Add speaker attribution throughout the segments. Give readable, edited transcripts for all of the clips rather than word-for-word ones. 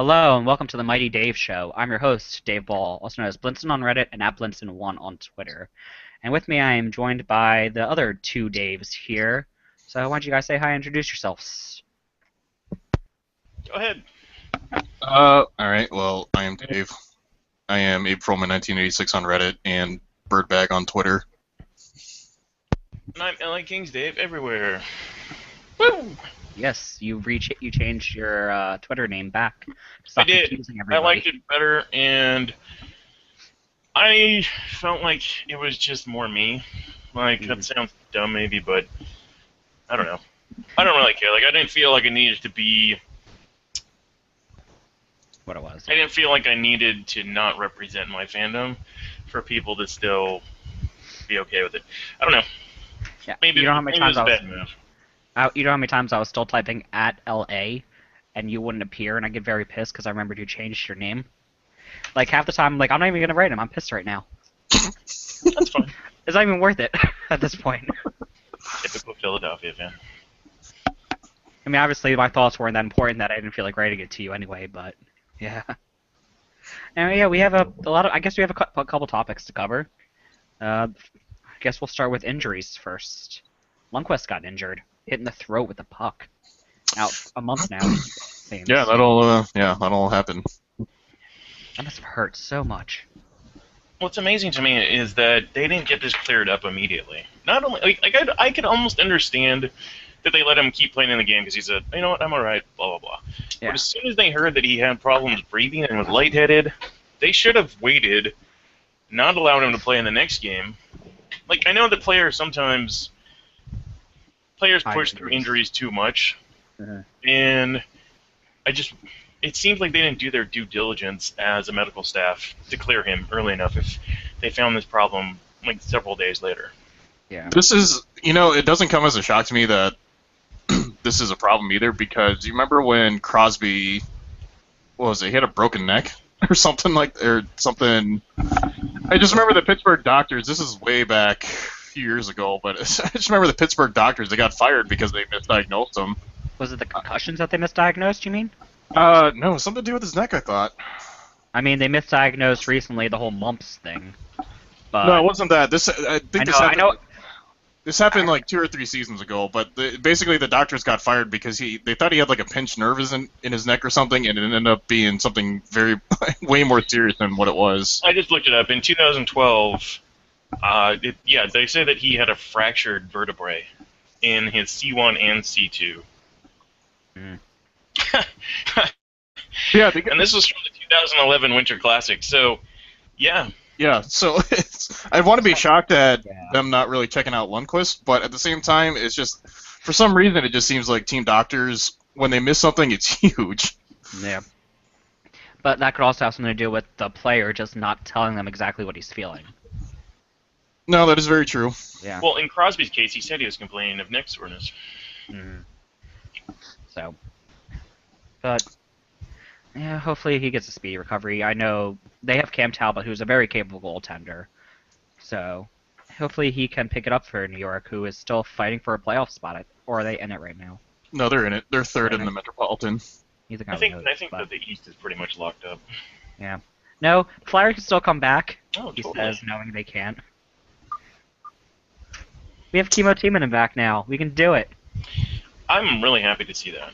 Speaker 1: Hello and welcome to the Mighty Dave Show. I'm your host, Dave Ball, also known as Blinson on Reddit and @Blinson1 on Twitter. And with me I am joined by the other two Daves here. So why don't you guys say hi and introduce yourselves?
Speaker 2: Go ahead.
Speaker 3: Alright, well, I am Dave. I am Abe Froman 1986 on Reddit and Birdbag on Twitter.
Speaker 2: And I'm LA Kings Dave everywhere. Woo!
Speaker 1: Yes, you changed your Twitter name back to
Speaker 2: I
Speaker 1: stop
Speaker 2: did.
Speaker 1: confusing
Speaker 2: I
Speaker 1: everybody.
Speaker 2: liked it better, and I felt like it was just more me. Like, that sounds dumb maybe, but I don't know. I don't really care. Like, I didn't feel like I needed to be...
Speaker 1: What it was.
Speaker 2: I didn't feel like I needed to not represent my fandom for people to still be okay with it. I don't know.
Speaker 1: Yeah.
Speaker 2: Maybe,
Speaker 1: You know how many
Speaker 2: maybe it
Speaker 1: times
Speaker 2: was a bad move.
Speaker 1: you know how many times I was still typing @LA and you wouldn't appear and I get very pissed because I remembered you changed your name? Like half the time, I'm like, I'm not even gonna write him. I'm pissed right now.
Speaker 2: That's fine.
Speaker 1: It's not even worth it at this point.
Speaker 2: Typical Philadelphia fan.
Speaker 1: I mean, obviously my thoughts weren't that important that I didn't feel like writing it to you anyway, but yeah. And yeah, we have a lot of. I guess we have a couple topics to cover. I guess we'll start with injuries first. Lundqvist got injured, hit in the throat with a puck. Out a month now. Seems.
Speaker 3: Yeah, that'll happen.
Speaker 1: That must have hurt so much.
Speaker 2: What's amazing to me is that they didn't get this cleared up immediately. Not only, I could almost understand that they let him keep playing in the game because he said, you know what, I'm all right, blah blah blah.
Speaker 1: Yeah.
Speaker 2: But as soon as they heard that he had problems breathing and was lightheaded, they should have waited, not allowed him to play in the next game. Like, I know that players push through injuries too much, and it seems like they didn't do their due diligence as a medical staff to clear him early enough if they found this problem like several days later.
Speaker 1: Yeah.
Speaker 3: This is, it doesn't come as a shock to me that this is a problem either, because you remember when Crosby, what was it, he had a broken neck or something or something. I just remember the Pittsburgh doctors, this is way back a few years ago, but I just remember the Pittsburgh doctors, they got fired because they misdiagnosed him.
Speaker 1: Was it the concussions that they misdiagnosed, you mean?
Speaker 3: No, something to do with his neck, I thought.
Speaker 1: I mean, they misdiagnosed recently the whole mumps thing. But
Speaker 3: No, it wasn't that. I know. This happened like 2 or 3 seasons ago, but basically the doctors got fired because they thought he had like a pinched nerve in his neck or something, and it ended up being something very way more serious than what it was.
Speaker 2: I just looked it up. In 2012, they say that he had a fractured vertebrae in his C1 and C2.
Speaker 3: Yeah,
Speaker 2: and this was from the 2011 Winter Classic, so yeah.
Speaker 3: Yeah, so I want to be shocked at them not really checking out Lundqvist, but at the same time, it's just, for some reason, it just seems like team doctors, when they miss something, it's huge.
Speaker 1: Yeah. But that could also have something to do with the player just not telling them exactly what he's feeling.
Speaker 3: No, that is very true.
Speaker 1: Yeah.
Speaker 2: Well, in Crosby's case, he said he was complaining of neck soreness.
Speaker 1: So. But yeah, hopefully he gets a speedy recovery. I know they have Cam Talbot, who's a very capable goaltender. So hopefully he can pick it up for New York, who is still fighting for a playoff spot. Or are they in it right now?
Speaker 3: No, they're in it. They're third in the Metropolitan.
Speaker 2: I think that the East is pretty much locked up.
Speaker 1: Yeah. No, Flyers can still come back.
Speaker 2: Oh,
Speaker 1: he
Speaker 2: totally.
Speaker 1: says, knowing they can't. We have Kimmo Timonen back now. We can do it. I'm
Speaker 2: really happy to see that.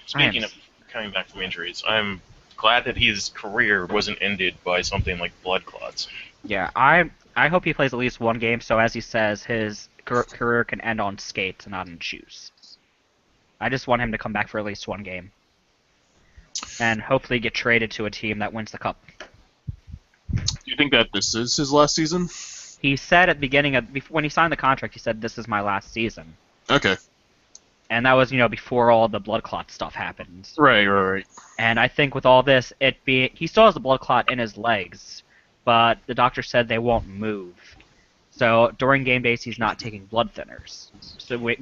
Speaker 2: Speaking of coming back from injuries, I'm glad that his career wasn't ended by something like blood clots.
Speaker 1: Yeah, I hope he plays at least one game, so as he says, his career can end on skates and not in shoes. I just want him to come back for at least one game. And hopefully get traded to a team that wins the cup.
Speaker 3: Do you think that this is his last season?
Speaker 1: He said at the beginning when he signed the contract, he said, "This is my last season."
Speaker 3: Okay.
Speaker 1: And that was, before all the blood clot stuff happened.
Speaker 3: Right.
Speaker 1: And I think with all this, he still has the blood clot in his legs, but the doctor said they won't move. So during game days, he's not taking blood thinners, so which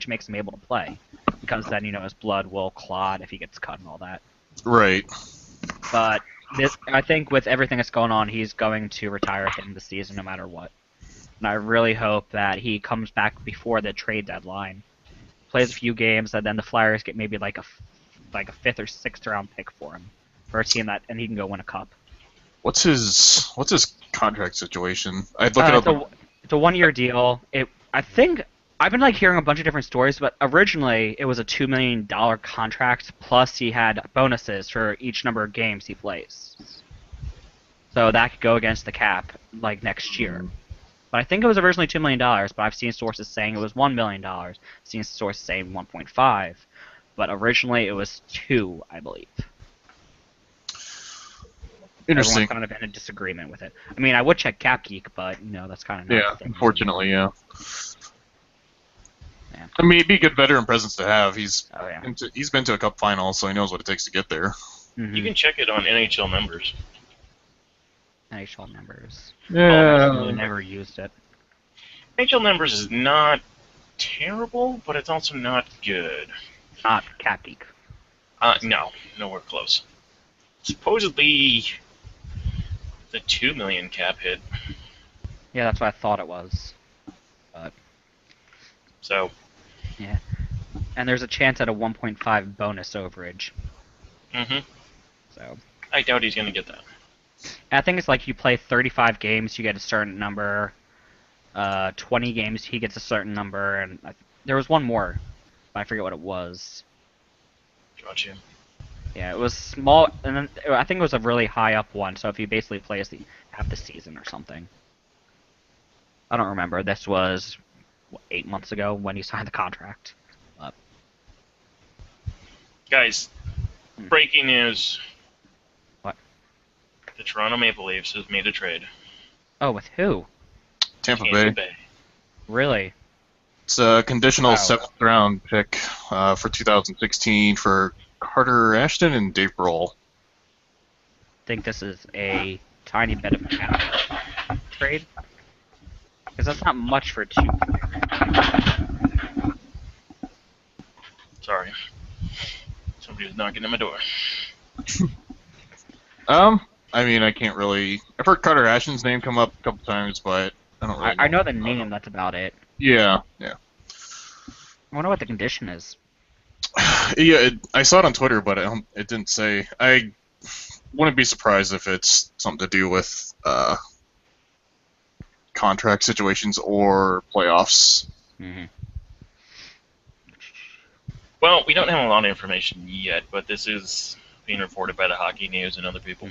Speaker 1: makes him able to play, because then his blood will clot if he gets cut and all that.
Speaker 3: Right.
Speaker 1: But I think with everything that's going on, he's going to retire at the end of the season no matter what. And I really hope that he comes back before the trade deadline, plays a few games, and then the Flyers get maybe like a 5th or 6th round pick for him, for a team that, and he can go win a cup.
Speaker 3: What's his contract situation? I'd look it up.
Speaker 1: It's a 1-year deal. I think I've been like hearing a bunch of different stories, but originally it was a $2 million contract plus he had bonuses for each number of games he plays. So that could go against the cap like next year. But I think it was originally $2 million, but I've seen sources saying it was $1 million. Seen sources saying 1.5, but originally it was 2, I believe.
Speaker 3: Interesting.
Speaker 1: Everyone's kind of in a disagreement with it. I mean, I would check CapGeek, but that's kind of not
Speaker 3: Yeah,
Speaker 1: the thing.
Speaker 3: unfortunately, yeah.
Speaker 1: Yeah.
Speaker 3: I mean, it'd be a good veteran presence to have. He's been to a cup final, so he knows what it takes to get there.
Speaker 1: Mm-hmm.
Speaker 2: You can check it on NHL Members.
Speaker 1: NHL Members.
Speaker 3: Yeah.
Speaker 1: I never used it.
Speaker 2: NHL Members is not terrible, but it's also not good.
Speaker 1: Not CapGeek.
Speaker 2: No, nowhere close. Supposedly, the 2 million cap hit.
Speaker 1: Yeah, that's what I thought it was. But
Speaker 2: So,
Speaker 1: yeah, and there's a chance at a 1.5 bonus overage. So
Speaker 2: I doubt he's gonna get that.
Speaker 1: I think it's like you play 35 games, you get a certain number. 20 games, he gets a certain number, and there was one more, but I forget what it was.
Speaker 2: Gotcha.
Speaker 1: Yeah, it was small, and then I think it was a really high up one. So if he basically plays half the season or something, I don't remember. This was 8 months ago when he signed the contract.
Speaker 2: Guys, breaking news.
Speaker 1: What?
Speaker 2: The Toronto Maple Leafs has made a trade.
Speaker 1: Oh, with who?
Speaker 3: Tampa
Speaker 2: Tampa
Speaker 3: Bay.
Speaker 2: Bay.
Speaker 1: Really?
Speaker 3: It's a conditional
Speaker 1: Wow.
Speaker 3: 7th round pick for 2016 for Carter Ashton and Dave Grohl.
Speaker 1: Think this is a tiny bit of a cap trade? Because that's not much for 2 players.
Speaker 2: Sorry. Somebody was knocking at my door.
Speaker 3: I mean, I can't really. I've heard Carter Ashton's name come up a couple times, but I don't really.
Speaker 1: I know the name. That's about it.
Speaker 3: Yeah.
Speaker 1: I wonder what the condition is.
Speaker 3: Yeah, I saw it on Twitter, but it didn't say. I wouldn't be surprised if it's something to do with contract situations or playoffs.
Speaker 1: Mm-hmm.
Speaker 2: Well, we don't have a lot of information yet, but this is being reported by the Hockey News and other people.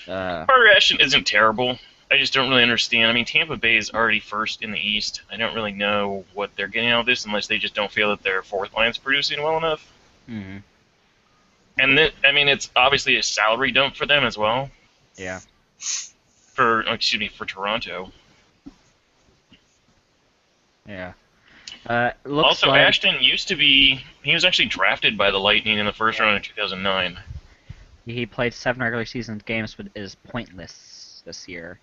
Speaker 2: Carter Ashton isn't terrible. I just don't really understand. I mean, Tampa Bay is already first in the East. I don't really know what they're getting out of this unless they just don't feel that their fourth line's producing well enough.
Speaker 1: Mm-hmm.
Speaker 2: And it's obviously a salary dump for them as well.
Speaker 1: Yeah.
Speaker 2: For Toronto.
Speaker 1: Yeah. Looks
Speaker 2: Also,
Speaker 1: like
Speaker 2: Ashton he was actually drafted by the Lightning in the first round in 2009.
Speaker 1: he played 7 regular season games, but is pointless this year.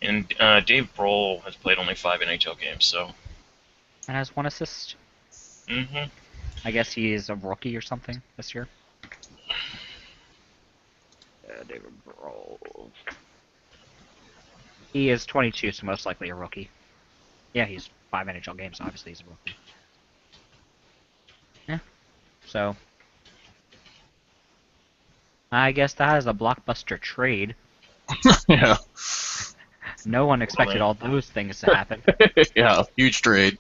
Speaker 2: And Dave Grohl has played only 5 NHL games, so.
Speaker 1: And has 1 assist.
Speaker 2: Mm-hmm.
Speaker 1: I guess he is a rookie or something this year. David Grohl. He is 22, so most likely a rookie. Yeah, he's 5 NHL games, so obviously he's a rookie. Yeah. So I guess that is a blockbuster trade.
Speaker 3: Yeah.
Speaker 1: No one expected all those things to happen.
Speaker 3: Yeah, huge trade.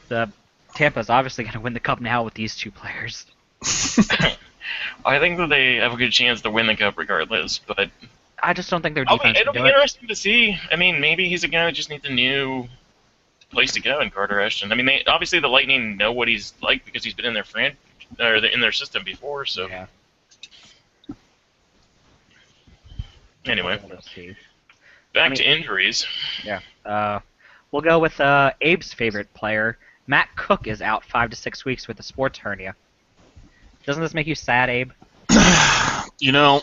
Speaker 1: The Tampa's obviously going to win the cup now with these 2 players.
Speaker 2: I think that they have a good chance to win the cup regardless, but
Speaker 1: I just don't think their defense
Speaker 2: it'll
Speaker 1: can
Speaker 2: be
Speaker 1: do it.
Speaker 2: interesting to see. I mean, maybe he's a guy that just needs a new place to go in Carter Ashton. I mean, obviously the Lightning know what he's like because he's been in in their system before. So
Speaker 1: Yeah.
Speaker 2: anyway,
Speaker 1: Let's see.
Speaker 2: back to injuries.
Speaker 1: Yeah. We'll go with Abe's favorite player. Matt Cook is out 5 to 6 weeks with a sports hernia. Doesn't this make you sad, Abe?
Speaker 3: You know,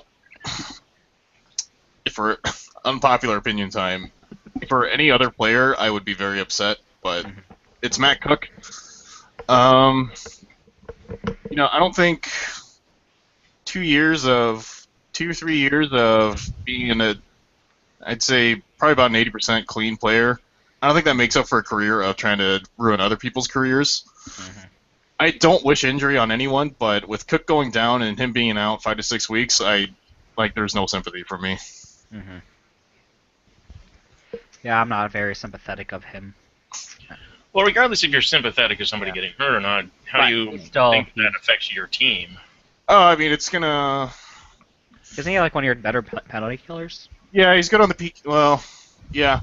Speaker 3: for unpopular opinion time, for any other player, I would be very upset, but it's Matt Cook. I don't think 2 or 3 years of being I'd say probably about an 80% clean player. I don't think that makes up for a career of trying to ruin other people's careers. I don't wish injury on anyone, but with Cook going down and him being out 5 to 6 weeks, there's no sympathy for me.
Speaker 1: Hmm. Yeah, I'm not very sympathetic of him.
Speaker 2: Well, regardless if you're sympathetic of somebody
Speaker 1: Yeah.
Speaker 2: getting hurt or not, how
Speaker 1: But
Speaker 2: do you
Speaker 1: he's still-
Speaker 2: think that affects your team?
Speaker 3: Oh, I mean, it's gonna.
Speaker 1: Isn't he like one of your better penalty killers?
Speaker 3: Yeah, he's good on the peak. Well, yeah,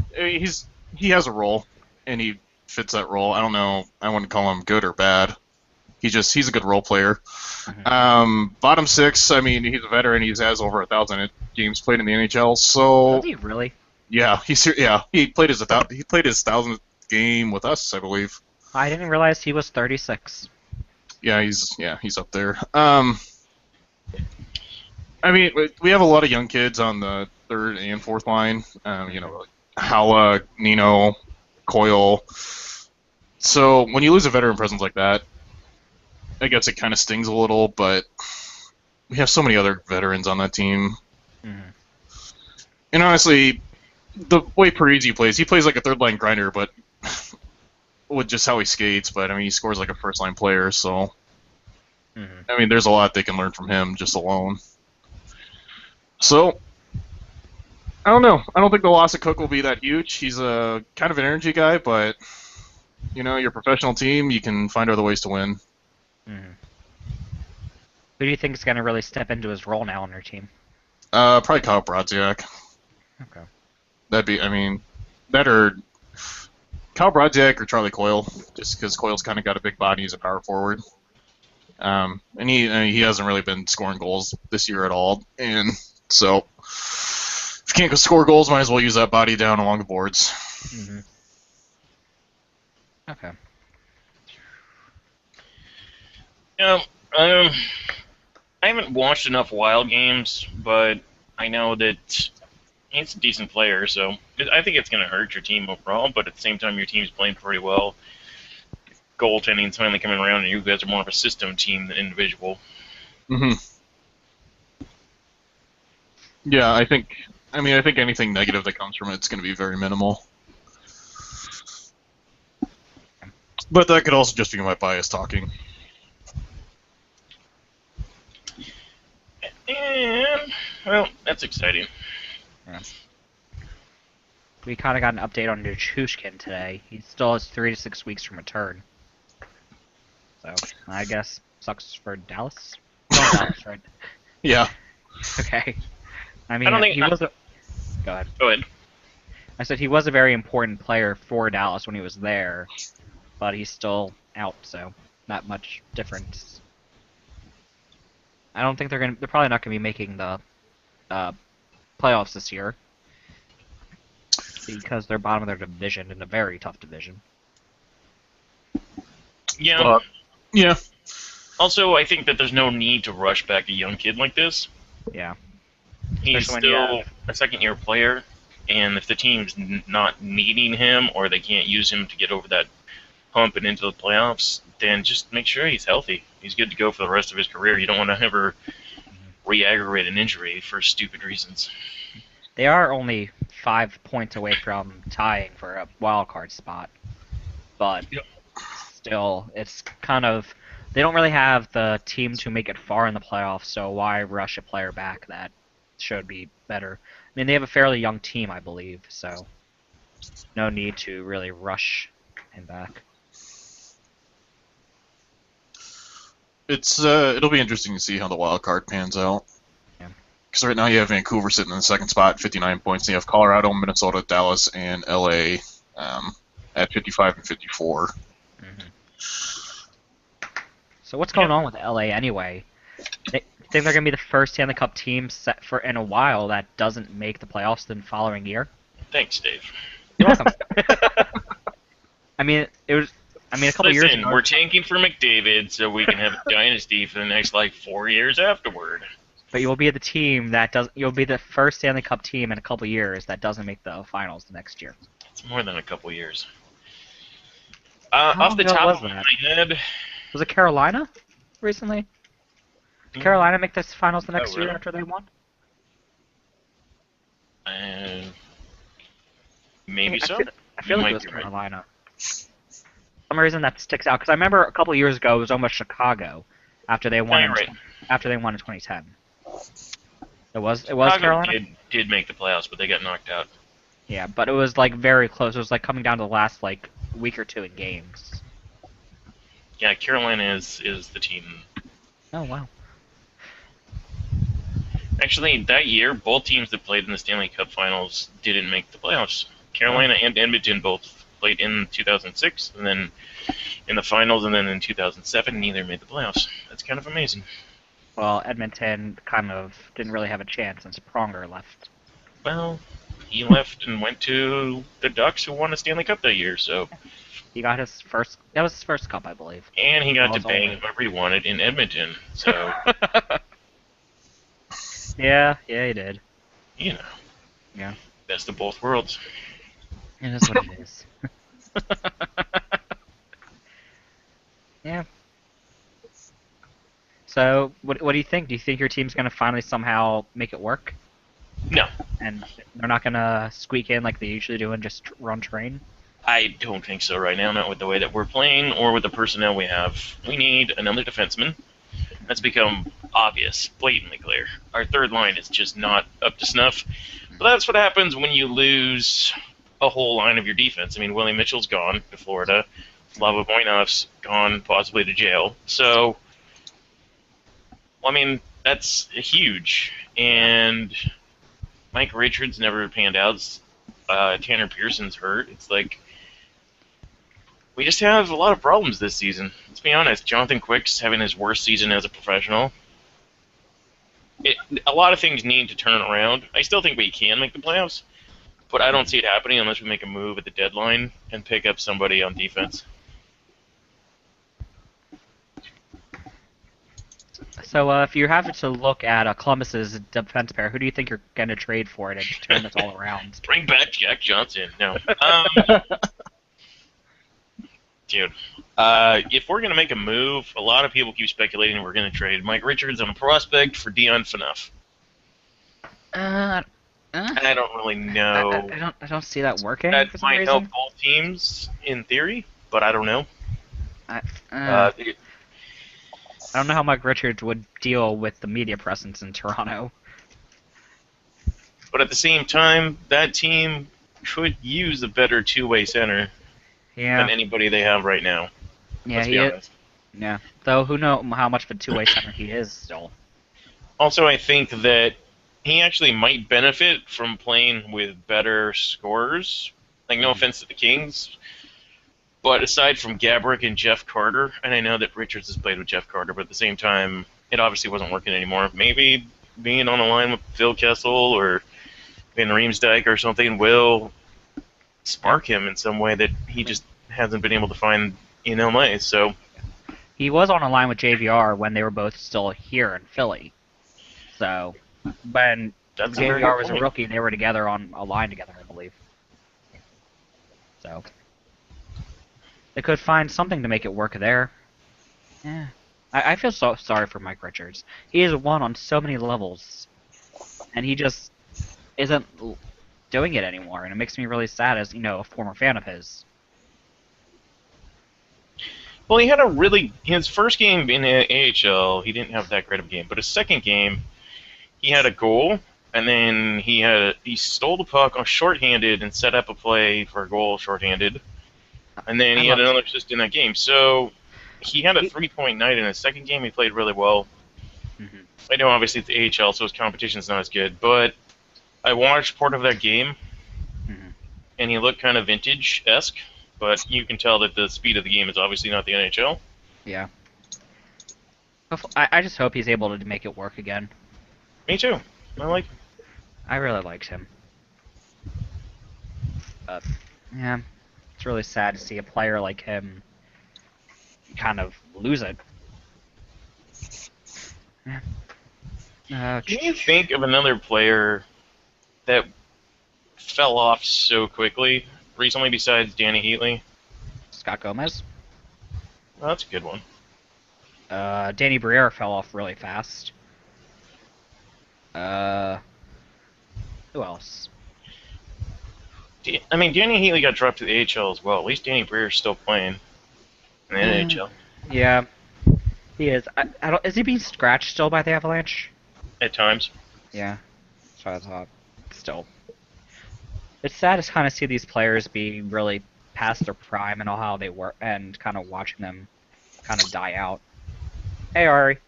Speaker 3: he has a role, and he fits that role. I don't know. I wouldn't call him good or bad. He's a good role player.
Speaker 1: Mhm.
Speaker 3: Bottom six. I mean, he's a veteran. He has over 1,000 games played in the NHL. So
Speaker 1: Does he really?
Speaker 3: yeah, he played his 1,000th game with us, I believe.
Speaker 1: I didn't realize he was 36.
Speaker 3: Yeah, he's up there. I mean, we have a lot of young kids on the third and fourth line. Hala, Nino, Coyle. So when you lose a veteran presence like that, I guess it kind of stings a little. But we have so many other veterans on that team,
Speaker 1: Mhm.
Speaker 3: and honestly, the way Parisi plays, he plays like a third line grinder, but with just how he skates. But I mean, he scores like a first line player. So
Speaker 1: Mhm.
Speaker 3: I mean, there's a lot they can learn from him just alone. So, I don't know. I don't think the loss of Cook will be that huge. He's a kind of an energy guy, but your professional team, you can find other ways to win.
Speaker 1: Mhm. Who do you think is going to really step into his role now on your team?
Speaker 3: Probably Kyle Brodziak.
Speaker 1: Okay.
Speaker 3: That'd be, I mean, that or Kyle Brodziak or Charlie Coyle, just because Coyle's kind of got a big body. He's a power forward. And he hasn't really been scoring goals this year at all. And so, if you can't go score goals, might as well use that body down along the boards.
Speaker 1: Mhm. Okay.
Speaker 2: Yeah, I haven't watched enough Wild games, but I know that he's a decent player, so I think it's going to hurt your team overall, but at the same time, your team's playing pretty well. Goaltending's finally coming around, and you guys are more of a system team than individual.
Speaker 3: hmm Yeah, I think anything negative that comes from it's going to be very minimal. But that could also just be my bias talking.
Speaker 2: And, well, that's exciting.
Speaker 1: We kind of got an update on Nichushkin today. He still has 3 to 6 weeks from return. So, I guess sucks for Dallas. No, Dallas, right?
Speaker 3: Yeah.
Speaker 1: Okay. I mean,
Speaker 2: don't think-
Speaker 1: he was a... Go ahead.
Speaker 2: Go ahead.
Speaker 1: I said he was a very important player for Dallas when he was there, but he's still out, so not much difference. I don't think they're probably not gonna be making the playoffs this year because they're bottom of their division in a very tough division.
Speaker 2: Yeah.
Speaker 3: Yeah.
Speaker 2: Also, I think that there's no need to rush back a young kid like this.
Speaker 1: Yeah.
Speaker 2: He's
Speaker 1: Especially when you
Speaker 2: still a second-year player, and if the team's not needing him or they can't use him to get over that hump and into the playoffs, then just make sure he's healthy. He's good to go for the rest of his career. You don't want to ever re-aggravate an injury for stupid reasons.
Speaker 1: They are only 5 points away from tying for a wild card spot, but
Speaker 2: Yep.
Speaker 1: still, it's kind of they don't really have the team to make it far in the playoffs. So why rush a player back that should be better? I mean, they have a fairly young team, I believe, so no need to really rush him back.
Speaker 3: It'll be interesting to see how the wild card pans out.
Speaker 1: Yeah.
Speaker 3: Because right now you have Vancouver sitting in the second spot, 59 points. And you have Colorado, Minnesota, Dallas, and LA at 55 and 54.
Speaker 1: So what's going on with LA anyway? They think they're gonna be the first Stanley Cup team set for in a while that doesn't make the playoffs the following year.
Speaker 2: Thanks, Dave.
Speaker 1: You're welcome. I mean, a couple years
Speaker 2: Listen,
Speaker 1: ago.
Speaker 2: we're tanking for McDavid so we can have a dynasty for the next 4 years afterward.
Speaker 1: But you'll be the team that does. You'll be the first Stanley Cup team in a couple years that doesn't make the finals the next year.
Speaker 2: It's more than a couple years.
Speaker 1: How
Speaker 2: Off the
Speaker 1: long ago
Speaker 2: top
Speaker 1: was
Speaker 2: of my
Speaker 1: that?
Speaker 2: head,
Speaker 1: Was it Carolina recently? Did Carolina make this finals the next
Speaker 2: really?
Speaker 1: year after they won?
Speaker 2: maybe so.
Speaker 1: I feel
Speaker 2: You
Speaker 1: like
Speaker 2: might
Speaker 1: it was
Speaker 2: be right.
Speaker 1: Carolina. some reason that sticks out because I remember a couple years ago it was almost Chicago after they won
Speaker 2: Yeah, right.
Speaker 1: after they won in 2010. It was
Speaker 2: Chicago
Speaker 1: Carolina.
Speaker 2: did make the playoffs, but they got knocked out.
Speaker 1: Yeah, but it was like very close. It was like coming down to the last like week or two in games.
Speaker 2: Yeah, Carolina is the team.
Speaker 1: Oh wow.
Speaker 2: Actually, that year, both teams that played in the Stanley Cup Finals didn't make the playoffs. Carolina and Edmonton both played in 2006, and then in the finals, and then in 2007, neither made the playoffs. That's kind of amazing.
Speaker 1: Well, Edmonton kind of didn't really have a chance since Pronger left.
Speaker 2: Well, he left and went to the Ducks, who won the Stanley Cup that year. So,
Speaker 1: He got his first. That was his first cup, I believe.
Speaker 2: and he got
Speaker 1: Well,
Speaker 2: to
Speaker 1: it's
Speaker 2: bang
Speaker 1: over.
Speaker 2: whoever he wanted in Edmonton. So,
Speaker 1: Yeah, he did.
Speaker 2: you know,
Speaker 1: Yeah,
Speaker 2: best of both worlds.
Speaker 1: it is what it is. Yeah. So, what do you think? Do you think your team's gonna finally somehow make it work,
Speaker 2: No,
Speaker 1: and they're not gonna squeak in like they usually do and just run train?
Speaker 2: I don't think so right now. Not with the way that we're playing or with the personnel we have. We need another defenseman. That's become obvious, blatantly clear. Our third line is just not up to snuff. But that's what happens when you lose a whole line of your defense. I mean, Willie Mitchell's gone to Florida. Slava Voinov's gone possibly to jail. So, I mean, that's huge. And Mike Richards never panned out. Tanner Pearson's hurt. It's like we just have a lot of problems this season. Let's be honest. Jonathan Quick's having his worst season as a professional. A lot of things need to turn around. I still think we can make the playoffs, but I don't see it happening unless we make a move at the deadline and pick up somebody on defense.
Speaker 1: So, if you have to look at Columbus's defense pair, who do you think you're gonna trade for it and turn this all around?
Speaker 2: Bring back Jack Johnson. No. Dude, if we're going to make a move, a lot of people keep speculating we're going to trade Mike Richards on a prospect for Dion Phaneuf.
Speaker 1: Uh,
Speaker 2: I don't really know.
Speaker 1: I don't see that working.
Speaker 2: That
Speaker 1: for some
Speaker 2: might
Speaker 1: reason.
Speaker 2: help both teams in theory, but I don't know.
Speaker 1: I
Speaker 2: Uh,
Speaker 1: don't know how Mike Richards would deal with the media presence in Toronto.
Speaker 2: but at the same time, that team could use a better two-way center
Speaker 1: Yeah,
Speaker 2: than anybody they have right now.
Speaker 1: yeah,
Speaker 2: Let's
Speaker 1: he
Speaker 2: be
Speaker 1: is.
Speaker 2: honest.
Speaker 1: Yeah, though who knows how much of a two-way center he is still.
Speaker 2: Also, I think that he actually might benefit from playing with better scorers. Like, no offense to the Kings, but aside from Gabrick and Jeff Carter, and I know that Richards has played with Jeff Carter, but at the same time, it obviously wasn't working anymore. Maybe being on a line with Phil Kessel or Van Riemsdyk or something will spark him in some way that he just hasn't been able to find in LA. So,
Speaker 1: He was on a line with JVR when they were both still here in Philly. So, when
Speaker 2: that's a very
Speaker 1: JVR
Speaker 2: good
Speaker 1: was a
Speaker 2: point.
Speaker 1: rookie, they were together on a line together, I believe. So, they could find something to make it work there. Yeah. I feel so sorry for Mike Richards. He has won on so many levels, and he just isn't doing it anymore, and it makes me really sad as, a former fan of his.
Speaker 2: Well, he had his first game in the AHL, he didn't have that great of a game, but his second game, he had a goal, and then he stole the puck on shorthanded and set up a play for a goal shorthanded, and then he had another assist in that game. So he had a 3-point night in his second game. He played really well.
Speaker 1: Mhm.
Speaker 2: I know obviously it's the AHL, so his competition's not as good, but I watched part of that game,
Speaker 1: Mhm.
Speaker 2: and he looked kind of vintage-esque, but you can tell that the speed of the game is obviously not the NHL.
Speaker 1: Yeah. I just hope he's able to make it work again.
Speaker 2: Me too. I like him.
Speaker 1: I really liked him. But, yeah, it's really sad to see a player like him kind of lose it. Yeah.
Speaker 2: Can you think of another player that fell off so quickly recently besides Danny Heatley?
Speaker 1: Scott Gomez?
Speaker 2: Well, that's a good one.
Speaker 1: Danny Briere fell off really fast. Who else?
Speaker 2: I mean, Danny Heatley got dropped to the AHL as well. At least Danny Brier's still playing. in the NHL.
Speaker 1: Yeah, he is. I don't. Is he being scratched still by the Avalanche?
Speaker 2: At times.
Speaker 1: Yeah, that's what I thought. Still, it's sad to kind of see these players be really past their prime and all how they work, and kind of watching them kind of die out. Hey, Ari.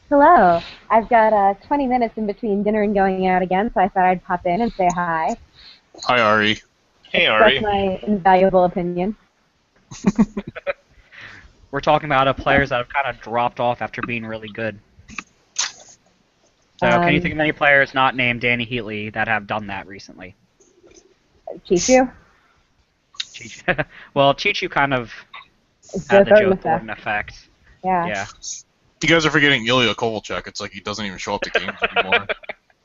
Speaker 4: Hello. I've got 20 minutes in between dinner and going out again, so I thought I'd pop in and say hi.
Speaker 3: Hi, Ari.
Speaker 2: Hey, Ari.
Speaker 4: That's my invaluable opinion.
Speaker 1: We're talking about players that have kind of dropped off after being really good. So, can you think of any players not named Danny Heatley that have done that recently?
Speaker 4: Chichu?
Speaker 1: Well, Chichu kind of
Speaker 4: It's
Speaker 1: had the
Speaker 4: Thornton
Speaker 1: Joe
Speaker 4: effect.
Speaker 1: Thornton effect.
Speaker 4: Yeah.
Speaker 1: Yeah.
Speaker 3: You guys are forgetting Ilya Kovalchuk. It's like he doesn't even show up to games anymore.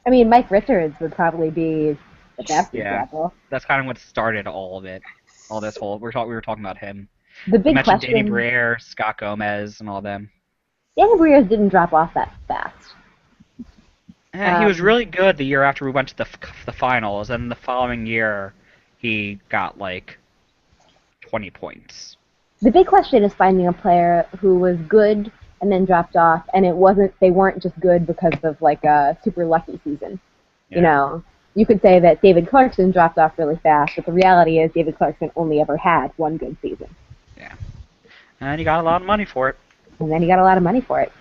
Speaker 4: I mean, Mike Richards would probably be the best
Speaker 1: Yeah.
Speaker 4: example.
Speaker 1: That's kind of what started all of it. All this whole we were talking about him.
Speaker 4: The
Speaker 1: We
Speaker 4: big
Speaker 1: mentioned
Speaker 4: question.
Speaker 1: Danny Briere, Scott Gomez, and all them.
Speaker 4: Danny Briere didn't drop off that fast.
Speaker 1: Yeah, he was really good the year after we went to the finals, and the following year he got like 20 points.
Speaker 4: The big question is finding a player who was good and then dropped off, and they weren't just good because of like a super lucky season.
Speaker 1: Yeah.
Speaker 4: You know, you could say that David Clarkson dropped off really fast, but the reality is David Clarkson only ever had one good season.
Speaker 1: And he got a lot of money for it.
Speaker 4: And then he got a lot of money for it.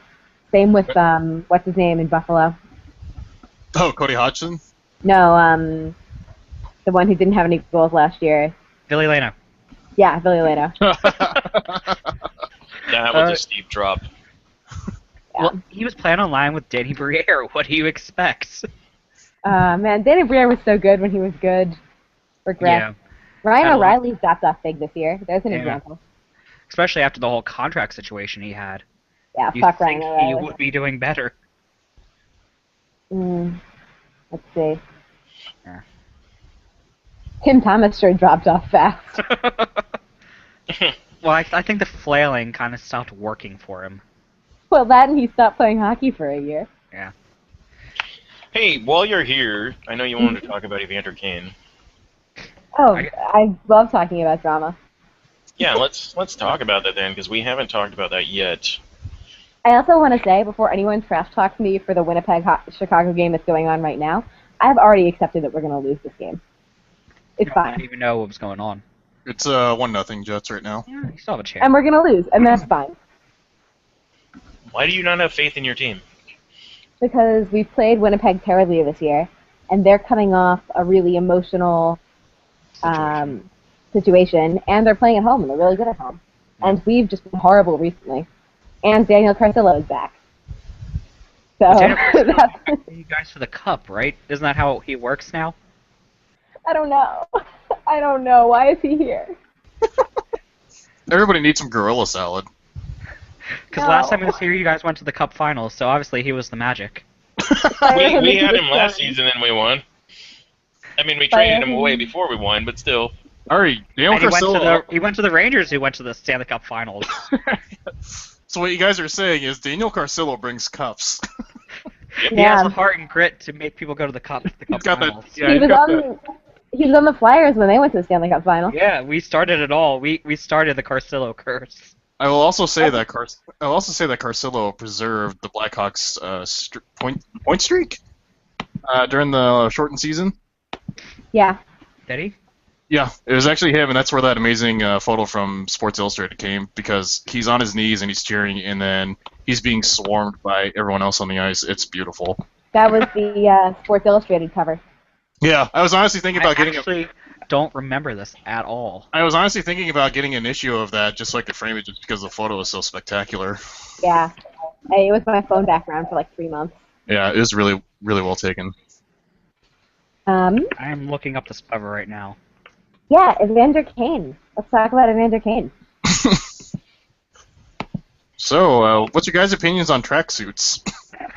Speaker 4: Same with, what's his name in Buffalo?
Speaker 3: Oh, Cody Hodgson?
Speaker 4: No, the one who didn't have any goals last year.
Speaker 1: Billy Leno.
Speaker 4: Yeah, Billy Leno.
Speaker 2: That was a steep drop.
Speaker 4: Yeah.
Speaker 1: Well, he was playing online with Danny Briere. What do you expect?
Speaker 4: Man, Danny Briere was so good when he was good. Regret.
Speaker 1: Yeah.
Speaker 4: Ryan
Speaker 1: Had a lot-
Speaker 4: O'Reilly dropped off big this year. There's an
Speaker 1: Yeah.
Speaker 4: example.
Speaker 1: Especially after the whole contract situation he had.
Speaker 4: Yeah,
Speaker 1: You
Speaker 4: fuck
Speaker 1: think
Speaker 4: Ryan
Speaker 1: he
Speaker 4: O'Reilly.
Speaker 1: would be doing better.
Speaker 4: Let's see.
Speaker 1: Yeah.
Speaker 4: Tim Thomas sure dropped off fast.
Speaker 1: Well, I think the flailing kind of stopped working for him.
Speaker 4: Well, that and he stopped playing hockey for a year.
Speaker 2: Hey, while you're here, I know you wanted to talk about Evander Kane.
Speaker 4: Oh,
Speaker 1: I-
Speaker 4: I love talking about drama.
Speaker 2: Yeah, let's talk about that then, because we haven't talked about that yet.
Speaker 4: I also want to say, before anyone trash talks me for the Winnipeg-Chicago game that's going on right now, I've already accepted that we're going to lose this game. It's
Speaker 1: I
Speaker 4: fine.
Speaker 1: didn't even know what was going on.
Speaker 3: It's 1-0 Jets right now.
Speaker 1: Yeah, you still have a chance.
Speaker 4: And we're going to lose, and that's fine.
Speaker 2: Why do you not have faith in your team?
Speaker 4: Because we've played Winnipeg terribly this year, and they're coming off a really emotional situation, and they're playing at home, and they're really good at home. And we've just been horrible recently. And Daniel Carcillo is back. So,
Speaker 1: Daniel Carcillo
Speaker 4: that's,
Speaker 1: You guys for the cup, right? Isn't that how he works now?
Speaker 4: I don't know. I don't know. Why is he here?
Speaker 3: Everybody needs some gorilla salad.
Speaker 1: Because last
Speaker 4: No.
Speaker 1: time he was here, you guys went to the cup finals, so obviously he was the Magic.
Speaker 2: We had him last season and we won. I mean, we traded him away before we won, but still.
Speaker 3: Ari, Daniel
Speaker 1: And
Speaker 3: Carcillo.
Speaker 1: he went to the Rangers, who went to the Stanley Cup finals.
Speaker 3: So what you guys are saying is Daniel Carcillo brings cups.
Speaker 1: He
Speaker 4: Yeah.
Speaker 1: has the heart and grit to make people go to the cup
Speaker 3: He's got that.
Speaker 1: finals.
Speaker 3: Yeah,
Speaker 4: he
Speaker 3: he's
Speaker 4: was
Speaker 3: got that.
Speaker 4: on. He was on the Flyers when they went to the Stanley Cup final.
Speaker 1: Yeah, we started it all. We started the Carcillo curse.
Speaker 3: I will also say that Carcillo preserved the Blackhawks' point streak during the shortened season.
Speaker 4: Yeah.
Speaker 1: Did he?
Speaker 3: Yeah, it was actually him, and that's where that amazing photo from Sports Illustrated came, because he's on his knees and he's cheering, and then he's being swarmed by everyone else on the ice. It's beautiful.
Speaker 4: That was the Sports Illustrated cover.
Speaker 3: Yeah, I was honestly thinking about
Speaker 1: I
Speaker 3: getting.
Speaker 1: actually don't remember this at all.
Speaker 3: I was honestly thinking about getting an issue of that just so I could frame it, just because the photo is so spectacular.
Speaker 4: Yeah. Hey, it was my phone background for like 3 months.
Speaker 3: Yeah, it is really, really well taken.
Speaker 1: I'm looking up this cover right now.
Speaker 4: Yeah, Evander Kane. Let's talk about Evander Kane.
Speaker 3: So, what's your guys' opinions on tracksuits?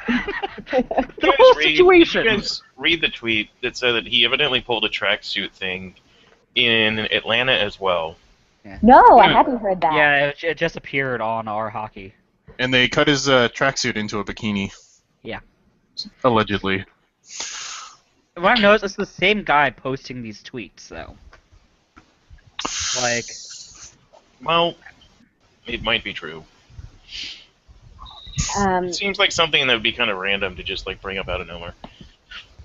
Speaker 1: The whole situation.
Speaker 2: You guys read the tweet that said that he evidently pulled a tracksuit thing in Atlanta as well.
Speaker 4: No, I hadn't heard that.
Speaker 1: Yeah, it just appeared on our hockey.
Speaker 3: And they cut his tracksuit into a bikini.
Speaker 1: Yeah.
Speaker 3: Allegedly.
Speaker 1: What I've noticed is the same guy posting these tweets, though. Like,
Speaker 2: Well, it might be true.
Speaker 4: Um,
Speaker 2: It seems like something that would be kind of random to just like bring up out of nowhere.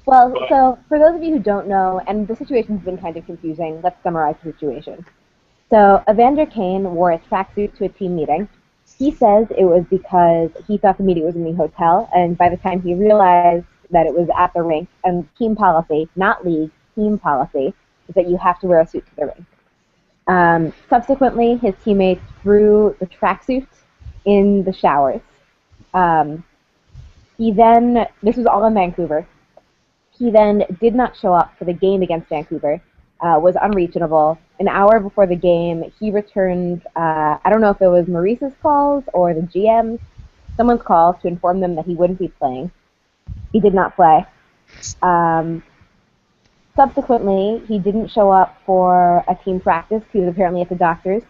Speaker 4: well,
Speaker 2: But-
Speaker 4: so for those of you who don't know, and the situation's been kind of confusing, let's summarize the situation. So Evander Kane wore a tracksuit to a team meeting. He says it was because he thought the meeting was in the hotel, and by the time he realized that it was at the rink, and team policy, not league, team policy, is that you have to wear a suit to the rink. Subsequently, his teammates threw the tracksuit in the showers. This was all in Vancouver. He then did not show up for the game against Vancouver, was unreachable. An hour before the game, he returned, I don't know if it was Maurice's calls or the GM's, someone's calls to inform them that he wouldn't be playing. He did not play. Subsequently, he didn't show up for a team practice. He was apparently at the doctor's.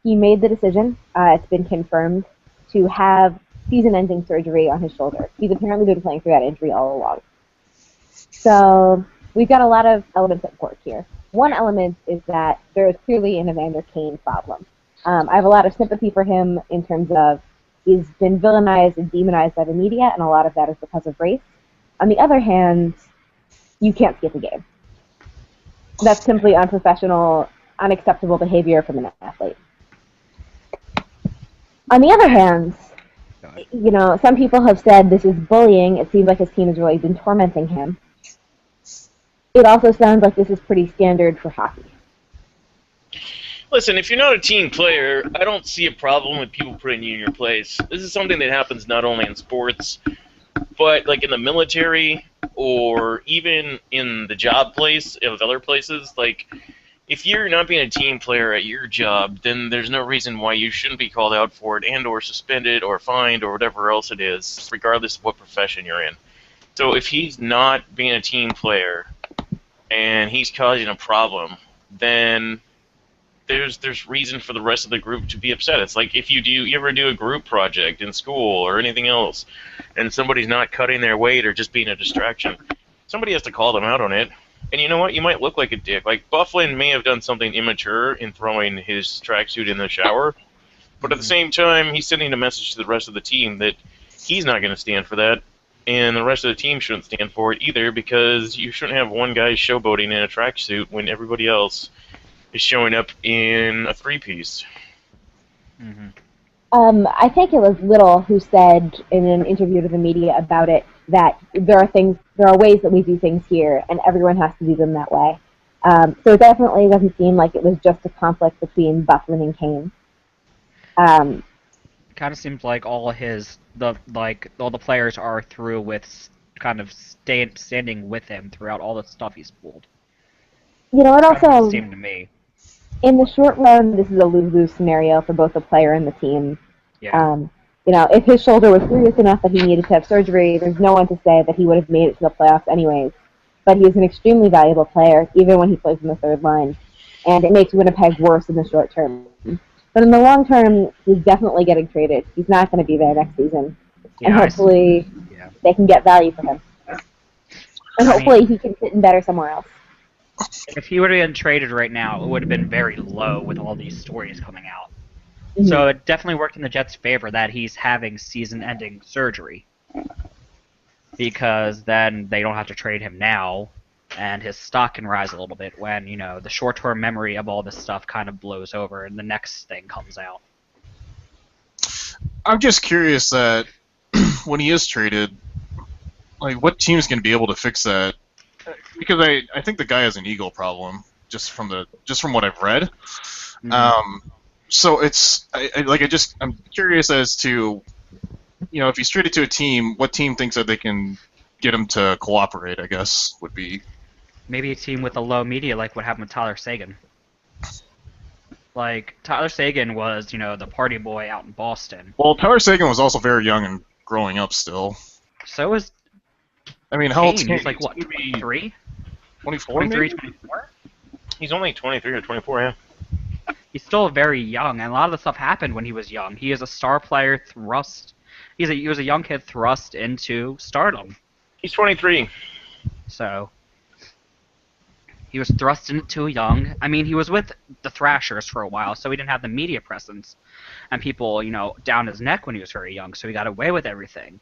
Speaker 4: He made the decision, it's been confirmed, to have season-ending surgery on his shoulder. He's apparently been playing through that injury all along. So we've got a lot of elements at work here. One element is that there is clearly an Evander Kane problem. I have a lot of sympathy for him in terms of he's been villainized and demonized by the media, and a lot of that is because of race. On the other hand, you can't skip a game. That's simply unprofessional, unacceptable behavior from an athlete. On the other hand, you know, some people have said this is bullying. It seems like his team has really been tormenting him. It also sounds like this is pretty standard for hockey.
Speaker 2: Listen, if you're not a team player, I don't see a problem with people putting you in your place. This is something that happens not only in sports, but like in the military or even in the job place of other places. Like, if you're not being a team player at your job, then there's no reason why you shouldn't be called out for it and or suspended or fined or whatever else it is, regardless of what profession you're in. So if he's not being a team player and he's causing a problem, then there's reason for the rest of the group to be upset. It's like if you ever do a group project in school or anything else, and somebody's not cutting their weight or just being a distraction, somebody has to call them out on it. And you know what? You might look like a dick. Like, Bufflin may have done something immature in throwing his tracksuit in the shower, but at the same time, he's sending a message to the rest of the team that he's not going to stand for that, and the rest of the team shouldn't stand for it either, because you shouldn't have one guy showboating in a tracksuit when everybody else is showing up in a three-piece.
Speaker 4: I think it was Little who said in an interview to the media about it that there are ways that we do things here, and everyone has to do them that way. So it definitely doesn't seem like it was just a conflict between Bufflin and Kane.
Speaker 1: Kind of seems like all the players are through with kind of standing with him throughout all the stuff he's pulled.
Speaker 4: You know, it
Speaker 1: Kind of
Speaker 4: also
Speaker 1: seemed to me.
Speaker 4: in the short run, this is a lose-lose scenario for both the player and the team.
Speaker 1: Yeah.
Speaker 4: You know, if his shoulder was serious enough that he needed to have surgery, there's no one to say that he would have made it to the playoffs anyways. But he is an extremely valuable player, even when he plays in the third line. And it makes Winnipeg worse in the short term. But in the long term, he's definitely getting traded. He's not going to be there next season.
Speaker 1: Yeah,
Speaker 4: And hopefully they can get value for him. And hopefully he can fit in better somewhere else.
Speaker 1: If he would have been traded right now, it would have been very low with all these stories coming out.
Speaker 4: Mhm.
Speaker 1: So it definitely worked in the Jets' favor that he's having season-ending surgery. Because then they don't have to trade him now, and his stock can rise a little bit when, you know, the short-term memory of all this stuff kind of blows over and the next thing comes out.
Speaker 3: I'm just curious that when he is traded, like, what team's going to be able to fix that? Because I think the guy has an ego problem, just from what I've read. So I'm curious as to, you know, if he's traded to a team, what team thinks that they can get him to cooperate, I guess, would be.
Speaker 1: Maybe a team with a low media like what happened with Tyler Seguin. Like, Tyler Seguin was, you know, the party boy out in Boston.
Speaker 3: Well, Tyler Seguin was also very young and growing up still.
Speaker 1: So was
Speaker 3: I mean, how old
Speaker 1: Kane.
Speaker 3: is
Speaker 1: He's like, what, 23?
Speaker 3: 24,
Speaker 1: 23,
Speaker 3: maybe?
Speaker 1: 24?
Speaker 2: He's only 23 or 24, yeah.
Speaker 1: He's still very young, and a lot of the stuff happened when he was young. He is a star player thrust. He was a young kid thrust into stardom.
Speaker 2: He's 23.
Speaker 1: So He was thrust in it too young. I mean, he was with the Thrashers for a while, so he didn't have the media presence. And people, down his neck when he was very young, so he got away with everything.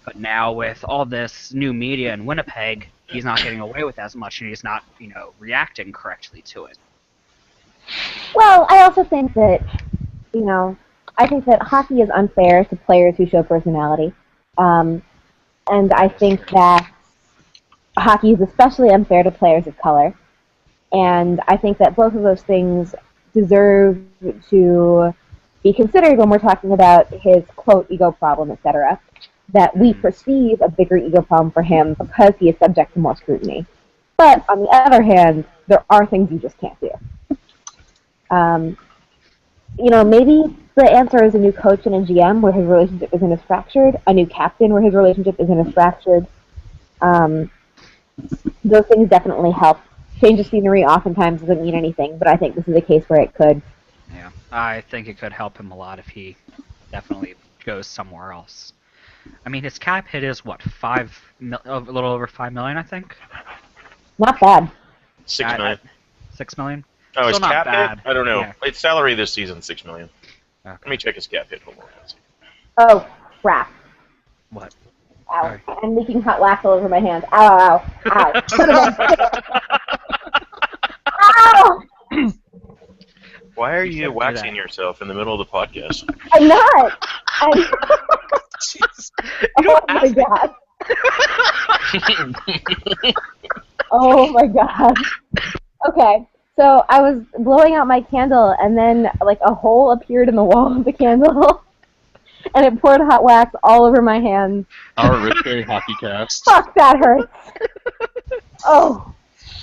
Speaker 1: But now with all this new media in Winnipeg, he's not getting away with as much, and he's not, reacting correctly to it.
Speaker 4: Well, I also think that, I think that hockey is unfair to players who show personality. And I think that hockey is especially unfair to players of color. And I think that both of those things deserve to be considered when we're talking about his, quote, ego problem, etc. That we perceive a bigger ego problem for him because he is subject to more scrutiny. But on the other hand, there are things you just can't do. Maybe the answer is a new coach and a GM where his relationship isn't as fractured, a new captain where his relationship isn't as fractured. Those things definitely help. Change of scenery oftentimes doesn't mean anything, but I think this is a case where it could.
Speaker 1: Yeah, I think it could help him a lot if he definitely goes somewhere else. I mean, his cap hit is what, a little over $5 million, I think.
Speaker 4: Not bad.
Speaker 2: 6 million.
Speaker 1: 6 million.
Speaker 2: Oh, his
Speaker 1: Still not
Speaker 2: cap
Speaker 1: bad.
Speaker 2: hit? I don't know.
Speaker 1: Yeah.
Speaker 2: Its salary this season, $6 million.
Speaker 1: Okay.
Speaker 2: Let me check his cap hit. Hold on.
Speaker 4: Oh, crap.
Speaker 1: What?
Speaker 4: Ow.
Speaker 1: Sorry.
Speaker 4: I'm leaking hot wax all over my hand. Ow, ow, ow. Ow! Ow!
Speaker 2: Why are you
Speaker 1: Shouldn't do
Speaker 2: waxing
Speaker 1: that.
Speaker 2: yourself in the middle of the podcast?
Speaker 4: I'm not!
Speaker 3: Jeez.
Speaker 4: Oh my god. Oh my god. Okay, so I was blowing out my candle, and then like a hole appeared in the wall of the candle, and it poured hot wax all over my hands.
Speaker 3: Our Rich Day Hockey Cast.
Speaker 4: Fuck, that hurts. Oh,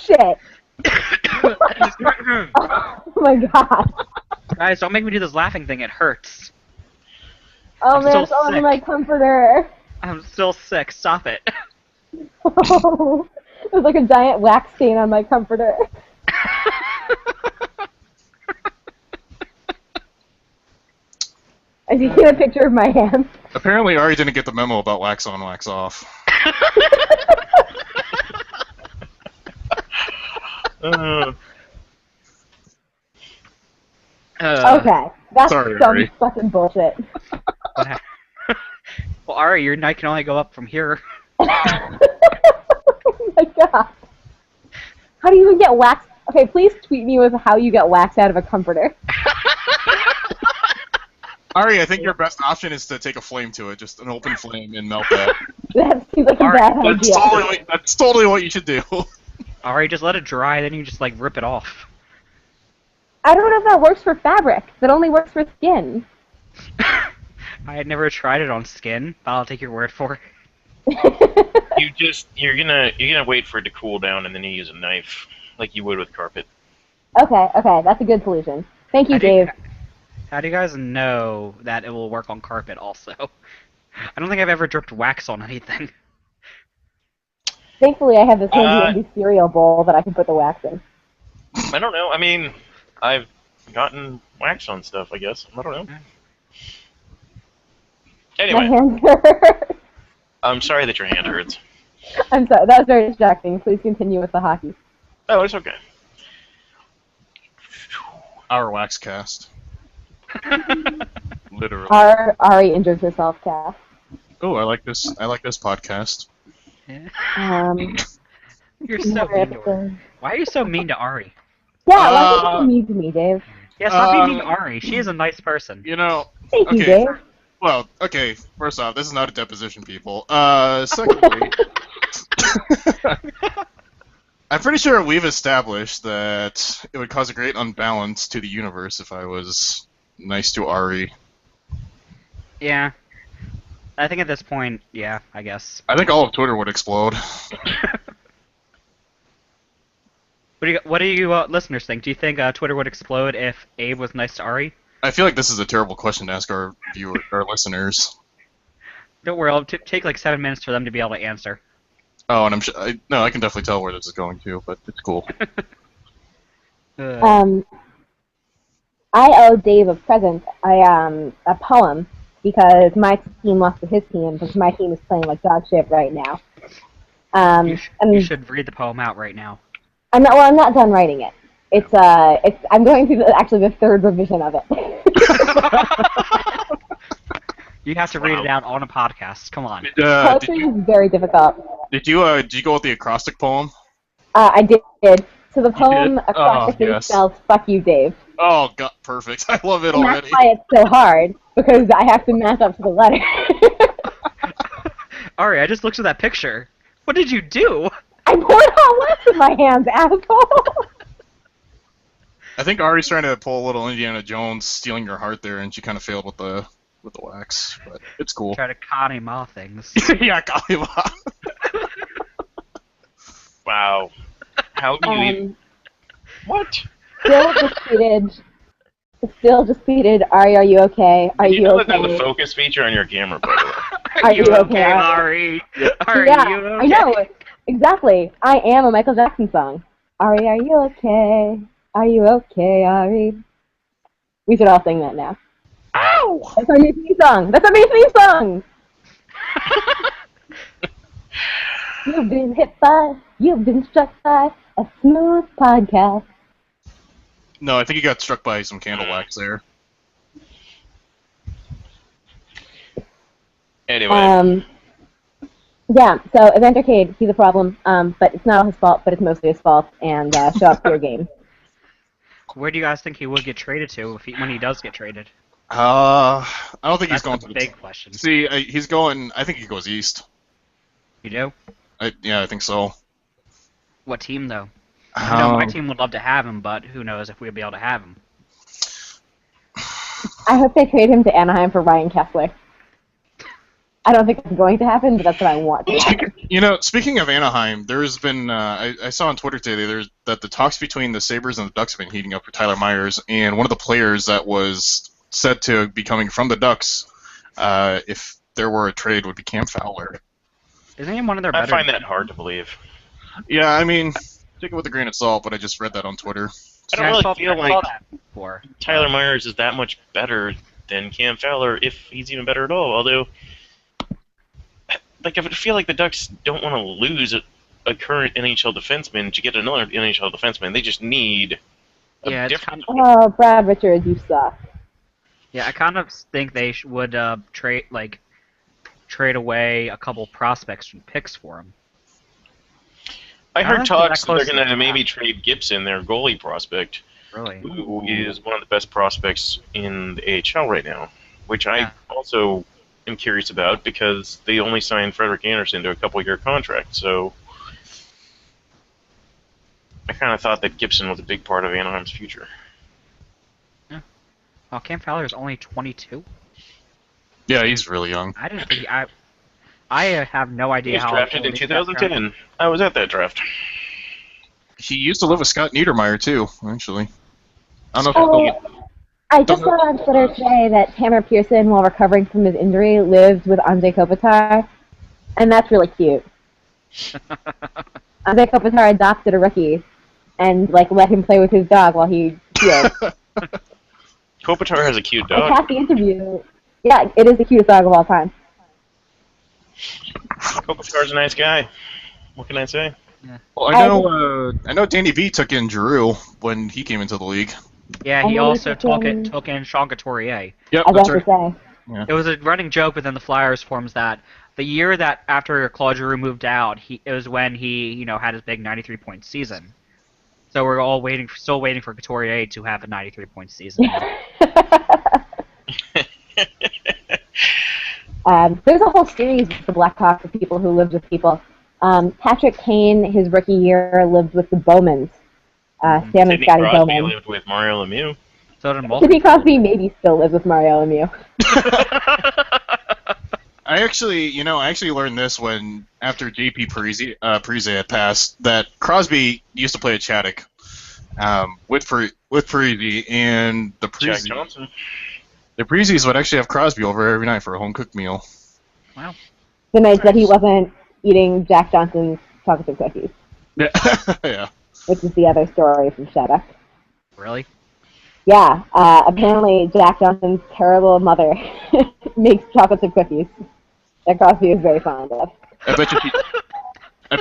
Speaker 4: shit. Oh my god.
Speaker 1: Guys, don't make me do this laughing thing. It hurts.
Speaker 4: Oh
Speaker 1: I'm
Speaker 4: man,
Speaker 1: so
Speaker 4: it's all over
Speaker 1: sick.
Speaker 4: my comforter.
Speaker 1: I'm still sick. Stop it.
Speaker 4: Oh, there's like a giant wax stain on my comforter. As you see a picture of my hand.
Speaker 3: Apparently, Ari didn't get the memo about wax on, wax off.
Speaker 4: Okay, that's
Speaker 3: Sorry,
Speaker 4: some
Speaker 3: Ari.
Speaker 4: fucking bullshit.
Speaker 1: What happened? Well, Ari, your night can only go up from here.
Speaker 4: Oh my god. How do you even get wax? Okay, please tweet me with how you get wax out of a comforter.
Speaker 3: Ari, I think your best option is to take a flame to it, just an open flame and melt that.
Speaker 4: That seems like a
Speaker 1: Alright,
Speaker 4: bad
Speaker 3: That's
Speaker 4: idea.
Speaker 3: totally what you should do.
Speaker 1: Alright, just let it dry, then you just like rip it off.
Speaker 4: I don't know if that works for fabric. That only works for skin.
Speaker 1: I had never tried it on skin, but I'll take your word for it.
Speaker 2: You're gonna wait for it to cool down and then you use a knife, like you would with carpet.
Speaker 4: Okay, that's a good solution. Thank you, Dave.
Speaker 1: How do you guys know that it will work on carpet also? I don't think I've ever dripped wax on anything.
Speaker 4: Thankfully, I have this handy cereal bowl that I can put the wax in.
Speaker 2: I don't know. I mean, I've gotten wax on stuff, I guess. I don't know.
Speaker 4: My
Speaker 2: Anyway,
Speaker 4: hands hurt.
Speaker 2: I'm sorry that your hand hurts.
Speaker 4: I'm sorry, that was very distracting. Please continue with the hockey.
Speaker 2: Oh, it's okay.
Speaker 3: Our wax cast. Literally.
Speaker 4: Ari injured herself, Cass.
Speaker 3: Oh, I like this podcast.
Speaker 1: You're so mean to her. Why are you so mean to Ari?
Speaker 4: Yeah, why are you so mean to me, Dave?
Speaker 1: Yeah, stop being mean to Ari. She is a nice person.
Speaker 3: You know,
Speaker 4: Thank you,
Speaker 3: okay.
Speaker 4: Dave.
Speaker 3: Well, okay, first off, this is not a deposition, people. Secondly, I'm pretty sure we've established that it would cause a great unbalance to the universe if I was nice to Ari.
Speaker 1: Yeah. I think at this point, yeah, I guess.
Speaker 3: I think all of Twitter would explode.
Speaker 1: What do you listeners think? Do you think Twitter would explode if Abe was nice to Ari?
Speaker 3: I feel like this is a terrible question to ask our listeners.
Speaker 1: Don't worry, I'll take like 7 minutes for them to be able to answer.
Speaker 3: Oh, and I can definitely tell where this is going to, but it's cool.
Speaker 4: I owe Dave a present, a poem, because my team lost to his team, because my team is playing like dog shit right now.
Speaker 1: You should read the poem out right now.
Speaker 4: I'm not. Well, I'm not done writing it. I'm going through actually the third revision of it.
Speaker 1: You have to read it out on a podcast. Come on.
Speaker 4: Poetry is very difficult.
Speaker 3: Did you go with the acrostic poem?
Speaker 4: I did. So the poem acrostically
Speaker 3: yes.
Speaker 4: spells "fuck you, Dave."
Speaker 3: Oh, God, perfect. I love it
Speaker 4: And
Speaker 3: already.
Speaker 4: that's why it's so hard, because I have to match up to the letter.
Speaker 1: Ari, I just looked at that picture. What did you do?
Speaker 4: I poured hot wax in my hands, asshole!
Speaker 3: I think Ari's trying to pull a little Indiana Jones, stealing your heart there, and she kind of failed with the wax, but it's cool.
Speaker 1: Try to Kanema things.
Speaker 3: Yeah, Kalima.
Speaker 2: Wow. How do you even... What?
Speaker 4: Still just tweeted, Ari, are you okay? Are
Speaker 2: You
Speaker 4: you
Speaker 2: know
Speaker 4: okay?
Speaker 2: that the focus feature on your camera, by the way.
Speaker 4: Are you okay,
Speaker 1: Ari? Are
Speaker 4: Yeah,
Speaker 1: you okay?
Speaker 4: I know. Exactly. I am a Michael Jackson song. Ari, are you okay? Are you okay, Ari? We should all sing that now.
Speaker 1: Ow!
Speaker 4: That's our new theme song. That's our new theme song. You've been struck by a smooth podcast.
Speaker 3: No, I think he got struck by some candle wax there.
Speaker 2: Anyway.
Speaker 4: Yeah, so Event Arcade, he's a problem, but it's not all his fault, but it's mostly his fault, and show up for your game.
Speaker 1: Where do you guys think he would get traded to when he does get traded?
Speaker 3: I don't think he's
Speaker 1: That's
Speaker 3: going
Speaker 1: the
Speaker 3: to
Speaker 1: big question.
Speaker 3: See, he's going. I think he goes east.
Speaker 1: You do?
Speaker 3: Yeah, I think so.
Speaker 1: What team, though? I know my team would love to have him, but who knows if we'll be able to have him.
Speaker 4: I hope they trade him to Anaheim for Ryan Kessler. I don't think it's going to happen, but that's what I want to happen.
Speaker 3: You know, speaking of Anaheim, there's been I saw on Twitter today that the talks between the Sabres and the Ducks have been heating up for Tyler Myers, and one of the players that was said to be coming from the Ducks, if there were a trade, would be Cam Fowler.
Speaker 1: Isn't he one of their
Speaker 2: I
Speaker 1: better?
Speaker 2: find that hard to believe.
Speaker 3: Yeah, I mean, take it with a grain of salt, but I just read that on Twitter.
Speaker 2: I don't really feel like
Speaker 1: that before.
Speaker 2: Tyler Myers is that much better than Cam Fowler, if he's even better at all. Although, like, I feel like the Ducks don't want to lose a current NHL defenseman to get another NHL defenseman. They just need a different.
Speaker 4: Oh, Brad Richards, you suck.
Speaker 1: Yeah, I kind of think they would trade away a couple prospects and picks for him.
Speaker 2: I heard
Speaker 1: don't think
Speaker 2: talks
Speaker 1: that
Speaker 2: that they're
Speaker 1: close to
Speaker 2: going to
Speaker 1: the
Speaker 2: maybe
Speaker 1: draft.
Speaker 2: trade Gibson, their goalie prospect,
Speaker 1: Really?
Speaker 2: who is one of the best prospects in the AHL right now, which
Speaker 1: Yeah.
Speaker 2: I also am curious about because they only signed Frederik Andersen to a couple-year contract. So I kind of thought that Gibson was a big part of Anaheim's future.
Speaker 1: Oh, Cam Fowler is only 22.
Speaker 3: Yeah, he's really young.
Speaker 1: I didn't think I have no
Speaker 2: He
Speaker 1: idea
Speaker 2: was
Speaker 1: how.
Speaker 2: drafted in 2010. I was at that draft.
Speaker 3: He used to live with Scott Niedermeyer too, actually. I don't know if
Speaker 4: Oh, I just saw on Twitter today that Tamara Pearson, while recovering from his injury, lived with Andrei Kopitar, and that's really cute. Andrei Kopitar adopted a rookie and let him play with his dog while he healed.
Speaker 2: Kopitar has a cute
Speaker 4: I
Speaker 2: dog.
Speaker 4: caught the interview. Yeah, it is the cutest dog of all time.
Speaker 2: Kopitar's a nice guy. What can I say?
Speaker 3: Well, I know Danny V took in Giroux when he came into the league.
Speaker 1: Yeah, he
Speaker 4: Oh,
Speaker 1: also
Speaker 4: it's
Speaker 1: took
Speaker 4: okay.
Speaker 1: in Sean Couturier.
Speaker 3: Yep,
Speaker 4: I was
Speaker 3: that's
Speaker 4: about
Speaker 3: right.
Speaker 4: to say.
Speaker 1: It was a running joke within the Flyers forums that the year that after Claude Giroux moved out, it was when he had his big 93-point season. So we're all still waiting for Couturier to have a 93-point season.
Speaker 4: There's a whole series with the Blackhawks of people who lived with people. Patrick Kane, his rookie year, lived with the Bowmans. Sam and
Speaker 2: Sidney
Speaker 4: Scotty
Speaker 2: Crosby
Speaker 4: Bowman.
Speaker 2: lived with Mario Lemieux.
Speaker 1: So did
Speaker 4: Sidney Crosby maybe still lives with Mario Lemieux.
Speaker 3: I actually learned this after JP Parise had passed, that Crosby used to play at Shattuck with Parise, and the
Speaker 2: Jack Johnson.
Speaker 3: Parises would actually have Crosby over every night for a home cooked meal.
Speaker 1: Wow.
Speaker 4: The night that he wasn't eating Jack Johnson's chocolate chip cookies,
Speaker 3: Yeah, yeah.
Speaker 4: which is the other story from Shattuck.
Speaker 1: Really?
Speaker 4: Yeah, apparently Jack Johnson's terrible mother makes chocolate chip cookies that Crosby is very fond of.
Speaker 3: I bet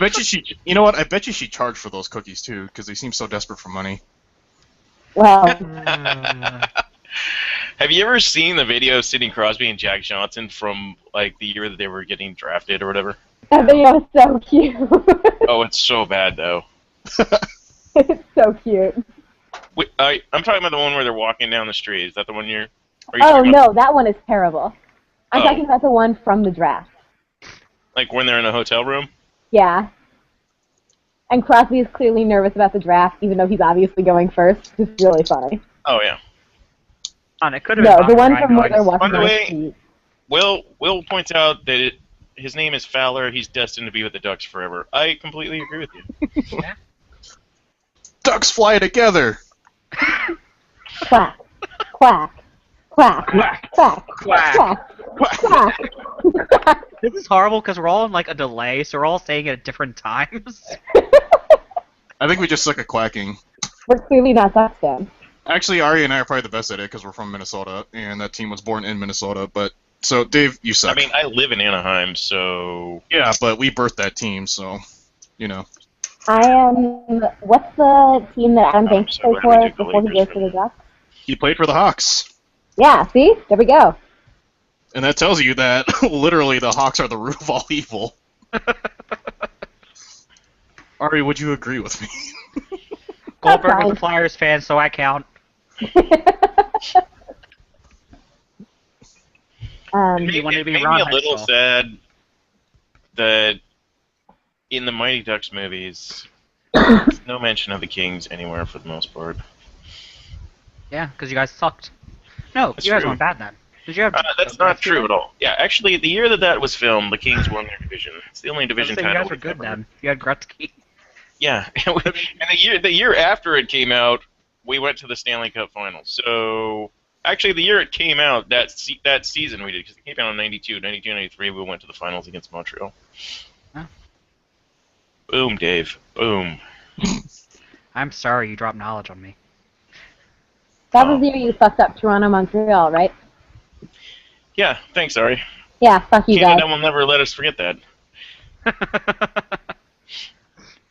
Speaker 3: bet you she. You know what? I bet you she charged for those cookies too, because they seem so desperate for money.
Speaker 4: Well,
Speaker 2: Have you ever seen the video of Sidney Crosby and Jack Johnson from like the year that they were getting drafted or whatever?
Speaker 4: that video is so cute.
Speaker 2: Oh, it's so bad though.
Speaker 4: It's so cute.
Speaker 2: Wait, I'm talking about the one where they're walking down the street. Is that the one you're? Are you
Speaker 4: Oh
Speaker 2: talking about,
Speaker 4: no, that one is terrible. I'm
Speaker 2: Oh.
Speaker 4: talking about the one from the draft.
Speaker 2: like when they're in a hotel room?
Speaker 4: Yeah. And Crosby is clearly nervous about the draft, even though he's obviously going first. It's really funny.
Speaker 2: Oh yeah.
Speaker 1: It could have
Speaker 4: No,
Speaker 1: been
Speaker 4: the one
Speaker 1: Ryan
Speaker 4: from where they're
Speaker 1: Gosling.
Speaker 4: walking
Speaker 2: By the
Speaker 4: down the
Speaker 2: way-
Speaker 4: street.
Speaker 2: Will points out that his name is Fowler. He's destined to be with the Ducks forever. I completely agree with you.
Speaker 3: Ducks fly together.
Speaker 4: Quack. Quack. Quack.
Speaker 1: Quack.
Speaker 4: Quack.
Speaker 1: Quack.
Speaker 4: Quack. Quack.
Speaker 1: This is horrible because we're all in like a delay, so we're all saying it at different times.
Speaker 3: I think we just suck at quacking.
Speaker 4: We're clearly not Ducks fans.
Speaker 3: Actually, Ari and I are probably the best at it because we're from Minnesota, and that team was born in Minnesota. But so, Dave, you
Speaker 2: I
Speaker 3: suck.
Speaker 2: mean, I live in Anaheim, so
Speaker 3: Yeah, but we birthed that team, so you know.
Speaker 4: I am. What's the team that Adam Banks
Speaker 2: so
Speaker 4: played
Speaker 2: glad we
Speaker 4: for
Speaker 2: took the
Speaker 4: before he
Speaker 2: Lakers
Speaker 4: goes to the Ducks?
Speaker 3: He played for the Hawks,
Speaker 4: Yeah, see? There we go.
Speaker 3: and that tells you that literally the Hawks are the root of all evil. Ari, would you agree with me?
Speaker 1: Goldberg is
Speaker 4: fine.
Speaker 1: a Flyers fan, so I count.
Speaker 2: it
Speaker 1: wanted to be
Speaker 2: made
Speaker 1: Ron
Speaker 2: me a little
Speaker 1: Hextall.
Speaker 2: sad that in the Mighty Ducks movies, there's no mention of the Kings anywhere for the most part.
Speaker 1: Yeah, because you guys sucked. No,
Speaker 2: That's
Speaker 1: you guys
Speaker 2: true.
Speaker 1: weren't bad then. Did you have?
Speaker 2: That's not true at all. Yeah, actually, the year that was filmed, the Kings won their division. It's the only division
Speaker 1: You
Speaker 2: title.
Speaker 1: guys were
Speaker 2: we've
Speaker 1: good
Speaker 2: ever-
Speaker 1: then. You had Gretzky.
Speaker 2: Yeah, and the year after it came out, we went to the Stanley Cup Finals. So actually, the year it came out, that season we did, because it came out in 92, 93, we went to the finals against Montreal.
Speaker 1: Huh.
Speaker 2: Boom, Dave. Boom.
Speaker 1: I'm sorry you dropped knowledge on me.
Speaker 4: That was the year you fucked up Toronto, Montreal, right?
Speaker 2: Yeah, thanks, Ari.
Speaker 4: Yeah, fuck you guys.
Speaker 2: Canada will never let us forget that.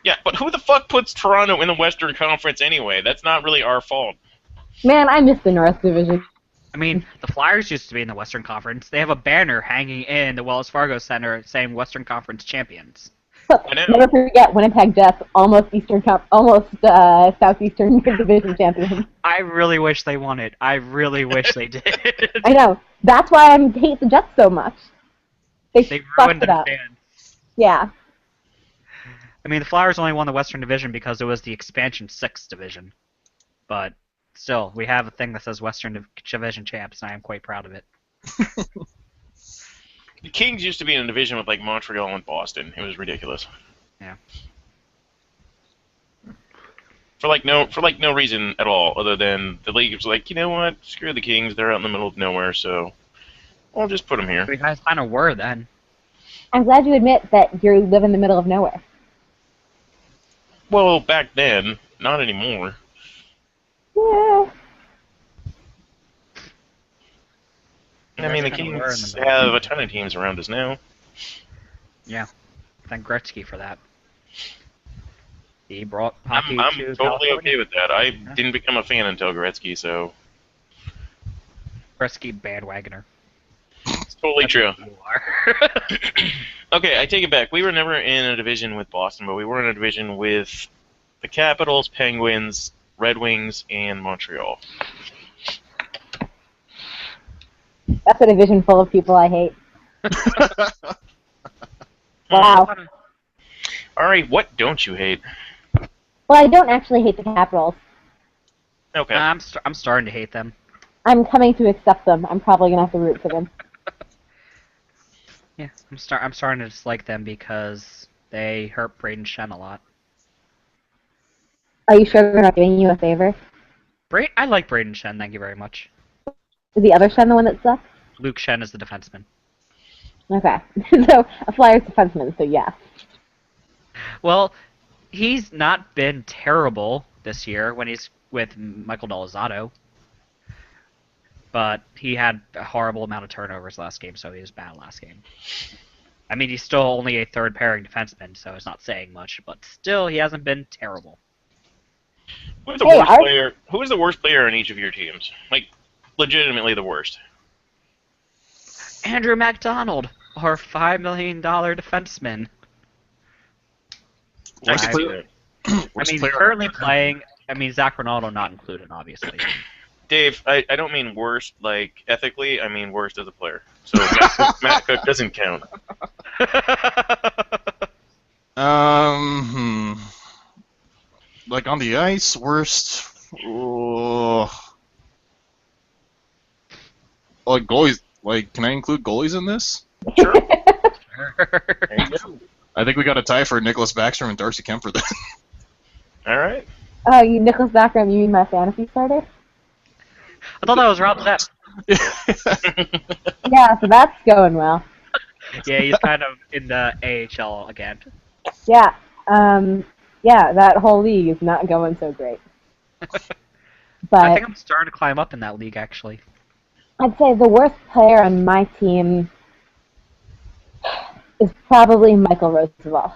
Speaker 2: Yeah, but who the fuck puts Toronto in the Western Conference anyway? That's not really our fault.
Speaker 4: Man, I miss the North Division.
Speaker 1: I mean, the Flyers used to be in the Western Conference. They have a banner hanging in the Wells Fargo Center saying Western Conference champions.
Speaker 2: I know.
Speaker 4: Never forget Winnipeg Jets, almost Southeastern Division champions.
Speaker 1: I really wish they won it. I really wish they did.
Speaker 4: I know. That's why I hate the Jets so much. They
Speaker 1: They
Speaker 4: fucked
Speaker 1: ruined
Speaker 4: it
Speaker 1: their
Speaker 4: up.
Speaker 1: fans.
Speaker 4: Yeah.
Speaker 1: I mean, the Flyers only won the Western Division because it was the expansion 6th division. But still, we have a thing that says Western Division champs, and I am quite proud of it.
Speaker 2: The Kings used to be in a division with like Montreal and Boston. It was ridiculous.
Speaker 1: Yeah.
Speaker 2: For no reason at all, other than the league was like, you know what, screw the Kings. They're out in the middle of nowhere, so we'll just put them here.
Speaker 1: We guys kind of were then.
Speaker 4: I'm glad you admit that you live in the middle of nowhere.
Speaker 2: Well, back then, not anymore.
Speaker 4: Yeah.
Speaker 2: I mean, the
Speaker 1: Kinda were in
Speaker 2: Kings
Speaker 1: the middle.
Speaker 2: have a ton of teams around us now.
Speaker 1: Yeah. Thank Gretzky for that. He brought hockey
Speaker 2: I'm
Speaker 1: to
Speaker 2: totally
Speaker 1: California.
Speaker 2: okay with that. I didn't become a fan until Gretzky, so
Speaker 1: Gretzky bandwagoner.
Speaker 2: it's totally true.
Speaker 1: You are.
Speaker 2: Okay, I take it back. We were never in a division with Boston, but we were in a division with the Capitals, Penguins, Red Wings, and Montreal.
Speaker 4: That's a division full of people I hate. Wow.
Speaker 2: Ari, what don't you hate?
Speaker 4: Well, I don't actually hate the Capitals.
Speaker 2: Okay.
Speaker 1: I'm starting to hate them.
Speaker 4: I'm coming to accept them. I'm probably going to have to root for them.
Speaker 1: Yeah, I'm starting to dislike them because they hurt Braden Shen a lot.
Speaker 4: Are you sure they're not doing you a favor?
Speaker 1: I like Braden Shen, thank you very much.
Speaker 4: Is the other Shen the one that sucks?
Speaker 1: Luke Shen is the defenseman.
Speaker 4: Okay. So, a Flyers defenseman, so yeah.
Speaker 1: Well, he's not been terrible this year when he's with Michael Delizato. But he had a horrible amount of turnovers last game, so he was bad last game. I mean, he's still only a third pairing defenseman, so it's not saying much, but still, he hasn't been terrible.
Speaker 2: Who's the
Speaker 4: Hey,
Speaker 2: worst
Speaker 4: I-
Speaker 2: player? Who is the worst player on each of your teams? Like, legitimately the worst.
Speaker 1: Andrew MacDonald, our $5 million defenseman.
Speaker 3: Worst
Speaker 2: I
Speaker 3: player-
Speaker 1: I
Speaker 3: worst
Speaker 1: mean,
Speaker 3: player-
Speaker 1: currently playing, I mean, Zach Ronaldo not included, obviously.
Speaker 2: Dave, I don't mean worst like ethically. I mean worst as a player. So Matt Cook doesn't count.
Speaker 3: Like on the ice, worst. Oh. Like goalies. Like, can I include goalies in this?
Speaker 2: There you go.
Speaker 3: I think we got a tie for Nicholas Backstrom and Darcy Kemper then.
Speaker 2: All right.
Speaker 4: Oh, you Nicholas Backstrom, you mean my fantasy starter?
Speaker 1: I thought that was Rob Zepp.
Speaker 4: Yeah, so that's going well.
Speaker 1: Yeah, he's kind of in the AHL again.
Speaker 4: Yeah, yeah, that whole league is not going so great.
Speaker 1: I
Speaker 4: But
Speaker 1: think I'm starting to climb up in that league, actually.
Speaker 4: I'd say the worst player on my team is probably Michael Roosevelt.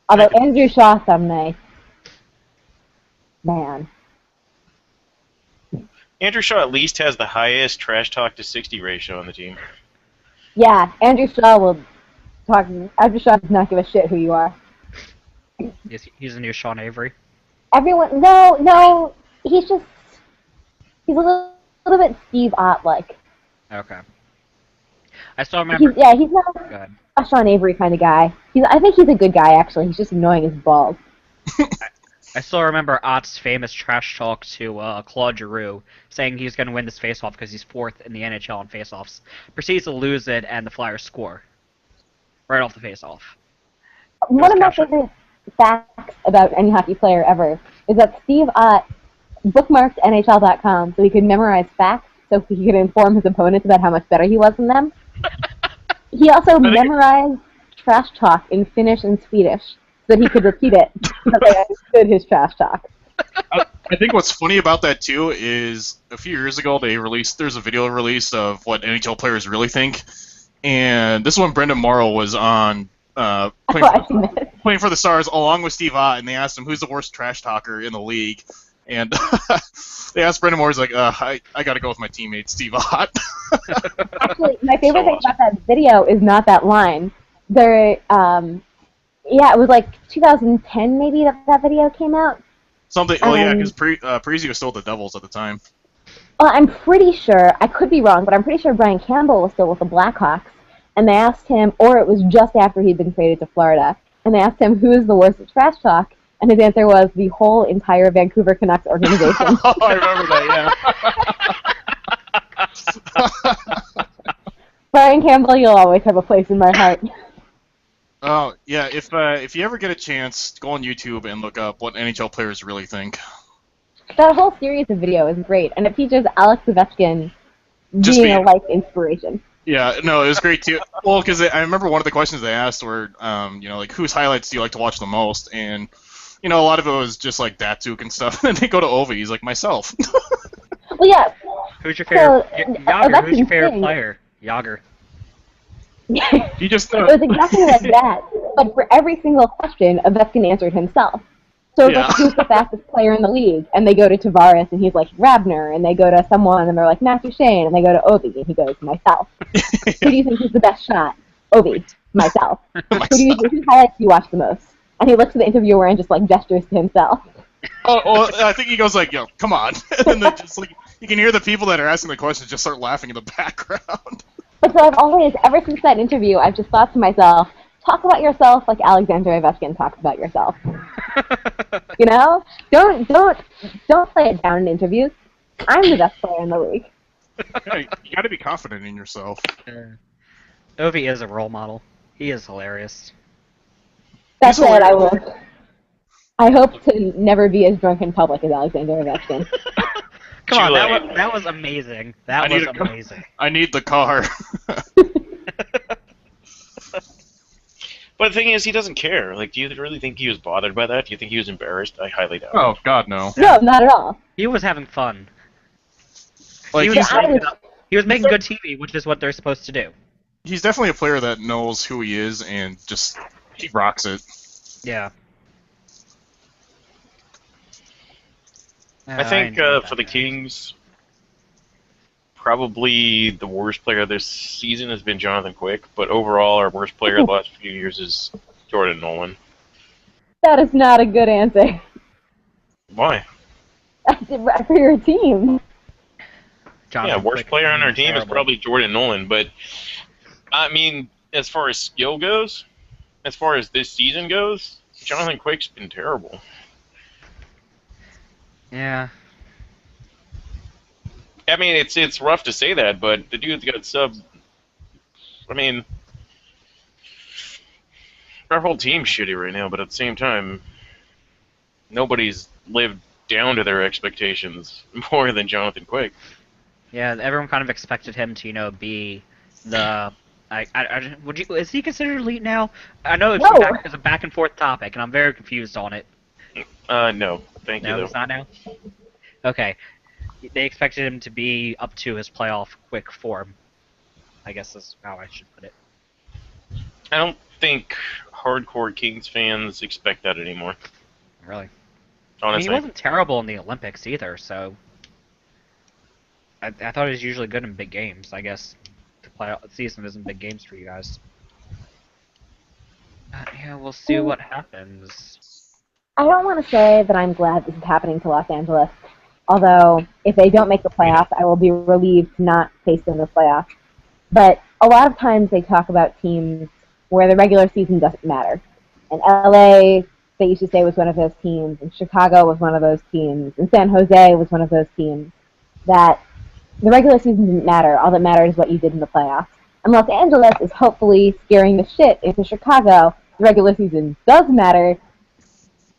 Speaker 4: Although Andrew Shaw someday, man.
Speaker 2: Andrew Shaw at least has the highest trash talk to 60 ratio on the team.
Speaker 4: Yeah, Andrew Shaw will talk. Andrew Shaw does not give a shit who you are.
Speaker 1: He's the new Sean Avery.
Speaker 4: Everyone, no, he's a little bit Steve Ott-like.
Speaker 1: Okay. I still remember.
Speaker 4: He's not
Speaker 1: Go ahead.
Speaker 4: a Sean Avery kind of guy. I think he's a good guy, actually. He's just annoying as balls.
Speaker 1: I still remember Ott's famous trash talk to Claude Giroux, saying he's going to win this faceoff because he's fourth in the NHL in faceoffs. Proceeds to lose it, and the Flyers score right off the faceoff.
Speaker 4: One of my
Speaker 1: captured.
Speaker 4: favorite facts about any hockey player ever is that Steve Ott bookmarked NHL.com so he could memorize facts so he could inform his opponents about how much better he was than them. He also memorized trash talk in Finnish and Swedish so that he could repeat it so they understood his trash talk.
Speaker 3: I think what's funny about that too is a few years ago there's a video released of what NHL players really think, and this is when Brendan Morrow was on playing for the Stars along with Steve Ott, and they asked him who's the worst trash talker in the league, and they asked Brendan Morrow, he's like, I got to go with my teammate Steve Ott.
Speaker 4: Actually, my favorite
Speaker 2: So
Speaker 4: thing
Speaker 2: awesome.
Speaker 4: about that video is not that line. Yeah, it was like 2010 maybe that video came out.
Speaker 3: Something. Oh yeah, because Parisi was still with the Devils at the time.
Speaker 4: Well, I'm pretty sure, I could be wrong, but I'm pretty sure Brian Campbell was still with the Blackhawks, and they asked him, or it was just after he'd been traded to Florida, and they asked him who is the worst at trash talk, and his answer was the whole entire Vancouver Canucks organization.
Speaker 3: Oh, I remember that.
Speaker 4: Brian Campbell, you'll always have a place in my heart.
Speaker 3: Oh yeah, if you ever get a chance, go on YouTube and look up what NHL players really think.
Speaker 4: That whole series of video is great, and it features Alex Ovechkin
Speaker 3: Just
Speaker 4: being a
Speaker 3: being-
Speaker 4: life inspiration.
Speaker 3: Yeah, no, it was great too. Well, because I remember one of the questions they asked were, like whose highlights do you like to watch the most? And a lot of it was just like Datsuk and stuff. And they go to Ovi, he's like myself.
Speaker 4: Well, yeah.
Speaker 1: Who's your favorite?
Speaker 4: So,
Speaker 1: Yager, who's your
Speaker 4: Ovechkin's
Speaker 1: favorite
Speaker 4: thing-
Speaker 1: player? Yager.
Speaker 3: You just
Speaker 4: It was exactly like that, but for every single question, Ovechkin answered himself. So it's
Speaker 3: Yeah.
Speaker 4: like, who's the fastest player in the league? And they go to Tavares, and he's like, Rabner, and they go to someone, and they're like, Matthew Shane, and they go to Ovi, and he goes, myself. Who do you think is the best shot? Ovi, myself. Whose highlights do you watch the most? And he looks at the interviewer and just, like, gestures to himself.
Speaker 3: Oh, I think he goes like, "Yo, come on!" And then just like you can hear the people that are asking the questions just start laughing in the background.
Speaker 4: But so I've always, ever since that interview, I've just thought to myself, talk about yourself like Alexander Ovechkin talks about yourself. You know? Don't play it down in interviews. I'm the best player in the league.
Speaker 3: Yeah, you got to be confident in yourself.
Speaker 1: Ovi is a role model. He is hilarious.
Speaker 4: That's
Speaker 3: He's
Speaker 4: it, I
Speaker 3: hilarious.
Speaker 4: will. I hope to never be as drunk in public as Alexander Ovechkin.
Speaker 1: Come on,
Speaker 2: Too late.
Speaker 1: that was amazing.
Speaker 3: I
Speaker 1: That
Speaker 3: need
Speaker 1: was
Speaker 3: a-
Speaker 1: amazing.
Speaker 3: I need the car.
Speaker 2: But the thing is, he doesn't care. Like, do you really think he was bothered by that? Do you think he was embarrassed? I highly doubt it.
Speaker 3: Oh God, no.
Speaker 4: No, not at all.
Speaker 1: He was having fun.
Speaker 3: Like
Speaker 1: he, was
Speaker 3: he's,
Speaker 4: I was-
Speaker 1: he was making good TV, which is what they're supposed to do.
Speaker 3: he's definitely a player that knows who he is and just he rocks it.
Speaker 1: Yeah.
Speaker 2: I think
Speaker 1: enjoyed
Speaker 2: for
Speaker 1: that
Speaker 2: the
Speaker 1: match.
Speaker 2: Kings, probably the worst player this season has been Jonathan Quick, but overall, our worst player the last few years is Jordan Nolan.
Speaker 4: That is not a good answer
Speaker 2: Why?
Speaker 4: for your team.
Speaker 1: Jonathan
Speaker 2: Yeah, worst
Speaker 1: Quick
Speaker 2: player on our
Speaker 1: being
Speaker 2: team is
Speaker 1: terrible.
Speaker 2: probably Jordan Nolan, but I mean, as far as skill goes, as far as this season goes, Jonathan Quick's been terrible.
Speaker 1: Yeah.
Speaker 2: I mean, it's rough to say that, but the dude's got sub. I mean, our whole team's shitty right now, but at the same time, nobody's lived down to their expectations more than Jonathan Quick.
Speaker 1: Yeah, everyone kind of expected him to, be the. Would you? Is he considered elite now? I know it's,
Speaker 4: No.
Speaker 1: it's a back and forth topic, and I'm very confused on it.
Speaker 2: No, thank you
Speaker 1: No,
Speaker 2: though.
Speaker 1: he's not now. Okay, they expected him to be up to his playoff quick form. I guess that's how I should put it.
Speaker 2: I don't think hardcore Kings fans expect that anymore.
Speaker 1: Really. I mean,
Speaker 2: Honestly,
Speaker 1: he wasn't terrible in the Olympics either, so I thought he was usually good in big games. I guess the season isn't big games for you guys. Yeah, we'll see what happens.
Speaker 4: I don't want to say that I'm glad this is happening to Los Angeles. Although, if they don't make the playoffs, I will be relieved to not face them in the playoffs. But a lot of times they talk about teams where the regular season doesn't matter. And LA, they used to say, was one of those teams, and Chicago was one of those teams, and San Jose was one of those teams, that the regular season didn't matter. All that mattered is what you did in the playoffs. And Los Angeles is hopefully scaring the shit into Chicago. The regular season does matter.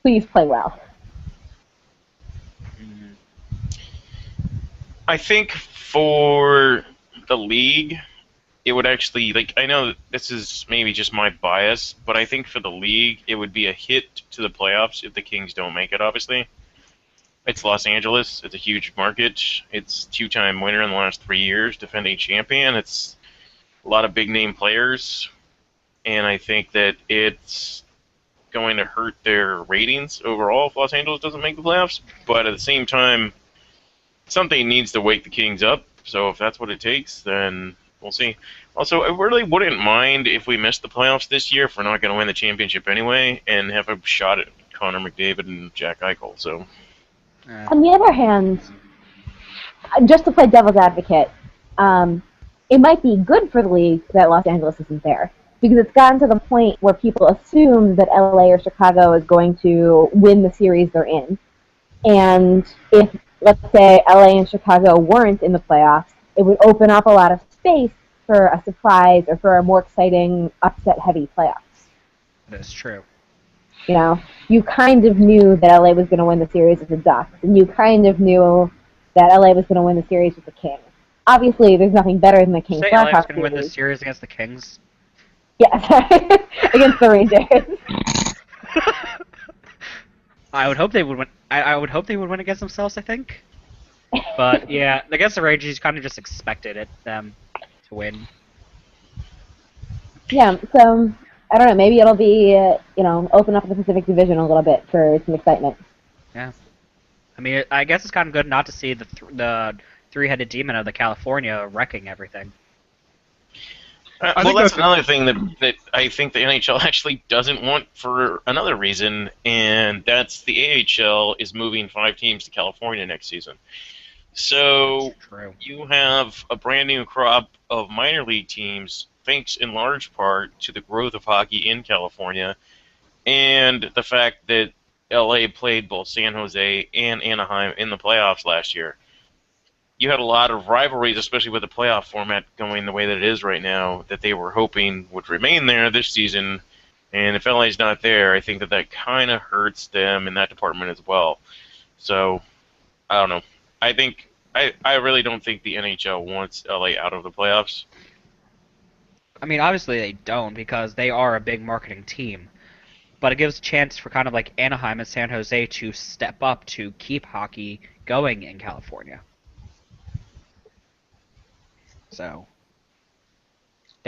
Speaker 4: Please play well.
Speaker 2: I think for the league, it would actually, like, I know this is maybe just my bias, but I think for the league, it would be a hit to the playoffs if the Kings don't make it, obviously. It's Los Angeles. It's a huge market. It's two-time winner in the last 3 years, defending champion. It's a lot of big-name players, and I think that it's going to hurt their ratings overall if Los Angeles doesn't make the playoffs. But at the same time, something needs to wake the Kings up. So if that's what it takes, then we'll see. Also, I really wouldn't mind if we missed the playoffs this year if we're not going to win the championship anyway, and have a shot at Connor McDavid and Jack Eichel. So
Speaker 4: On the other hand, just to play devil's advocate, it might be good for the league that Los Angeles isn't there. Because it's gotten to the point where people assume that LA or Chicago is going to win the series they're in. And if, let's say, LA and Chicago weren't in the playoffs, it would open up a lot of space for a surprise or for a more exciting, upset-heavy playoffs.
Speaker 1: That is true.
Speaker 4: You know, you kind of knew that LA was going to win the series with the Ducks, and you kind of knew that LA was going to win the series with the Kings. Obviously, there's nothing better than the
Speaker 1: Did you
Speaker 4: Kings
Speaker 1: say LA was
Speaker 4: Blackhawks
Speaker 1: going to win this
Speaker 4: series.
Speaker 1: series against the Kings?
Speaker 4: Yes, against the Rangers.
Speaker 1: I would hope they would win. I would hope they would win against themselves. I think. But yeah, against the Rangers, kind of just expected them to win.
Speaker 4: Yeah, so I don't know. Maybe it'll be open up the Pacific Division a little bit for some excitement.
Speaker 1: Yeah. I mean, I guess it's kind of good not to see the three-headed demon of the California wrecking everything.
Speaker 2: well,
Speaker 3: think
Speaker 2: that's
Speaker 3: that's-
Speaker 2: another thing that I think the NHL actually doesn't want for another reason, and that's the AHL is moving 5 teams to California next season. So
Speaker 1: True.
Speaker 2: you have a brand new crop of minor league teams, thanks in large part to the growth of hockey in California, and the fact that LA played both San Jose and Anaheim in the playoffs last year. You had a lot of rivalries, especially with the playoff format going the way that it is right now, that they were hoping would remain there this season. And if LA's not there, I think that kind of hurts them in that department as well. So, I don't know. I really don't think the NHL wants LA out of the playoffs.
Speaker 1: I mean, obviously they don't because they are a big marketing team. But it gives a chance for kind of like Anaheim and San Jose to step up to keep hockey going in California. So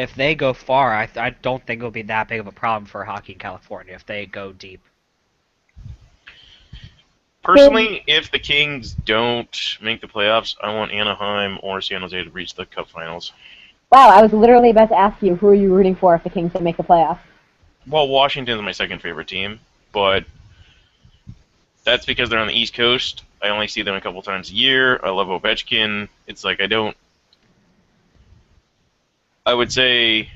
Speaker 1: if they go far, I don't think it'll be that big of a problem for hockey in California if they go deep.
Speaker 2: Personally, if the Kings don't make the playoffs, I want Anaheim or San Jose to reach the Cup Finals.
Speaker 4: Wow, I was literally about to ask you, who are you rooting for if the Kings don't make the playoffs?
Speaker 2: Well, Washington's my second favorite team, but that's because they're on the East Coast. I only see them a couple times a year. I love Ovechkin. It's like I would say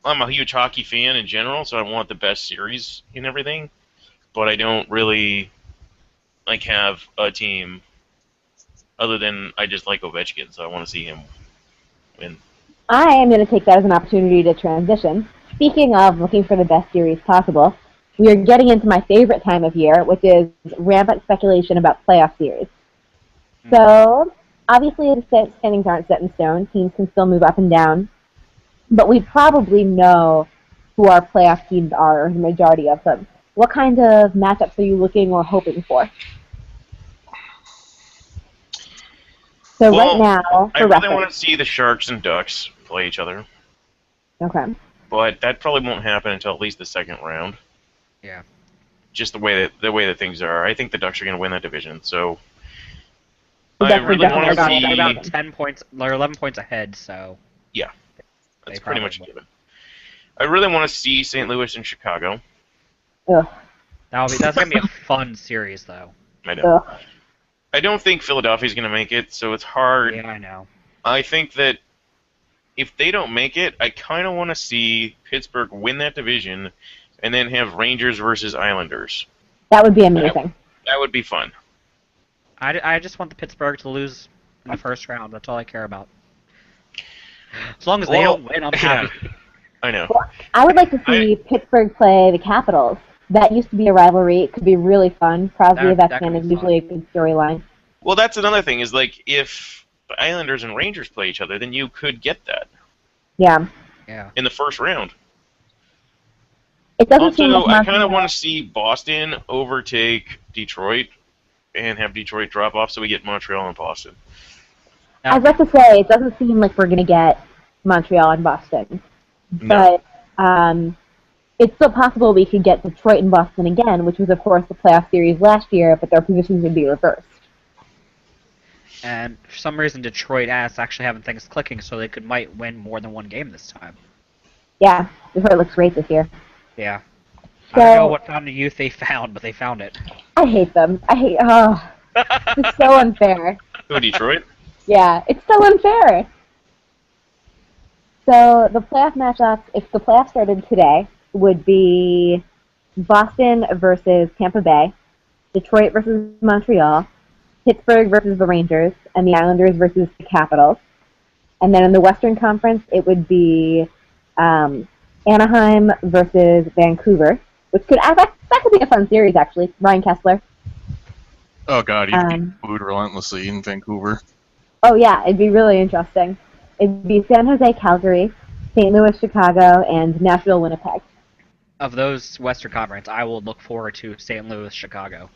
Speaker 2: I'm a huge hockey fan in general, so I want the best series and everything, but I don't really have a team other than I just like Ovechkin, so I want to see him win.
Speaker 4: I am going to take that as an opportunity to transition. Speaking of looking for the best series possible, we are getting into my favorite time of year, which is rampant speculation about playoff series. So, obviously the standings aren't set in stone. Teams can still move up and down. But we probably know who our playoff teams are, or the majority of them. What kind of matchups are you looking or hoping for? So
Speaker 2: Well,
Speaker 4: right now,
Speaker 2: I
Speaker 4: for
Speaker 2: really
Speaker 4: reference,
Speaker 2: want to see the Sharks and Ducks play each other,
Speaker 4: okay.
Speaker 2: but that probably won't happen until at least the second round.
Speaker 1: Yeah.
Speaker 2: Just the way that things are. I think the Ducks are going to win that division. So
Speaker 4: The
Speaker 2: I
Speaker 4: Ducks are
Speaker 2: really
Speaker 4: definitely
Speaker 2: want to
Speaker 4: gonna
Speaker 1: They're
Speaker 2: see.
Speaker 1: about 10 points, they're 11 points ahead, so
Speaker 2: Yeah,
Speaker 1: they
Speaker 2: that's pretty
Speaker 1: probably
Speaker 2: much
Speaker 1: will.
Speaker 2: given. I really want to see St. Louis and Chicago.
Speaker 4: Ugh,
Speaker 1: That's gonna be a fun series, though.
Speaker 2: I know.
Speaker 4: ugh.
Speaker 2: I don't think Philadelphia's going to make it, so it's hard.
Speaker 1: Yeah, I know.
Speaker 2: I think that if they don't make it, I kind of want to see Pittsburgh win that division and then have Rangers versus Islanders.
Speaker 4: That would be amazing.
Speaker 2: That would be fun.
Speaker 1: I just want the Pittsburgh to lose in the first round. That's all I care about. As long as they
Speaker 2: Well,
Speaker 1: don't win, I'm
Speaker 2: yeah.
Speaker 1: happy.
Speaker 2: I know.
Speaker 4: I would like to see Pittsburgh play the Capitals. That used to be a rivalry. It could be really fun. Crosby,
Speaker 1: That could
Speaker 4: Ovechkin
Speaker 1: be
Speaker 4: is usually a good storyline.
Speaker 2: Well, that's another thing is if the Islanders and Rangers play each other, then you could get that
Speaker 4: Yeah.
Speaker 1: Yeah.
Speaker 2: in the first round.
Speaker 4: It doesn't seem
Speaker 2: Also,
Speaker 4: like
Speaker 2: I kind of
Speaker 4: Montreal-
Speaker 2: want to see Boston overtake Detroit and have Detroit drop off so we get Montreal and Boston.
Speaker 4: I was about to say, it doesn't seem like we're going to get Montreal and Boston.
Speaker 2: No.
Speaker 4: But it's still possible we could get Detroit and Boston again, which was, of course, the playoff series last year, but their positions would be reversed.
Speaker 1: And for some reason, Detroit is actually having things clicking, so they might win more than one game this time.
Speaker 4: Yeah, Detroit looks great this year.
Speaker 1: Yeah.
Speaker 4: So-
Speaker 1: I don't know what found of youth they found, but they found it.
Speaker 4: I hate them. It's so unfair.
Speaker 2: Who, Detroit?
Speaker 4: Yeah, it's so unfair. So the playoff matchups, if the playoffs started today, would be Boston versus Tampa Bay, Detroit versus Montreal, Pittsburgh versus the Rangers, and the Islanders versus the Capitals. And then in the Western Conference, it would be Anaheim versus Vancouver, which that could be a fun series, actually. Ryan Kessler.
Speaker 3: Oh god, he'd be
Speaker 4: Um,
Speaker 3: booed relentlessly in Vancouver.
Speaker 4: Oh, yeah, it'd be really interesting. It'd be San Jose, Calgary, St. Louis, Chicago, and Nashville, Winnipeg.
Speaker 1: Of those Western Conference, I will look forward to St. Louis, Chicago.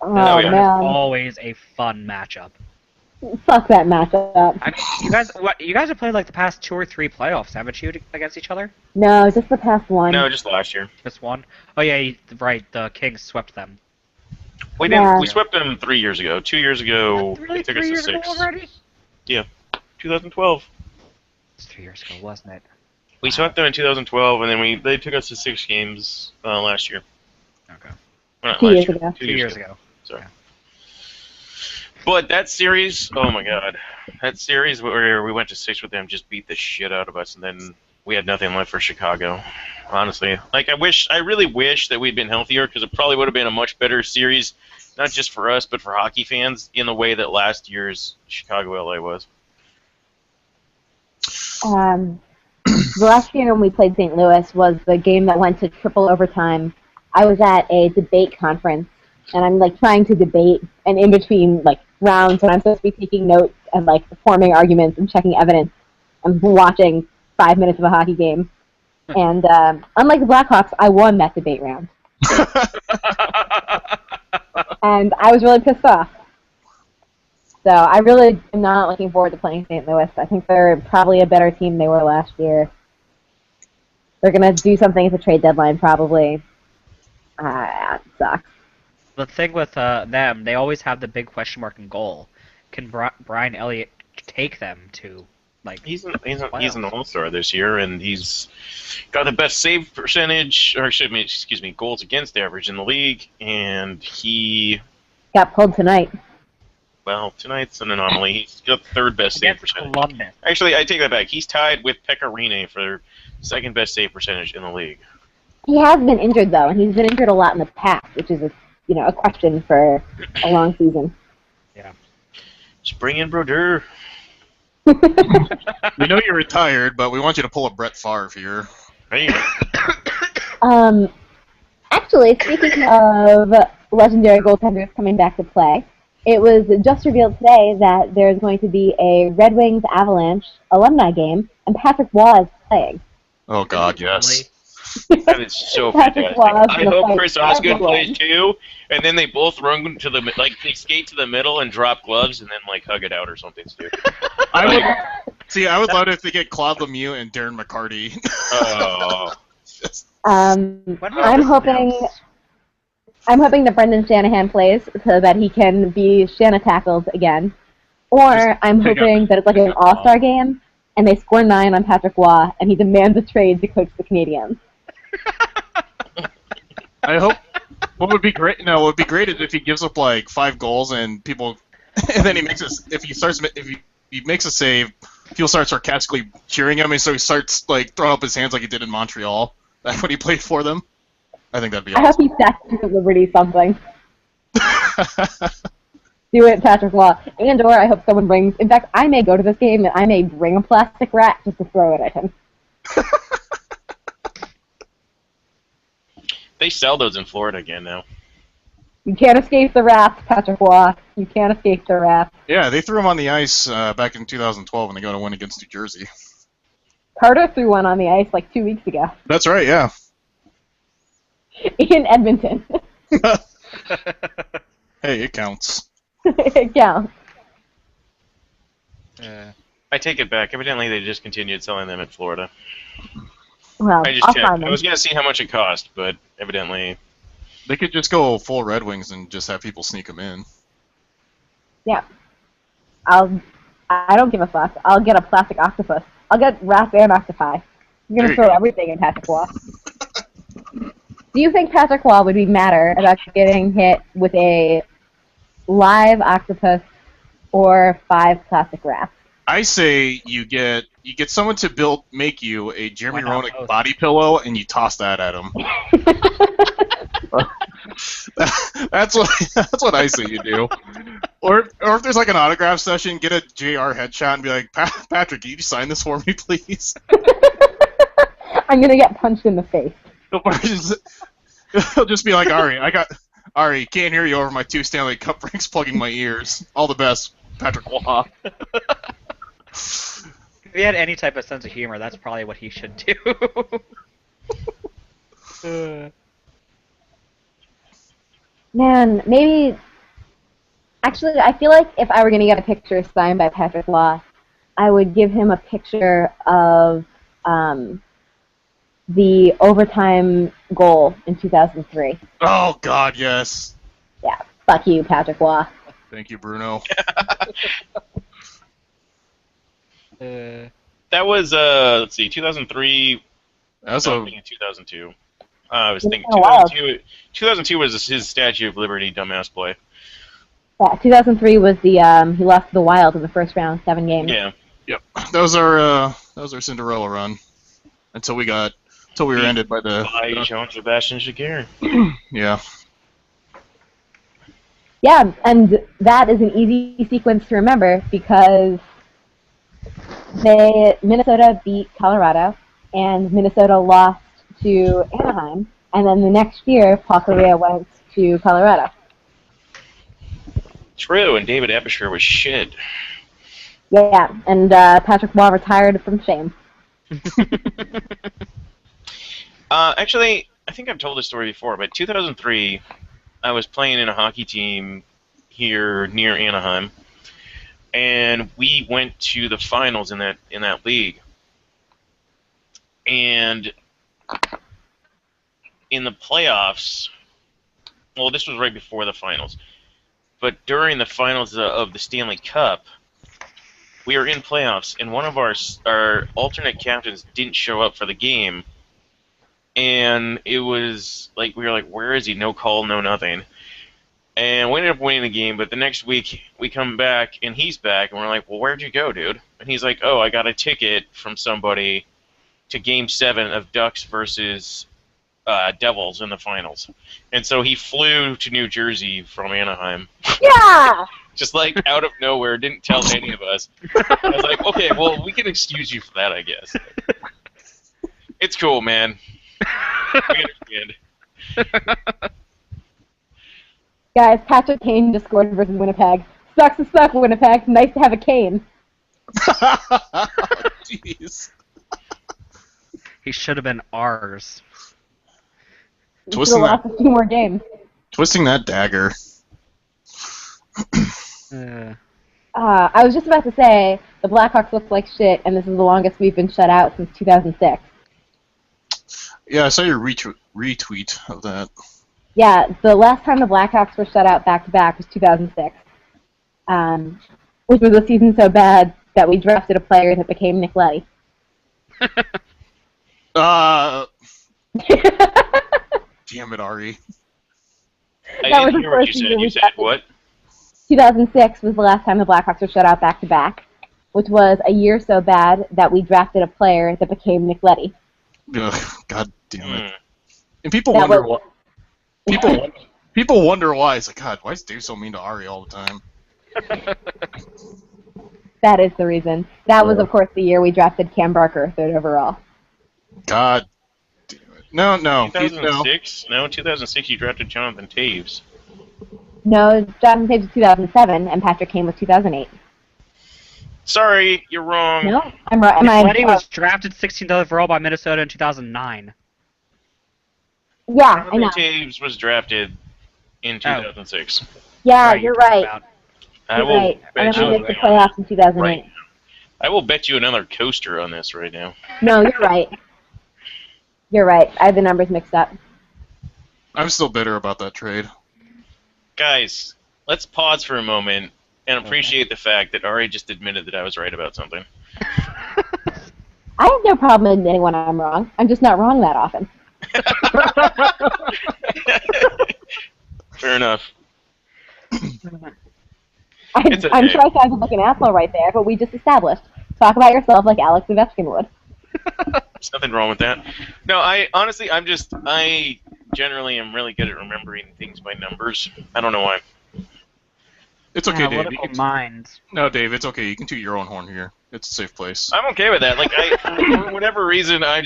Speaker 4: Oh,
Speaker 2: yeah.
Speaker 4: man.
Speaker 1: Always a fun matchup.
Speaker 4: Fuck that matchup.
Speaker 1: I mean, you guys have played like the past 2 or 3 playoffs, haven't you, against each other?
Speaker 4: No, just the past one.
Speaker 2: No, just last year.
Speaker 1: Just one? Oh yeah, right. The Kings swept them.
Speaker 2: We didn't.
Speaker 4: Yeah.
Speaker 2: We swept them 3 years ago. 2 years ago,
Speaker 1: Really,
Speaker 2: they took
Speaker 1: 3
Speaker 2: us to
Speaker 1: years ago
Speaker 2: 6.
Speaker 1: already?
Speaker 2: 2012.
Speaker 1: It's 3 years ago, wasn't it?
Speaker 2: We swept them in 2012, and then they took us to 6 games last year.
Speaker 1: Okay.
Speaker 2: Well, not
Speaker 4: 2
Speaker 2: last
Speaker 4: years
Speaker 2: year.
Speaker 4: ago.
Speaker 2: 2
Speaker 1: 2 years ago.
Speaker 2: Sorry.
Speaker 1: Yeah.
Speaker 2: But that series, oh my god, that series where we went to 6 with them just beat the shit out of us, and then we had nothing left for Chicago. Honestly, I really wish that we'd been healthier because it probably would have been a much better series, not just for us but for hockey fans, in the way that last year's Chicago-LA was.
Speaker 4: The last year when we played St. Louis was the game that went to triple overtime. I was at a debate conference, and I'm like trying to debate, and in between like rounds, and I'm supposed to be taking notes and like forming arguments and checking evidence. I'm watching 5 minutes of a hockey game, and unlike the Blackhawks, I won that debate round, and I was really pissed off. So I really am not looking forward to playing St. Louis. I think they're probably a better team than they were last year. They're going to do something at the trade deadline, probably. It sucks.
Speaker 1: The thing with them, they always have the big question mark in goal. Can Brian Elliott take them to, like,
Speaker 2: He's an all-star this year, and he's got the best save percentage, or excuse me, goals against average in the league, and he,
Speaker 4: Got pulled tonight.
Speaker 2: well, tonight's an anomaly. He's got the third best save
Speaker 1: against
Speaker 2: percentage.
Speaker 1: Columbus?
Speaker 2: Actually, I take that back. He's tied with Pekka Rinne for second best save percentage in the league.
Speaker 4: He has been injured, though, and he's been injured a lot in the past, which is a question for a long season.
Speaker 1: Yeah.
Speaker 2: Just bring in Brodeur.
Speaker 3: We know you're retired, but we want you to pull a Brett Favre here.
Speaker 2: Hey,
Speaker 4: Actually, speaking of legendary goaltenders coming back to play, it was just revealed today that there's going to be a Red Wings Avalanche alumni game, and Patrick Waugh is playing.
Speaker 3: Oh God, yes.
Speaker 2: that is so
Speaker 4: Patrick
Speaker 2: fantastic.
Speaker 4: Waugh is
Speaker 2: I
Speaker 4: gonna
Speaker 2: hope
Speaker 4: fight
Speaker 2: Chris Osgood
Speaker 4: everyone.
Speaker 2: plays too, and then they both run to the they skate to the middle and drop gloves, and then hug it out or something stupid.
Speaker 3: I would love it if they get Claude Lemieux and Darren McCarty.
Speaker 2: Oh.
Speaker 1: What about
Speaker 4: I'm
Speaker 1: this
Speaker 4: hoping
Speaker 1: announced?
Speaker 4: that Brendan Shanahan plays so that he can be Shanna tackled again, or I'm
Speaker 3: pick up-
Speaker 4: hoping that it's like an all-star game and they score 9 on Patrick Waugh and he demands a trade to coach the Canadiens.
Speaker 3: I hope. What would be great? No, what would be great is if he gives up like 5 goals and people, and then he makes if he makes a save, people start sarcastically cheering him, and so he starts like throwing up his hands like he did in Montreal back when he played for them. I think that'd be
Speaker 4: I hope
Speaker 3: awesome.
Speaker 4: he statues at Liberty something. Do it, Patrick Waugh. And or I hope someone brings... In fact, I may go to this game and I may bring a plastic rat just to throw it at him.
Speaker 2: They sell those in Florida again now.
Speaker 4: You can't escape the rats, Patrick Waugh. You can't escape the rats.
Speaker 3: Yeah, they threw him on the ice back in 2012 when they got a win against New Jersey.
Speaker 4: Carter threw one on the ice like 2 weeks ago
Speaker 3: That's right, yeah.
Speaker 4: in Edmonton.
Speaker 3: Hey, it counts.
Speaker 4: It counts.
Speaker 2: I take it back. Evidently, they just continued selling them in Florida.
Speaker 4: Well,
Speaker 2: I just
Speaker 4: I'll
Speaker 2: checked.
Speaker 4: find
Speaker 2: I
Speaker 4: them.
Speaker 2: was gonna see how much it cost, but evidently,
Speaker 3: They could just go full Red Wings and just have people sneak them in.
Speaker 4: Yeah. I don't give a fuck. I'll get a plastic octopus. I'll get rats and octopi. I'm
Speaker 3: There
Speaker 4: gonna
Speaker 3: you
Speaker 4: throw
Speaker 3: go.
Speaker 4: everything in Patrick Waugh. Do you think Patrick Waugh would be madder about getting hit with a live octopus or 5 plastic rats?
Speaker 3: I say you get someone to make you a Jeremy
Speaker 1: Why not
Speaker 3: Roenick
Speaker 1: both?
Speaker 3: body pillow and you toss that at him. that's what I say you do. Or if there's like an autograph session, get a JR headshot and be like, Patrick, can you sign this for me, please?
Speaker 4: I'm gonna get punched in the face.
Speaker 3: He'll just be like, Ari, can't hear you over my 2 Stanley Cup rings plugging my ears. All the best, Patrick Waugh.
Speaker 1: If he had any type of sense of humor, that's probably what he should do.
Speaker 4: Man, maybe... Actually, I feel like if I were gonna get a picture signed by Patrick Waugh, I would give him a picture of the overtime goal in 2003.
Speaker 3: Oh God, yes.
Speaker 4: Yeah, fuck you, Patrick Waugh.
Speaker 3: Thank you, Bruno.
Speaker 2: that was let's see, 2003.
Speaker 3: That's
Speaker 2: No,
Speaker 3: a
Speaker 2: I'm thinking 2002. I was thinking
Speaker 4: Oh, wow.
Speaker 2: 2002 was his Statue of Liberty dumbass play.
Speaker 4: Yeah, 2003 was the he lost to the Wild in the first round, 7 games.
Speaker 2: Yeah.
Speaker 3: Yep. That was our Cinderella run until we were ended by the
Speaker 2: By Jean-Sebastian Jagger.
Speaker 3: yeah.
Speaker 4: Yeah, and that is an easy sequence to remember because Minnesota beat Colorado, and Minnesota lost to Anaheim, and then the next year, Paul Correa went to Colorado.
Speaker 2: True, and David Eppicher was shit.
Speaker 4: Yeah, and Patrick Waugh retired from shame.
Speaker 2: Actually, I think I've told this story before, but 2003, I was playing in a hockey team here near Anaheim, and we went to the finals in that league. And in the playoffs, well, this was right before the finals, but during the finals of the Stanley Cup, we were in playoffs, and one of our alternate captains didn't show up for the game, and it was like, we were like, where is he? No call, no nothing. And we ended up winning the game, but the next week we come back, and he's back, and we're like, well, where'd you go, dude? And he's like, oh, I got a ticket from somebody to Game 7 of Ducks versus Devils in the finals. And so he flew to New Jersey from Anaheim.
Speaker 4: Yeah!
Speaker 2: Just like out of nowhere, didn't tell any of us. I was like, okay, well, we can excuse you for that, I guess. It's cool, man. We understand.
Speaker 4: Guys, Patrick Kane just scored versus Winnipeg. Sucks to suck, Winnipeg. Nice to have a Kane.
Speaker 3: Jeez.
Speaker 1: He should have been ours.
Speaker 4: We should have lost a few more games.
Speaker 3: Twisting that dagger.
Speaker 4: I was just about to say, the Blackhawks look like shit, and this is the longest we've been shut out since 2006.
Speaker 3: Yeah, I saw your retweet of that.
Speaker 4: Yeah, the last time the Blackhawks were shut out back-to-back was 2006, which was a season so bad that we drafted a player that became Nick Leddy.
Speaker 3: Damn it, Ari.
Speaker 2: I
Speaker 4: That was
Speaker 2: didn't
Speaker 4: the
Speaker 2: hear what
Speaker 4: first
Speaker 2: you
Speaker 4: season
Speaker 2: said.
Speaker 4: we
Speaker 2: You said
Speaker 4: drafted.
Speaker 2: what?
Speaker 4: 2006 was the last time the Blackhawks were shut out back-to-back, which was a year so bad that we drafted a player that became Nick Leddy.
Speaker 3: Ugh, God damn it.
Speaker 2: Hmm.
Speaker 3: And people
Speaker 4: That
Speaker 3: wonder
Speaker 4: was-
Speaker 3: why. People wonder why. It's like, God, why is Dave so mean to Ari all the time?
Speaker 4: That is the reason. That was, of course, the year we drafted Cam Barker, 3rd overall.
Speaker 3: God damn it. No.
Speaker 2: 2006? No, 2006 you drafted Jonathan Taves.
Speaker 4: No, Jonathan Taves was 2007, and Patrick Kane was 2008.
Speaker 2: Sorry, you're wrong.
Speaker 4: No, I'm right. Am I?
Speaker 1: Leddy was drafted 16th overall by Minnesota in 2009.
Speaker 4: Yeah, I
Speaker 2: Jonathan
Speaker 4: know.
Speaker 2: Taves was drafted in 2006.
Speaker 4: Yeah,
Speaker 1: Right,
Speaker 4: you're
Speaker 1: talking
Speaker 4: right.
Speaker 1: about-
Speaker 2: I
Speaker 4: You're
Speaker 2: will
Speaker 4: right.
Speaker 2: bet
Speaker 4: And then we
Speaker 2: you
Speaker 4: missed the playoffs in 2008.
Speaker 2: right. I will bet you another coaster on this right now.
Speaker 4: No, you're right. You're right. I have the numbers mixed up.
Speaker 3: I'm still bitter about that trade.
Speaker 2: Guys, let's pause for a moment and appreciate the fact that Ari just admitted that I was right about something.
Speaker 4: I have no problem admitting when I'm wrong. I'm just not wrong that often.
Speaker 2: Fair enough. It's
Speaker 4: I'm
Speaker 2: okay.
Speaker 4: sure I sounded like an asshole right there, but we just established. Talk about yourself like Alex Ovechkin would.
Speaker 2: There's nothing wrong with that. No, I generally am really good at remembering things by numbers. I don't know why.
Speaker 3: It's okay, Dave.
Speaker 1: Analytical minds.
Speaker 3: No, Dave, it's okay. You can toot your own horn here. It's a safe place.
Speaker 2: I'm okay with that. Like, for whatever reason, I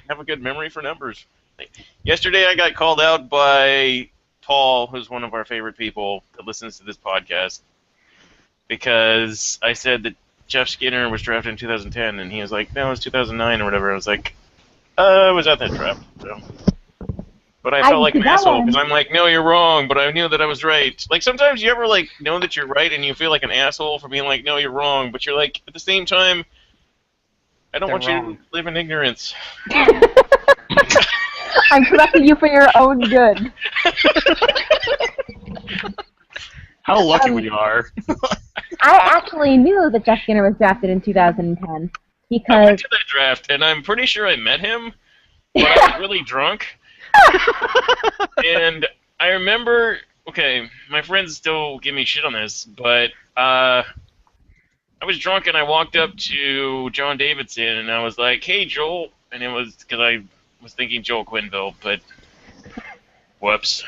Speaker 2: have a good memory for numbers. Yesterday, I got called out by Paul, who's one of our favorite people that listens to this podcast, because I said that Jeff Skinner was drafted in 2010, and he was like, no, it was 2009 or whatever. I was like, I was at that draft. So. But I felt like an asshole because I'm like, no, you're wrong, but I knew that I was right. Like, sometimes you ever, like, know that you're right and you feel like an asshole for being like, no, you're wrong, but you're like, at the same time, I don't
Speaker 1: They're
Speaker 2: want you
Speaker 1: wrong.
Speaker 2: to live in ignorance.
Speaker 4: I'm correcting you for your own good.
Speaker 3: How lucky we are.
Speaker 4: I actually knew that Jeff Skinner was drafted in 2010
Speaker 2: I
Speaker 4: because
Speaker 2: went to that draft, and I'm pretty sure I met him, but I was really drunk. And I remember, okay, my friends still give me shit on this, but I was drunk and I walked up to John Davidson and I was like, hey, Joel. And it was because I was thinking Joel Quenneville, but whoops.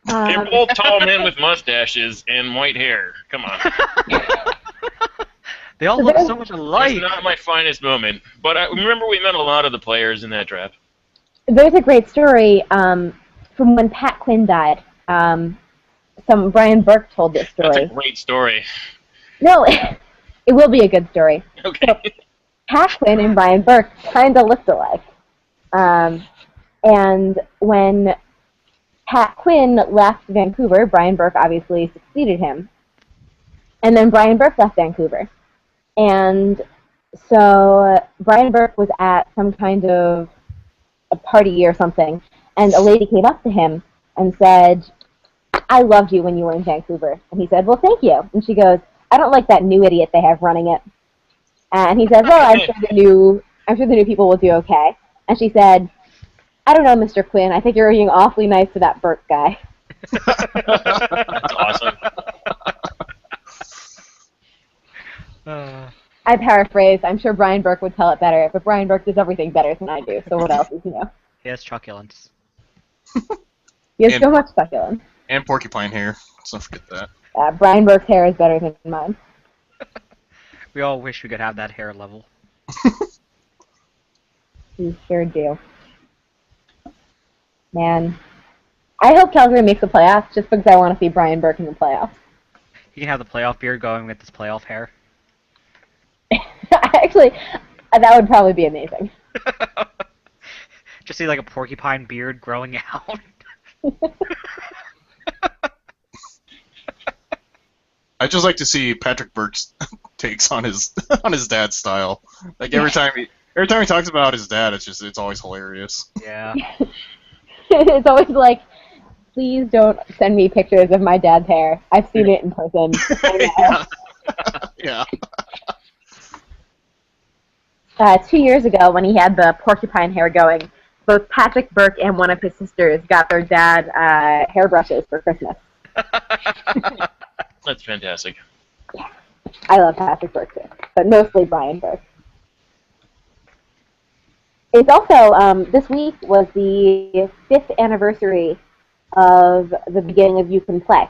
Speaker 2: They're both tall men with mustaches and white hair. Come on.
Speaker 1: They all look so much alike.
Speaker 2: It's not my finest moment. But I remember we met a lot of the players in that draft.
Speaker 4: there's a great story from when Pat Quinn died. Brian Burke told this
Speaker 2: That's a
Speaker 4: story.
Speaker 2: great story.
Speaker 4: No, it will be a good story.
Speaker 2: Okay.
Speaker 4: Pat Quinn and Brian Burke kind of looked alike. And when Pat Quinn left Vancouver. Brian Burke obviously succeeded him. And then Brian Burke left Vancouver. And so Brian Burke was at some kind of a party or something, and a lady came up to him and said, I loved you when you were in Vancouver. And he said, well, thank you. And she goes, I don't like that new idiot they have running it. And he said, well, I'm sure the new people will do okay. And she said, I don't know, Mr. Quinn. I think you're being awfully nice to that Burke guy.
Speaker 2: That's awesome.
Speaker 4: I paraphrased. I'm sure Brian Burke would tell it better, but Brian Burke does everything better than I do, so what else is,
Speaker 1: He has truculence.
Speaker 4: He has so much succulence.
Speaker 3: And porcupine hair. Let's not forget that.
Speaker 4: Brian Burke's hair is better than mine.
Speaker 1: We all wish we could have that hair level.
Speaker 4: We sure do. Man. I hope Calgary makes the playoffs just because I want to see Brian Burke in the playoffs.
Speaker 1: You can have the playoff beard going with this playoff hair.
Speaker 4: Actually, that would probably be amazing.
Speaker 1: Just see like a porcupine beard growing out.
Speaker 3: I just like to see Patrick Burke's takes on his dad's style. Like every time he talks about his dad, it's always hilarious.
Speaker 1: Yeah.
Speaker 4: It's always like, please don't send me pictures of my dad's hair. I've seen it in person.
Speaker 3: Yeah.
Speaker 4: 2 years ago, when he had the porcupine hair going, both Patrick Burke and one of his sisters got their dad hairbrushes for Christmas.
Speaker 2: That's fantastic.
Speaker 4: Yeah. I love Patrick Burke too, but mostly Brian Burke. It's also, this week was the 5th anniversary of the beginning of You Can Play.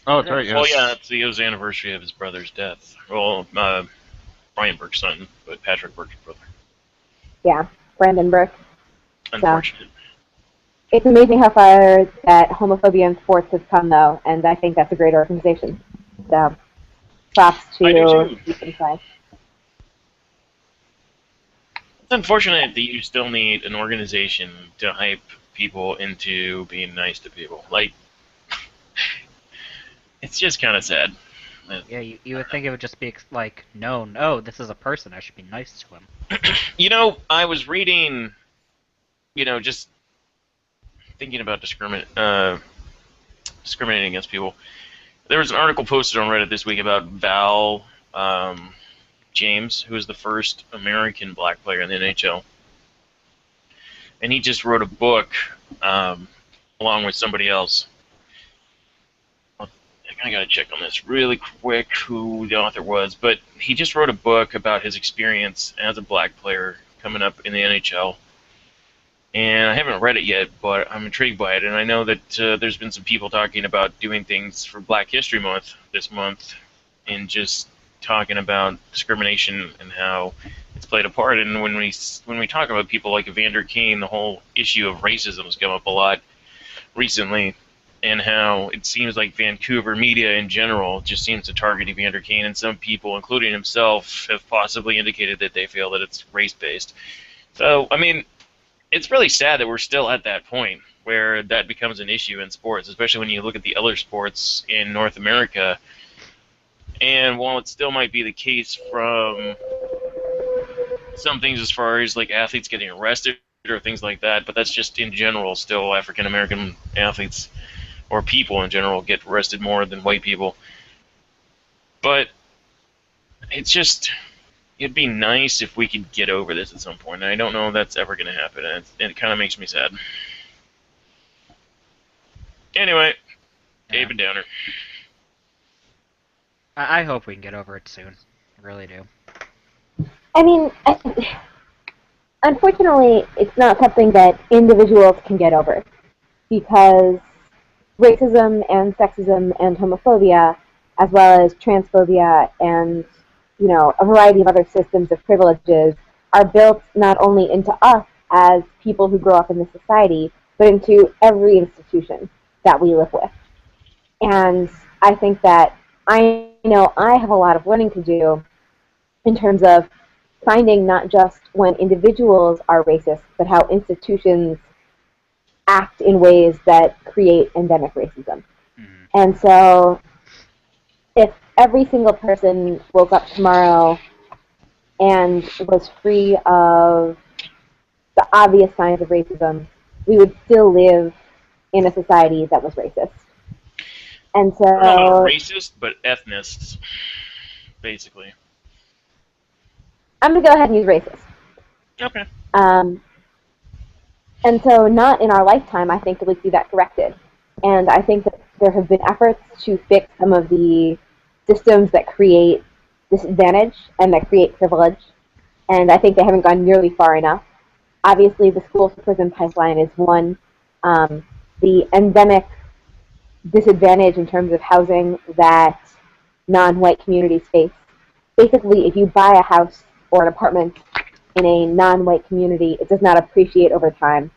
Speaker 3: Oh, that's right, yes.
Speaker 2: Well, yeah, it was the anniversary of his brother's death. Well, Brian Burke's son, but Patrick Burke's brother.
Speaker 4: Yeah, Brandon Burke.
Speaker 2: Unfortunate.
Speaker 4: It's amazing how far that homophobia in sports has come, though, and I think that's a great organization. So, props to
Speaker 2: I do too.
Speaker 4: You Can Play.
Speaker 2: It's unfortunate that you still need an organization to hype people into being nice to people. Like, it's just kind of sad.
Speaker 1: Yeah, you would think it would just be like, no, this is a person. I should be nice to him.
Speaker 2: I was reading, just thinking about discriminating against people. There was an article posted on Reddit this week about Val James, who was the first American black player in the NHL. And he just wrote a book along with somebody else. I gotta check on this really quick who the author was, but he just wrote a book about his experience as a black player coming up in the NHL. And I haven't read it yet, but I'm intrigued by it. And I know that there's been some people talking about doing things for Black History Month this month, and just talking about discrimination and how it's played a part. And when we talk about people like Evander Kane, the whole issue of racism has come up a lot recently, and how it seems like Vancouver media in general just seems to target Evander Kane, and some people, including himself, have possibly indicated that they feel that it's race-based. So, I mean, it's really sad that we're still at that point where that becomes an issue in sports, especially when you look at the other sports in North America. And while it still might be the case from some things as far as like athletes getting arrested or things like that, but that's just in general still African American athletes or people in general get arrested more than white people. But it's just, it'd be nice if we could get over this at some point. And I don't know if that's ever going to happen, and it kind of makes me sad. Anyway, David Downer.
Speaker 1: I hope we can get over it soon. I really do.
Speaker 4: I mean, unfortunately, it's not something that individuals can get over, because racism and sexism and homophobia, as well as transphobia and, a variety of other systems of privileges, are built not only into us as people who grow up in this society, but into every institution that we live with. And I think that I have a lot of learning to do in terms of finding not just when individuals are racist, but how institutions act in ways that create endemic racism.
Speaker 1: Mhm.
Speaker 4: And so if every single person woke up tomorrow and was free of the obvious signs of racism, we would still live in a society that was racist. And
Speaker 2: I don't know about
Speaker 4: so
Speaker 2: racist, but ethnists, basically.
Speaker 4: I'm going to go ahead and use racist.
Speaker 2: Okay.
Speaker 4: Um, and so not in our lifetime, I think, that we see that corrected. And I think that there have been efforts to fix some of the systems that create disadvantage and that create privilege. And I think they haven't gone nearly far enough. Obviously, the school to prison pipeline is one. The endemic disadvantage in terms of housing that non-white communities face. Basically, if you buy a house or an apartment in a non-white community, it does not appreciate over time,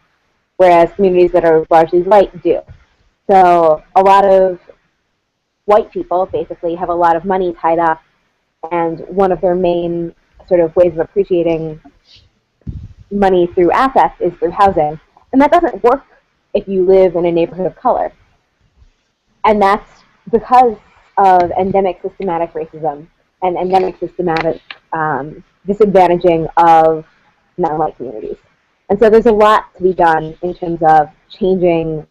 Speaker 4: whereas communities that are largely white do. So a lot of white people basically have a lot of money tied up, and one of their main sort of ways of appreciating money through assets is through housing. And that doesn't work if you live in a neighborhood of color. And that's because of endemic systematic racism and endemic systematic disadvantaging of non-white communities. And so there's a lot to be done in terms of changing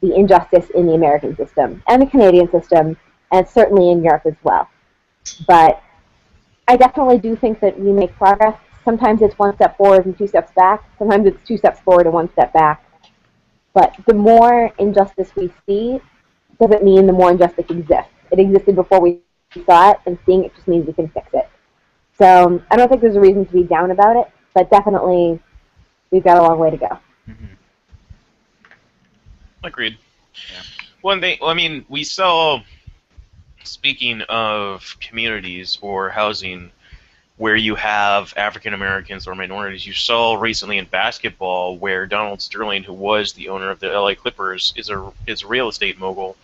Speaker 4: the injustice in the American system and the Canadian system, and certainly in Europe as well. But I definitely do think that we make progress. Sometimes it's one step forward and two steps back. Sometimes it's two steps forward and one step back. But the more injustice we see doesn't mean the more injustice exists. It existed before we saw it, and seeing it just means we can fix it. So I don't think there's a reason to be down about it, but definitely we've got a long way to go.
Speaker 1: Mhm.
Speaker 2: Agreed.
Speaker 1: Yeah.
Speaker 2: One thing, I mean, we saw, speaking of communities or housing where you have African Americans or minorities, you saw recently in basketball where Donald Sterling, who was the owner of the LA Clippers, is a real estate mogul.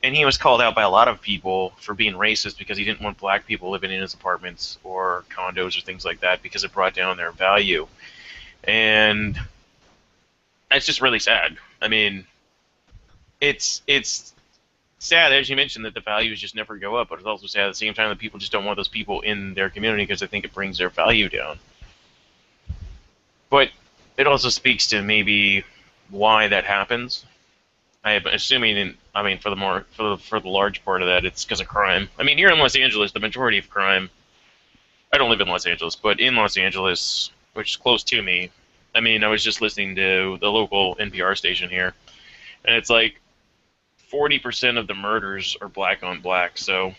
Speaker 2: And he was called out by a lot of people for being racist because he didn't want black people living in his apartments or condos or things like that because it brought down their value. And it's just really sad. I mean, it's sad, as you mentioned, that the values just never go up, but it's also sad at the same time that people just don't want those people in their community because they think it brings their value down. But it also speaks to maybe why that happens. I'm assuming, for the large part of that, it's because of crime. I mean, here in Los Angeles, the majority of crime. I don't live in Los Angeles, but in Los Angeles, which is close to me. I mean, I was just listening to the local NPR station here, and it's like 40% of the murders are black on black. So,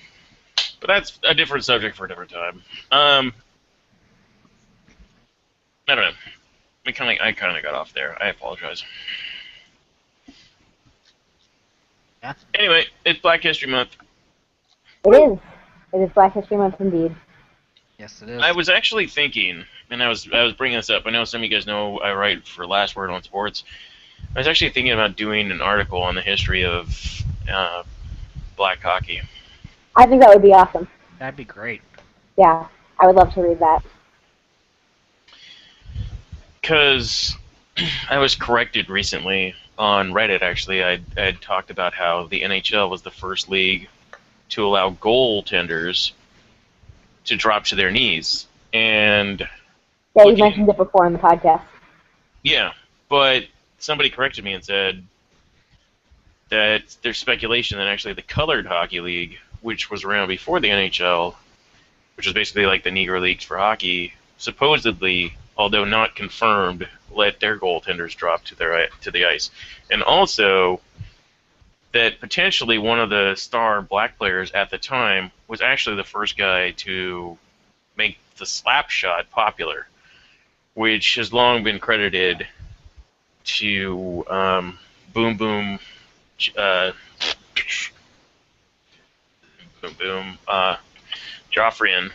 Speaker 2: but that's a different subject for a different time. I don't know. I kind of got off there. I apologize.
Speaker 1: Yeah.
Speaker 2: Anyway, it's Black History Month.
Speaker 4: It is. It is Black History Month indeed.
Speaker 1: Yes, it is.
Speaker 2: I was actually thinking, and I was bringing this up. I know some of you guys know I write for Last Word on Sports. I was actually thinking about doing an article on the history of black hockey.
Speaker 4: I think that would be awesome.
Speaker 1: That'd be great.
Speaker 4: Yeah, I would love to read that.
Speaker 2: Because I was corrected recently on Reddit, actually. I had talked about how the NHL was the first league to allow goaltenders to drop to their knees. And
Speaker 4: Yeah, you mentioned it before in the podcast.
Speaker 2: yeah, but somebody corrected me and said that there's speculation that actually the Colored Hockey League, which was around before the NHL, which was basically like the Negro Leagues for hockey, supposedly, although not confirmed, let their goaltenders drop to the ice. And also that potentially one of the star black players at the time was actually the first guy to make the slap shot popular, which has long been credited to Boom Boom Joffrien,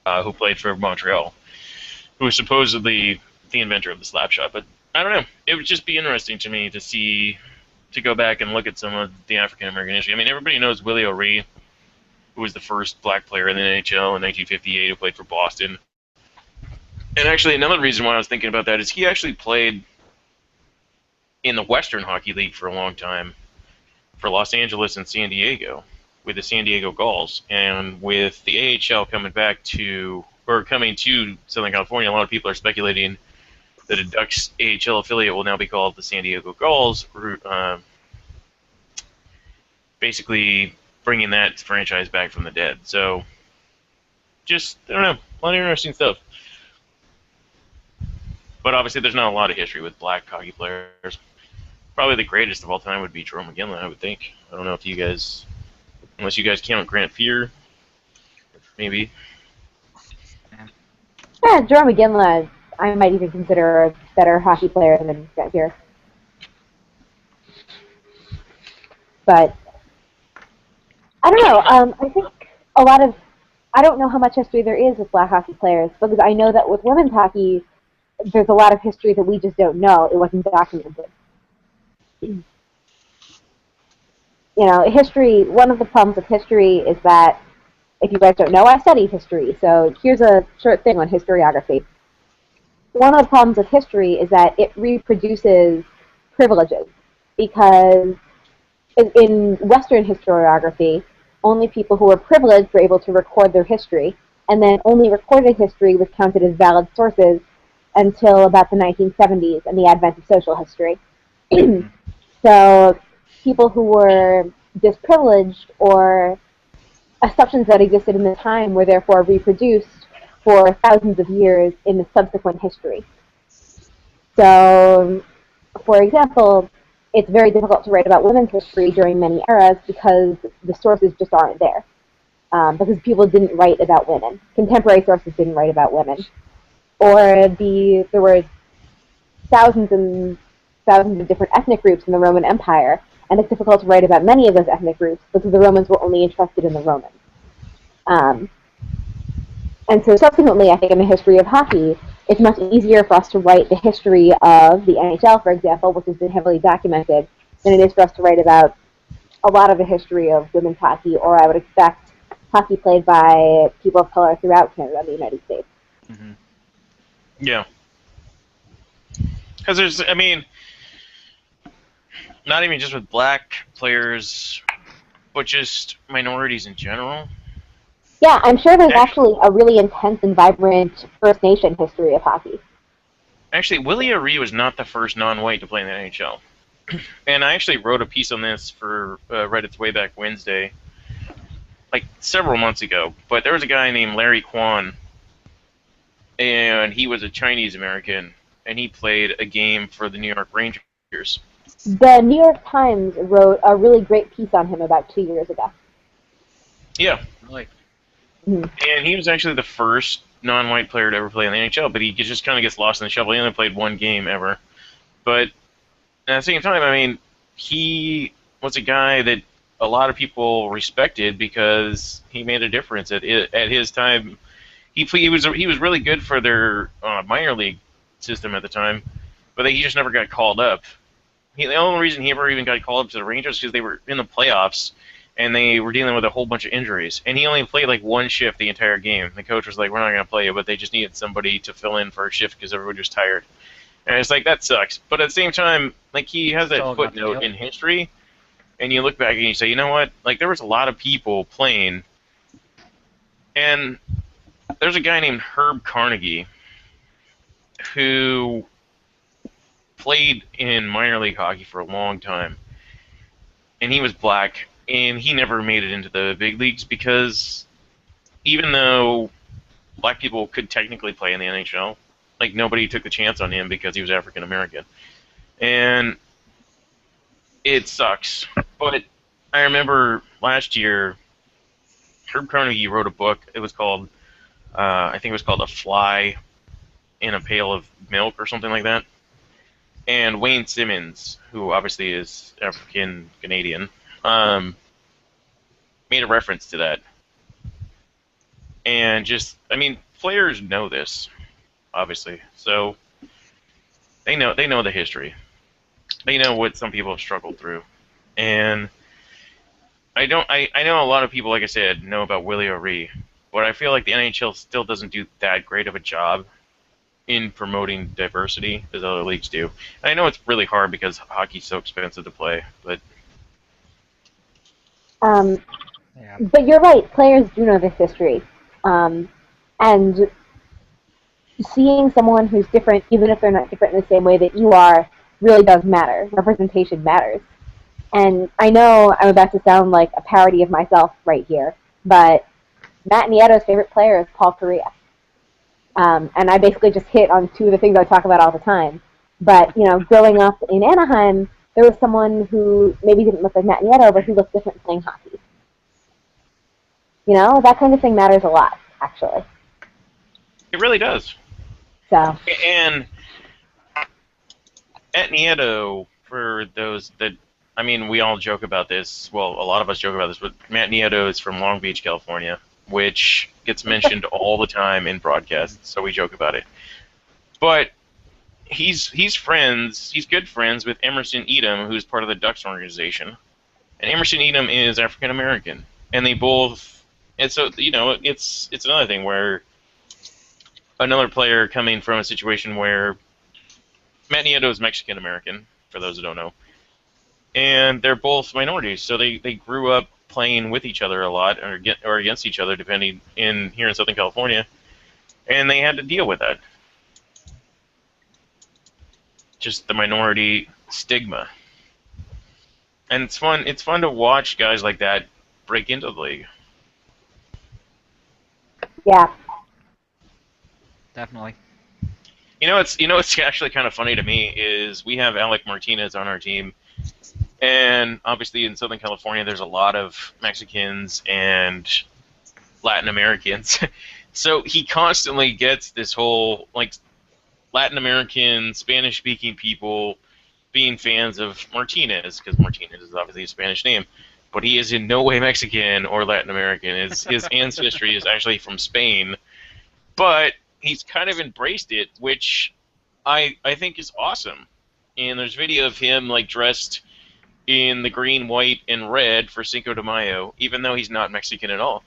Speaker 2: who played for Montreal, who was supposedly the inventor of the slap shot. But I don't know. It would just be interesting to me to go back and look at some of the African American history. I mean, everybody knows Willie O'Ree, who was the first black player in the NHL in 1958, who played for Boston. And actually, another reason why I was thinking about that is he actually played in the Western Hockey League for a long time for Los Angeles and San Diego with the San Diego Gulls. And with the AHL coming to Southern California, a lot of people are speculating that a Ducks AHL affiliate will now be called the San Diego Gulls, basically bringing that franchise back from the dead. So, just, I don't know, a lot of interesting stuff. But obviously there's not a lot of history with black hockey players. Probably the greatest of all time would be Jerome McGinley, I would think. I don't know if you guys, unless you guys count Grant Fuhr, maybe.
Speaker 4: Yeah, Jerome McGinley, I might even consider a better hockey player than Grant Fuhr. But I don't know. I think a lot of I don't know how much history there is with black hockey players because I know that with women's hockey, there's a lot of history that we just don't know. It wasn't documented. You know, history. One of the problems with history is that if you guys don't know, I studied history, so here's a short thing on historiography. One of the problems with history is that it reproduces privileges because in Western historiography, only people who were privileged were able to record their history, and then only recorded history was counted as valid sources until about the 1970s and the advent of social history. So people who were disprivileged or assumptions that existed in the time were therefore reproduced for thousands of years in the subsequent history. So, for example, it's very difficult to write about women's history during many eras because the sources just aren't there. Because people didn't write about women. Contemporary sources didn't write about women. Or there were thousands and thousands of different ethnic groups in the Roman Empire, and it's difficult to write about many of those ethnic groups because the Romans were only interested in the Romans. And so subsequently, I think in the history of hockey, it's much easier for us to write the history of the NHL, for example, which has been heavily documented, than it is for us to write about a lot of the history of women's hockey, or I would expect hockey played by people of color throughout Canada and the United States.
Speaker 2: Mm-hmm. Yeah. Because there's, I mean, not even just with black players, but just minorities in general.
Speaker 4: Yeah, I'm sure there's actually a really intense and vibrant First Nation history of hockey.
Speaker 2: Actually, Willie O'Ree was not the first non-white to play in the NHL. And I actually wrote a piece on this for Reddit's Wayback Wednesday, like several months ago. But there was a guy named Larry Kwan, and he was a Chinese American, and he played a game for the New York Rangers.
Speaker 4: The New York Times wrote a really great piece on him about 2 years ago.
Speaker 2: Yeah, really. And he was actually the first non-white player to ever play in the NHL, but he just kind of gets lost in the shuffle. He only played one game ever. But at the same time, I mean, he was a guy that a lot of people respected because he made a difference at his time. He was really good for their minor league system at the time, but he just never got called up. The only reason he ever even got called up to the Rangers is because they were in the playoffs and they were dealing with a whole bunch of injuries. And he only played like one shift the entire game. The coach was like, "We're not going to play you," but they just needed somebody to fill in for a shift because everybody was tired. And it's like, that sucks. But at the same time, like, he has that footnote in history, and you look back and you say, you know what? Like, there was a lot of people playing, and there's a guy named Herb Carnegie who played in minor league hockey for a long time, and he was black, and he never made it into the big leagues because even though black people could technically play in the NHL, like, nobody took the chance on him because he was African American. And it sucks. But I remember last year, Herb Carnegie wrote a book. It was called, I think it was called A Fly in a Pail of Milk or something like that. And Wayne Simmons, who obviously is African Canadian, made a reference to that. And just, I mean, players know this, obviously. So they know the history. They know what some people have struggled through. And I know a lot of people, like I said, know about Willie O'Ree, but I feel like the NHL still doesn't do that great of a job in promoting diversity as other leagues do. And I know it's really hard because hockey's so expensive to play, but
Speaker 1: Yeah.
Speaker 4: But you're right. Players do know this history, and seeing someone who's different, even if they're not different in the same way that you are, really does matter. Representation matters. And I know I'm about to sound like a parody of myself right here, but Matt Nieto's favorite player is Paul Kariya. And I basically just hit on two of the things I talk about all the time. But, growing up in Anaheim, there was someone who maybe didn't look like Matt Nieto, but who looked different playing hockey. That kind of thing matters a lot, actually.
Speaker 2: it really does.
Speaker 4: So,
Speaker 2: And Matt Nieto, for those that, I mean, we all joke about this. Well, a lot of us joke about this, but Matt Nieto is from Long Beach, California, which gets mentioned all the time in broadcasts, so we joke about it. But he's good friends with Emerson Edom, who's part of the Ducks organization. And Emerson Edom is African American. And they both, and so, it's another thing where another player coming from a situation where Matt Nieto is Mexican American, for those who don't know. And they're both minorities, so they grew up playing with each other a lot, or against each other, depending here in Southern California, and they had to deal with that. Just the minority stigma, and it's fun. It's fun to watch guys like that break into the league.
Speaker 4: yeah.
Speaker 1: Definitely.
Speaker 2: It's actually kind of funny to me is we have Alec Martinez on our team. And obviously in Southern California, there's a lot of Mexicans and Latin Americans. So he constantly gets this whole, Latin American, Spanish-speaking people being fans of Martinez, because Martinez is obviously a Spanish name. But he is in no way Mexican or Latin American. His ancestry is actually from Spain. But he's kind of embraced it, which I think is awesome. And there's video of him, dressed in the green, white, and red for Cinco de Mayo, even though he's not Mexican at all.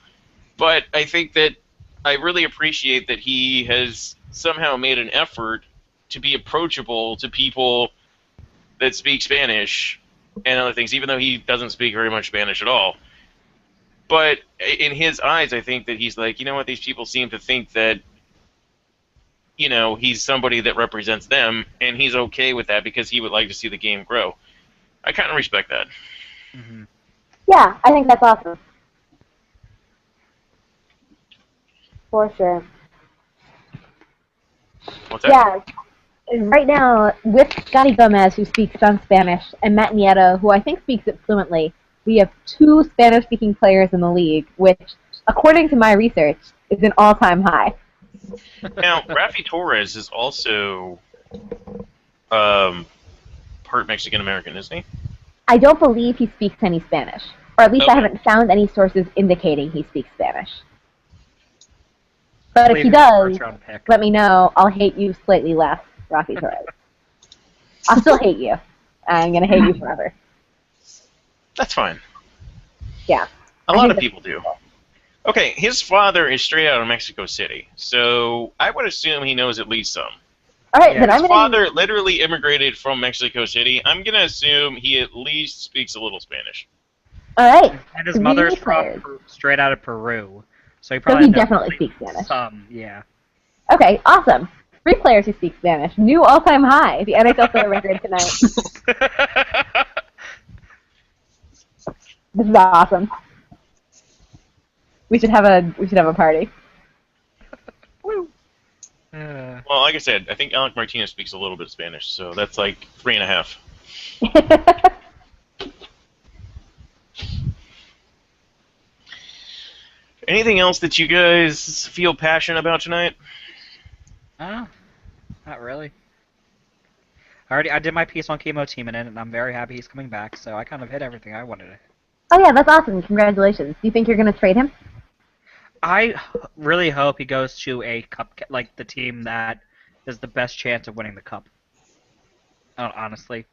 Speaker 2: But I think that I really appreciate that he has somehow made an effort to be approachable to people that speak Spanish and other things, even though he doesn't speak very much Spanish at all. But in his eyes, I think that he's like, these people seem to think that, he's somebody that represents them, and he's okay with that because he would like to see the game grow. I kind of respect that.
Speaker 1: Mm-hmm.
Speaker 4: Yeah, I think that's awesome. For sure.
Speaker 2: What's that?
Speaker 4: Yeah. Right now, with Scotty Gomez, who speaks some Spanish, and Matt Nieto, who I think speaks it fluently, we have two Spanish-speaking players in the league, which, according to my research, is an all-time high.
Speaker 2: Now, Rafi Torres is also part Mexican-American, isn't he?
Speaker 4: I don't believe he speaks any Spanish. Or at least I
Speaker 2: Okay.
Speaker 4: haven't found any sources indicating he speaks Spanish. But if he
Speaker 1: Believe it's a
Speaker 4: does,
Speaker 1: first-round pick.
Speaker 4: let me know. I'll hate you slightly less, Rafi Torres. I'll still hate you. I'm going to hate you forever.
Speaker 2: That's fine.
Speaker 4: Yeah.
Speaker 2: A
Speaker 4: I
Speaker 2: lot
Speaker 4: think
Speaker 2: of people do. Okay, his father is straight out of Mexico City, so I would assume he knows at least some.
Speaker 4: All right,
Speaker 1: Yeah,
Speaker 4: then I'm
Speaker 2: His
Speaker 4: going to...
Speaker 2: father literally immigrated from Mexico City. I'm going to assume he at least speaks a little Spanish.
Speaker 4: All right.
Speaker 1: And his
Speaker 4: Three
Speaker 1: mother's
Speaker 4: players.
Speaker 1: from straight out of Peru, so he
Speaker 4: So
Speaker 1: probably
Speaker 4: he
Speaker 1: knows
Speaker 4: definitely speaks Spanish.
Speaker 1: some. Yeah.
Speaker 4: Okay, awesome. 3 players who speak Spanish. New all-time high. The NHL set a record tonight. This is awesome. We should have a party.
Speaker 1: Woo.
Speaker 2: Well, like I said, I think Alec Martinez speaks a little bit of Spanish, so that's like 3.5. Anything else that you guys feel passionate about tonight?
Speaker 1: Not really. I did my piece on Chemo Teeman, and I'm very happy he's coming back. So I kind of hit everything I wanted to.
Speaker 4: Oh yeah, that's awesome. Congratulations. Do you think you're going to trade him?
Speaker 1: I really hope he goes to a cup, like the team that is the best chance of winning the cup. Honestly.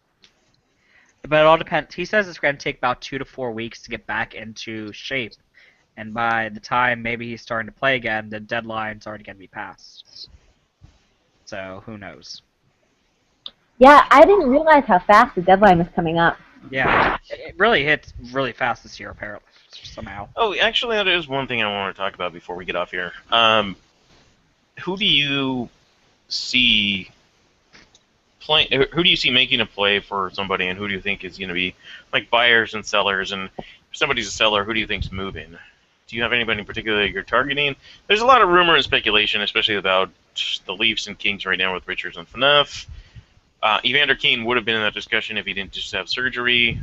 Speaker 1: But it all depends. He says it's going to take about 2 to 4 weeks to get back into shape. And by the time maybe he's starting to play again, the deadline's already going to be passed. So who knows?
Speaker 4: Yeah, I didn't realize how fast the deadline was coming up.
Speaker 1: Yeah, it really hits really fast this year, apparently, somehow.
Speaker 2: Oh, actually, that is one thing I want to talk about before we get off here. Who do you see who do you see making a play for somebody, and who do you think is going to be like buyers and sellers? And if somebody's a seller, who do you think's moving? Do you have anybody in particular that you're targeting? There's a lot of rumor and speculation, especially about the Leafs and Kings right now with Richards and Phaneuf. Evander Kane would have been in that discussion if he didn't just have surgery.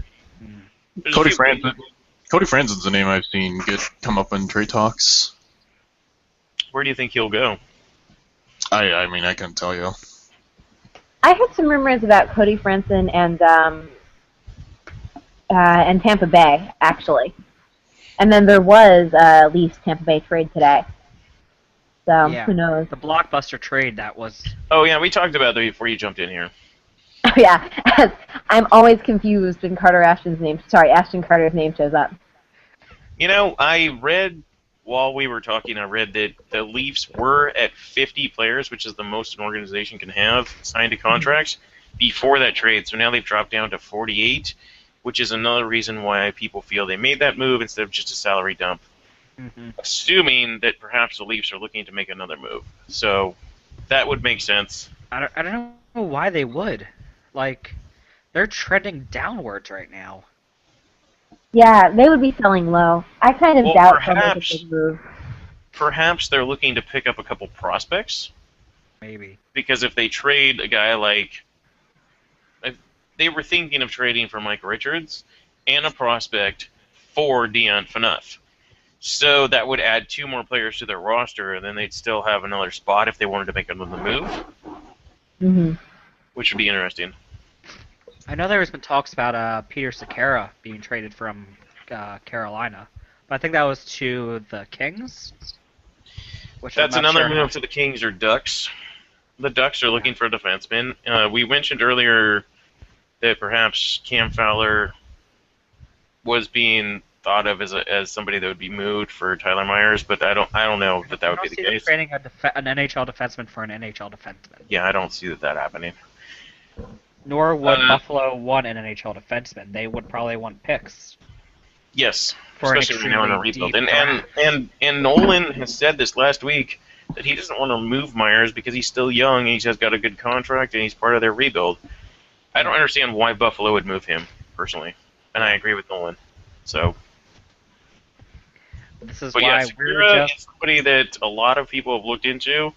Speaker 2: There's
Speaker 3: Cody Franzen's the name I've seen come up in trade talks.
Speaker 2: Where do you think he'll go?
Speaker 3: I mean, I couldn't tell you.
Speaker 4: I heard some rumors about Cody Franson and Tampa Bay, actually. And then there was a Leafs Tampa Bay trade today. So,
Speaker 1: Yeah.
Speaker 4: who knows?
Speaker 1: The blockbuster trade that was.
Speaker 2: Oh, yeah, we talked about that before you jumped in here.
Speaker 4: Oh, yeah. I'm always confused when Ashton Carter's name shows up.
Speaker 2: You know, I read while we were talking, I read that the Leafs were at 50 players, which is the most an organization can have, signed to contracts before that trade. So now they've dropped down to 48, which is another reason why people feel they made that move instead of just a salary dump.
Speaker 1: Mm-hmm.
Speaker 2: Assuming that perhaps the Leafs are looking to make another move. So that would make sense.
Speaker 1: I don't know why they would. Like, they're trending downwards right now.
Speaker 4: Yeah, they would be selling low. I kind of
Speaker 2: Well,
Speaker 4: doubt they'll make a
Speaker 2: perhaps-
Speaker 4: big move.
Speaker 2: Perhaps they're looking to pick up a couple prospects.
Speaker 1: Maybe.
Speaker 2: Because if they trade a guy like... If they were thinking of trading for Mike Richards and a prospect for Dion Phaneuf. So that would add 2 more players to their roster, and then they'd still have another spot if they wanted to make another move,
Speaker 4: Mm-hmm.
Speaker 2: which would be interesting.
Speaker 1: I know there's been talks about Peter Cekera being traded from Carolina, but I think that was to the Kings. Which
Speaker 2: That's
Speaker 1: I'm not
Speaker 2: another
Speaker 1: sure.
Speaker 2: move to the Kings or Ducks. The Ducks are looking for a defenseman. We mentioned earlier that perhaps Cam Fowler was being thought of as somebody that would be moved for Tyler Myers, but I don't know that
Speaker 1: I
Speaker 2: would
Speaker 1: don't
Speaker 2: be the
Speaker 1: see them
Speaker 2: case.
Speaker 1: trading an NHL defenseman for an NHL defenseman.
Speaker 2: Yeah, I don't see that happening.
Speaker 1: Nor would
Speaker 2: Uh,
Speaker 1: Buffalo want an NHL defenseman. They would probably want picks.
Speaker 2: Yes,
Speaker 1: For an
Speaker 2: especially when they're in a
Speaker 1: extremely
Speaker 2: rebuild.
Speaker 1: deep
Speaker 2: And Nolan has said this last week that he doesn't want to move Myers because he's still young and he's got a good contract and he's part of their rebuild. I don't understand why Buffalo would move him personally, and I agree with Nolan. So,
Speaker 1: This is
Speaker 2: but
Speaker 1: why
Speaker 2: yeah,
Speaker 1: we're
Speaker 2: Segura
Speaker 1: just.
Speaker 2: is somebody that a lot of people have looked into.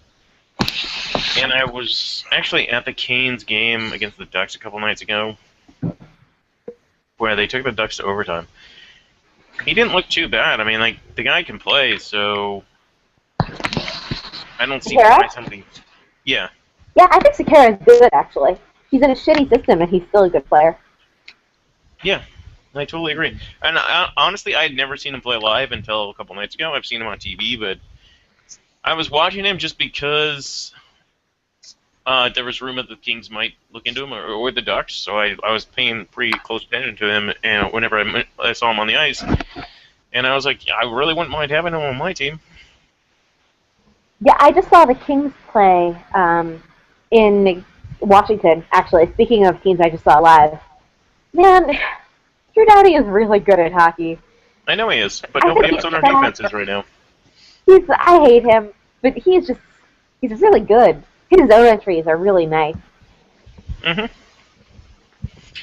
Speaker 2: And I was actually at the Canes game against the Ducks a couple nights ago, where they took the Ducks to overtime. He didn't look too bad. I mean, like, the guy can play, so I don't see
Speaker 4: Segura?
Speaker 2: why somebody... Yeah.
Speaker 4: Yeah, I think Cekera is good, actually. He's in a shitty system, and he's still a good player.
Speaker 2: Yeah, I totally agree. And honestly, I had never seen him play live until a couple nights ago. I've seen him on TV, but I was watching him just because there was rumor that the Kings might look into him, or the Ducks, so I was paying pretty close attention to him and whenever I saw him on the ice. And I was like, I really wouldn't mind having him on my team.
Speaker 4: Yeah, I just saw the Kings play in Washington, actually. Speaking of teams I just saw live. Man, Drew Doughty is really good at hockey.
Speaker 2: I know he is, but
Speaker 4: I
Speaker 2: nobody
Speaker 4: think
Speaker 2: else on our
Speaker 4: he's
Speaker 2: defense is right now.
Speaker 4: I hate him, but he's really good. His zone entries are really nice.
Speaker 2: hmm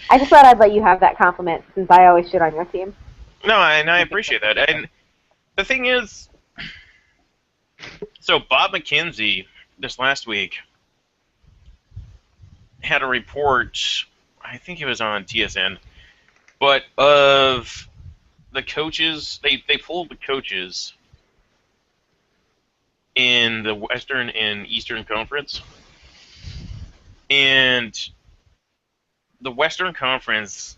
Speaker 4: I just thought I'd let you have that compliment, since I always shit on your team.
Speaker 2: No, and I appreciate that. And the thing is, so Bob McKenzie this last week had a report, I think it was on TSN, but of the coaches, they pulled the coaches in the Western and Eastern Conference, and the Western Conference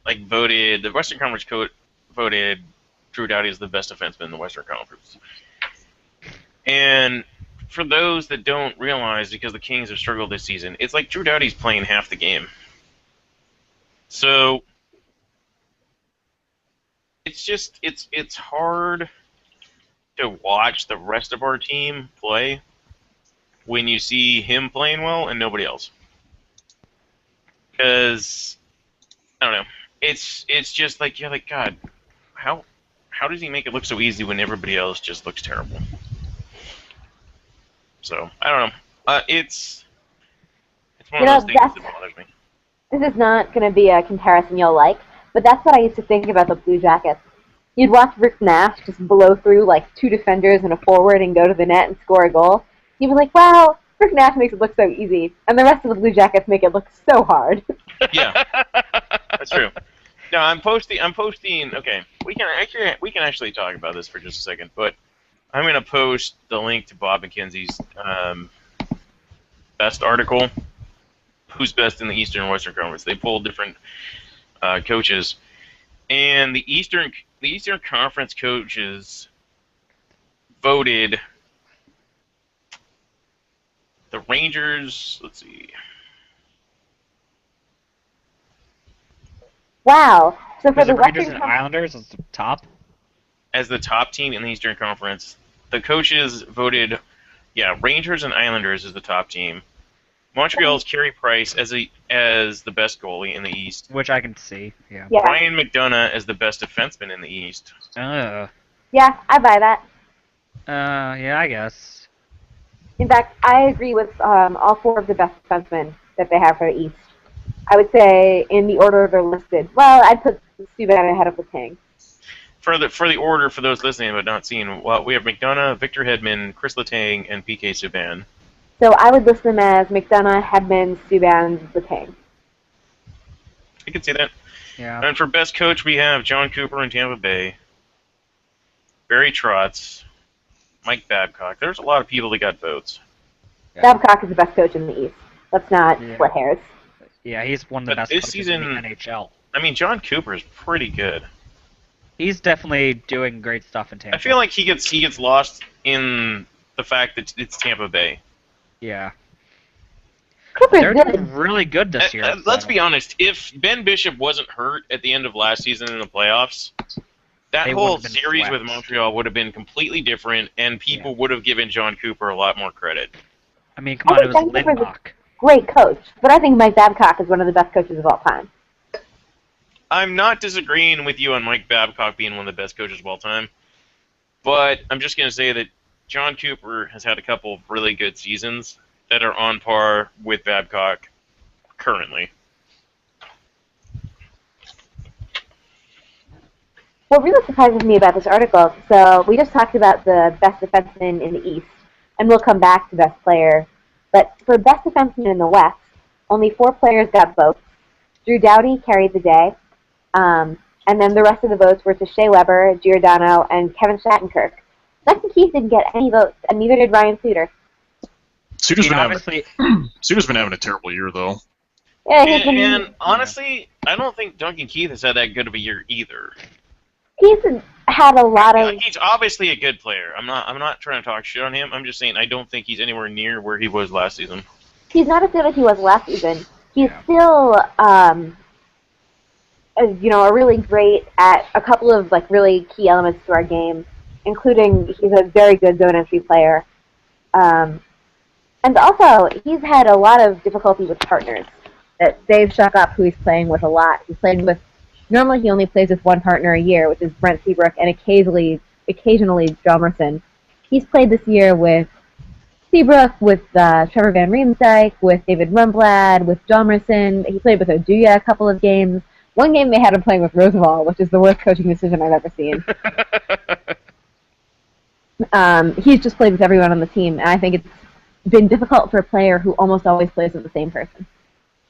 Speaker 2: voted Drew Doughty as the best defenseman in the Western Conference. And for those that don't realize, because the Kings have struggled this season, it's like Drew Doughty's playing half the game. So it's hard to watch the rest of our team play when you see him playing well and nobody else. Because I don't know, it's just like you're like, God, how does he make it look so easy when everybody else just looks terrible? So I don't know. It's one of those things that bothers me.
Speaker 4: This is not going to be a comparison you'll like, but that's what I used to think about the Blue Jackets. You'd watch Rick Nash just blow through like 2 defenders and a forward and go to the net and score a goal. You'd be like, wow, Rick Nash makes it look so easy, and the rest of the Blue Jackets make it look so hard.
Speaker 2: Yeah, that's true. No, I'm posting. Okay, we can actually talk about this for just a second, but I'm gonna post the link to Bob McKenzie's best article. Who's best in the Eastern and Western Conference? They pulled different coaches, and the Eastern Conference coaches voted the Rangers. Let's see.
Speaker 4: Wow. So for
Speaker 1: Was
Speaker 4: the
Speaker 1: it Rangers
Speaker 4: Western
Speaker 1: and
Speaker 4: Conference,
Speaker 1: Islanders as the top?
Speaker 2: As the top team in the Eastern Conference, the coaches voted, Rangers and Islanders as the top team. Montreal's Carey Price as the best goalie in the East.
Speaker 1: Which I can see, yeah.
Speaker 4: yeah,
Speaker 2: Ryan McDonough as the best defenseman in the East.
Speaker 1: Uh,
Speaker 4: yeah, I buy that.
Speaker 1: yeah, I guess.
Speaker 4: In fact, I agree with all 4 of the best defensemen that they have for the East. I would say in the order they're listed. Well, I'd put Subban ahead of Letang.
Speaker 2: For the order, for those listening but not seeing, we have McDonough, Victor Hedman, Chris Letang, and PK Subban.
Speaker 4: So I would list them as McDonough, Hedman, Subban, Letang.
Speaker 2: I can see that.
Speaker 1: Yeah.
Speaker 2: And for best coach, we have John Cooper in Tampa Bay, Barry Trotz, Mike Babcock. There's a lot of people that got votes.
Speaker 1: Yeah.
Speaker 4: Babcock is the best coach in the East. Let's not split hairs.
Speaker 1: Yeah, he's one of the
Speaker 2: But
Speaker 1: best
Speaker 2: this
Speaker 1: coaches
Speaker 2: season,
Speaker 1: in the NHL.
Speaker 2: I mean, John Cooper is pretty good.
Speaker 1: He's definitely doing great stuff in Tampa.
Speaker 2: I feel like he gets lost in the fact that it's Tampa Bay.
Speaker 1: Yeah.
Speaker 4: Cooper's
Speaker 1: They're
Speaker 4: good.
Speaker 1: really good this year.
Speaker 2: Let's
Speaker 1: so.
Speaker 2: be honest. If Ben Bishop wasn't hurt at the end of last season in the playoffs, that
Speaker 1: They
Speaker 2: whole
Speaker 1: would've been
Speaker 2: series
Speaker 1: swept.
Speaker 2: with Montreal would have been completely different, and people would have given John Cooper a lot more credit.
Speaker 1: I mean, come on, it was
Speaker 4: I think Cooper's
Speaker 1: Lindbach.
Speaker 4: Great coach, but I think Mike Babcock is one of the best coaches of all time.
Speaker 2: I'm not disagreeing with you on Mike Babcock being one of the best coaches of all time, but I'm just going to say that John Cooper has had a couple of really good seasons that are on par with Babcock currently.
Speaker 4: What really surprises me about this article, so we just talked about the best defenseman in the East, and we'll come back to best player, but for best defenseman in the West, only 4 players got votes. Drew Doughty carried the day, and then the rest of the votes were to Shea Weber, Giordano, and Kevin Shattenkirk. Duncan Keith didn't get any votes, and neither did Ryan Suter.
Speaker 3: Suter's been
Speaker 1: Obviously,
Speaker 3: having a terrible year though.
Speaker 4: Yeah,
Speaker 2: And honestly, I don't think Duncan Keith has had that good of a year either.
Speaker 4: He's had a lot of...
Speaker 2: He's obviously a good player. I'm not trying to talk shit on him. I'm just saying I don't think he's anywhere near where he was last season.
Speaker 4: He's not as good as he was last season. He's still, really great at a couple of really key elements to our game, including he's a very good zone entry player. And also, he's had a lot of difficulty with partners. Dave Shuckup, who he's playing with a lot, he's playing with... Normally, he only plays with one partner a year, which is Brent Seabrook, and occasionally Hjalmarsson. He's played this year with Seabrook, with Trevor Van Riemsdyk, with David Rundblad, with Hjalmarsson. He played with Oduya a couple of games. One game they had him playing with Roosevelt, which is the worst coaching decision I've ever seen. He's just played with everyone on the team, and I think it's been difficult for a player who almost always plays with the same person.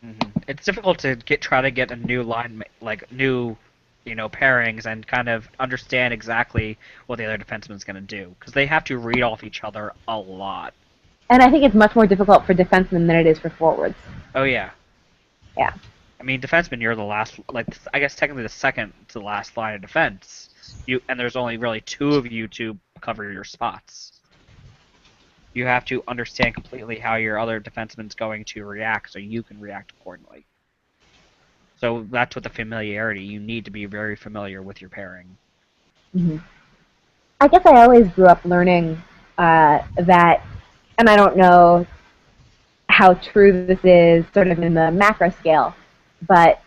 Speaker 1: Mm-hmm. It's difficult to try to get a new line, new, pairings, and kind of understand exactly what the other defenseman's going to do, because they have to read off each other a lot.
Speaker 4: And I think it's much more difficult for defensemen than it is for forwards.
Speaker 1: Oh yeah.
Speaker 4: Yeah.
Speaker 1: I mean, defenseman, you're the last, I guess technically the second to the last line of defense. And there's only really 2 of you to cover your spots. You have to understand completely how your other defenseman's going to react so you can react accordingly. So that's with the familiarity. You need to be very familiar with your pairing.
Speaker 4: Mm-hmm. I guess I always grew up learning that and I don't know how true this is sort of in the macro scale, but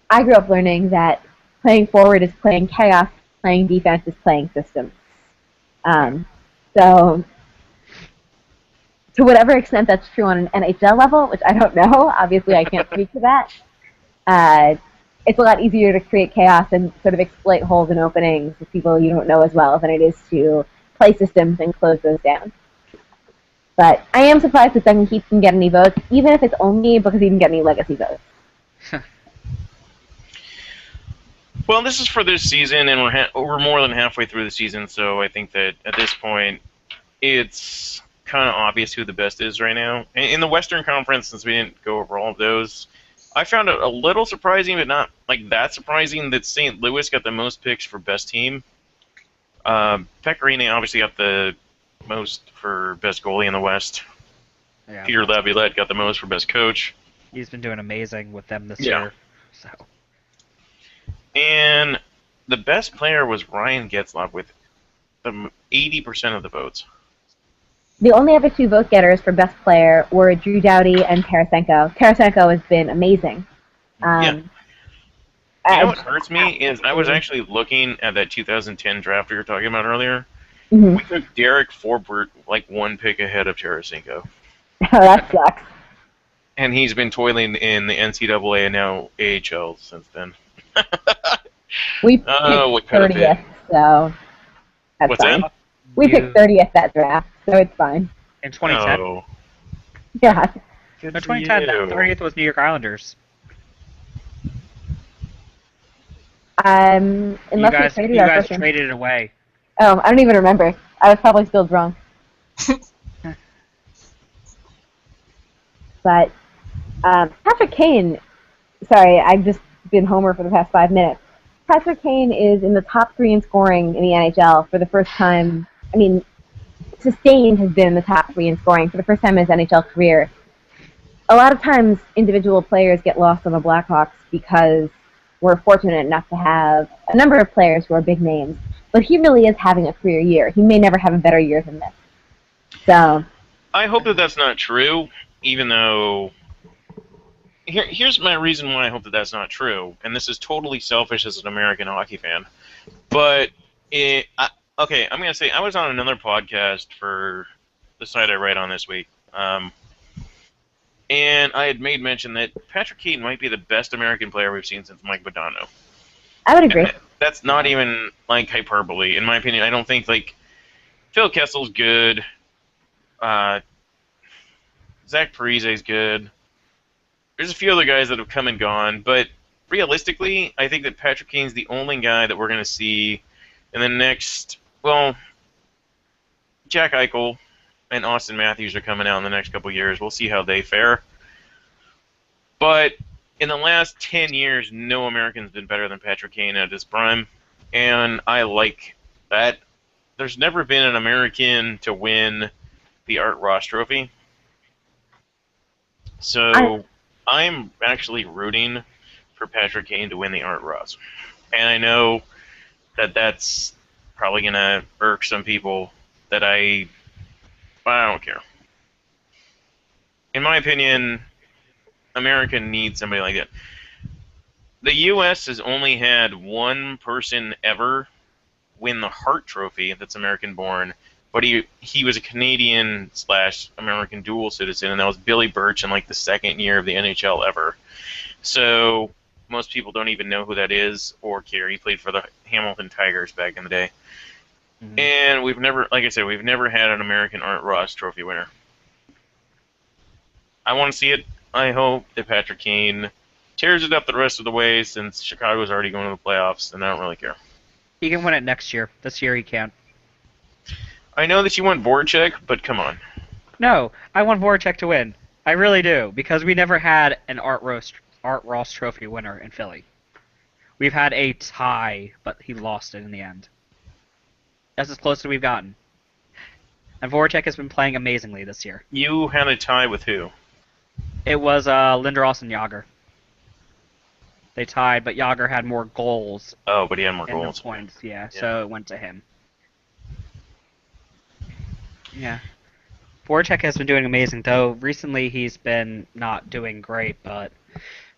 Speaker 4: I grew up learning that playing forward is playing chaos, playing defense is playing systems. So to whatever extent that's true on an NHL level, which I don't know, obviously I can't speak to that, it's a lot easier to create chaos and sort of exploit holes and openings with people you don't know as well than it is to play systems and close those down. But I am surprised that Duncan Keith can get any votes, even if it's only because he didn't get any legacy votes.
Speaker 2: Well, this is for this season, and we're more than halfway through the season, so I think that at this point, it's kind of obvious who the best is right now. In the Western Conference, since we didn't go over all of those, I found it a little surprising, but not like that surprising, that St. Louis got the most picks for best team. Pecorino obviously got the most for best goalie in the West.
Speaker 1: Yeah.
Speaker 2: Peter Laviolette got the most for best coach.
Speaker 1: He's been doing amazing with them this
Speaker 2: Yeah.
Speaker 1: year. So.
Speaker 2: And the best player was Ryan Getzlaf with 80% of the votes.
Speaker 4: The only other two vote getters for best player were Drew Doughty and Tarasenko. Tarasenko has been amazing.
Speaker 2: Yeah. You know what hurts me is I was actually looking at that 2010 draft we were talking about earlier.
Speaker 4: Mm-hmm.
Speaker 2: We took Derek Forbort like one pick ahead of Tarasenko.
Speaker 4: Oh, that sucks.
Speaker 2: And he's been toiling in the NCAA and now AHL since then.
Speaker 4: We picked
Speaker 2: what kind of
Speaker 4: 30th, so that's
Speaker 2: What's
Speaker 4: fine.
Speaker 2: that?
Speaker 4: We picked 30th that draft, so it's fine.
Speaker 1: In 2010?
Speaker 2: No.
Speaker 4: Yeah.
Speaker 1: No, 2010.
Speaker 2: you.
Speaker 1: 30th was New York Islanders.
Speaker 4: Unless
Speaker 1: You guys,
Speaker 4: we traded
Speaker 1: you
Speaker 4: our
Speaker 1: guys
Speaker 4: first one.
Speaker 1: traded it away.
Speaker 4: Oh, I don't even remember. I was probably still drunk. But Patrick Kane, sorry, I've just been Homer for the past 5 minutes. Patrick Kane is in the top 3 in scoring in the NHL for the first time. I mean, sustained has been in the top 3 in scoring for the first time in his NHL career. A lot of times, individual players get lost on the Blackhawks because we're fortunate enough to have a number of players who are big names. But he really is having a career year. He may never have a better year than this. So
Speaker 2: I hope that that's not true, even though... Here's my reason why I hope that that's not true, and this is totally selfish as an American hockey fan. But, okay, I'm going to say, I was on another podcast for the site I write on this week, and I had made mention that Patrick Kane might be the best American player we've seen since Mike Modano.
Speaker 4: I would agree.
Speaker 2: And that's not even, like, hyperbole. In my opinion, I don't think, like, Phil Kessel's good, Zach Parise's good. There's a few other guys that have come and gone, but realistically, I think that Patrick Kane's the only guy that we're going to see in the next, well, Jack Eichel and Austin Matthews are coming out in the next couple years. We'll see how they fare. But in the last 10 years, no American's been better than Patrick Kane at his prime, and I like that. There's never been an American to win the Art Ross Trophy. So I'm actually rooting for Patrick Kane to win the Art Ross. And I know that that's probably going to irk some people that I don't care. In my opinion, America needs somebody like that. The U.S. has only had one person ever win the Hart Trophy that's American-born, but he was a Canadian/American dual citizen, and that was Billy Birch in like the second year of the NHL ever. So most people don't even know who that is or care. He played for the Hamilton Tigers back in the day. Mm-hmm. And we've never, like I said, we've never had an American Art Ross Trophy winner. I want to see it. I hope that Patrick Kane tears it up the rest of the way, since Chicago's already going to the playoffs, and I don't really care.
Speaker 1: He can win it next year. This year he can't.
Speaker 2: I know that you want Voracek, but come on.
Speaker 1: No, I want Voracek to win. I really do, because we never had an Art Ross Trophy winner in Philly. We've had a tie, but he lost it in the end. That's as close as we've gotten. And Voracek has been playing amazingly this year.
Speaker 2: You had a tie with who?
Speaker 1: It was Lindros and Yager. They tied, but Yager had more goals.
Speaker 2: Oh, but he had more
Speaker 1: and
Speaker 2: goals.
Speaker 1: Points, yeah, so it went to him. Yeah. Voracek has been doing amazing, though recently he's been not doing great, but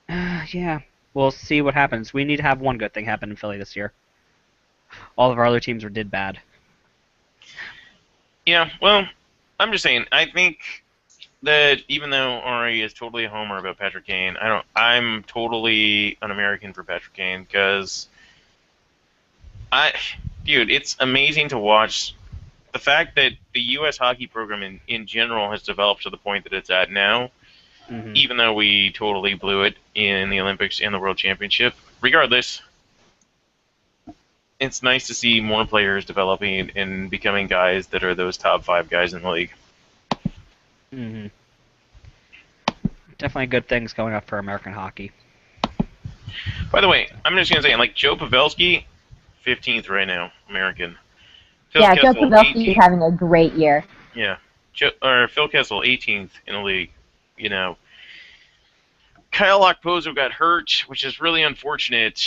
Speaker 1: yeah, we'll see what happens. We need to have one good thing happen in Philly this year. All of our other teams did bad.
Speaker 2: Yeah, well, I'm just saying. I think that even though Ari is totally a homer about Patrick Kane, I'm totally an American for Patrick Kane because dude, it's amazing to watch the fact that the U.S. hockey program in general has developed to the point that it's at now, even though we totally blew it in the Olympics and the World Championship. Regardless, it's nice to see more players developing and becoming guys that are those top 5 guys in the league.
Speaker 1: Definitely good things going up for American hockey.
Speaker 2: By the way, I'm just going to say, like, Joe Pavelski, 15th right now, American. Phil
Speaker 4: Yeah, Joe
Speaker 2: Kessel,
Speaker 4: Pavelski
Speaker 2: 18th.
Speaker 4: is having a great year.
Speaker 2: Yeah. Phil Kessel, 18th in the league. You know, Kyle Okposo got hurt, which is really unfortunate.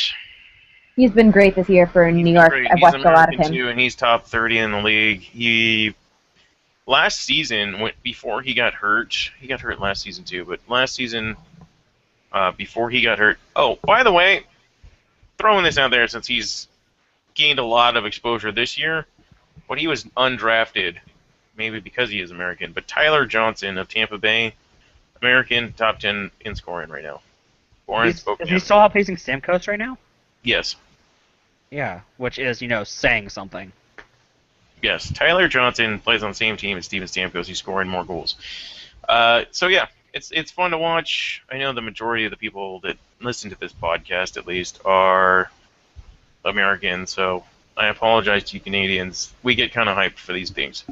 Speaker 4: He's been great this year for New York.
Speaker 2: Great.
Speaker 4: I've
Speaker 2: He's
Speaker 4: watched a lot of
Speaker 2: American
Speaker 4: him.
Speaker 2: too, and he's top 30 in the league. He last season, before he got hurt last season too. But last season, before he got hurt. Oh, by the way, throwing this out there since he's gained a lot of exposure this year, but he was undrafted, maybe because he is American. But Tyler Johnson of Tampa Bay, American, top 10 in scoring right now.
Speaker 1: Is he still outpacing Stamkos right now?
Speaker 2: Yes.
Speaker 1: Yeah, which is, saying something.
Speaker 2: Yes, Tyler Johnson plays on the same team as Steven Stamkos. He's scoring more goals. So yeah, it's fun to watch. I know the majority of the people that listen to this podcast, at least, are American. So I apologize to you Canadians. We get kind of hyped for these things.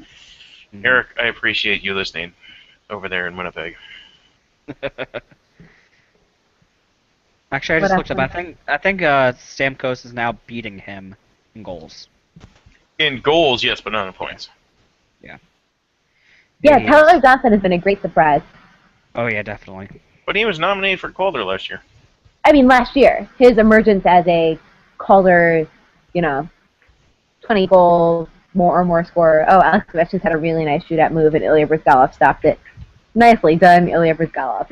Speaker 2: Eric, I appreciate you listening over there in Winnipeg.
Speaker 1: Actually, I just looked up. I think Stamkos is now beating him in goals.
Speaker 2: In goals, yes, but not in points.
Speaker 4: Yeah, Tyler Johnson has been a great surprise.
Speaker 1: Oh yeah, definitely.
Speaker 2: But he was nominated for Calder last year.
Speaker 4: I mean, last year, his emergence as a Calder, 20 goals or more scorer. Oh, Alex Ovechkin's had a really nice shootout move, and Ilya Bryzgalov stopped it. Nicely done, Ilya Bryzgalov.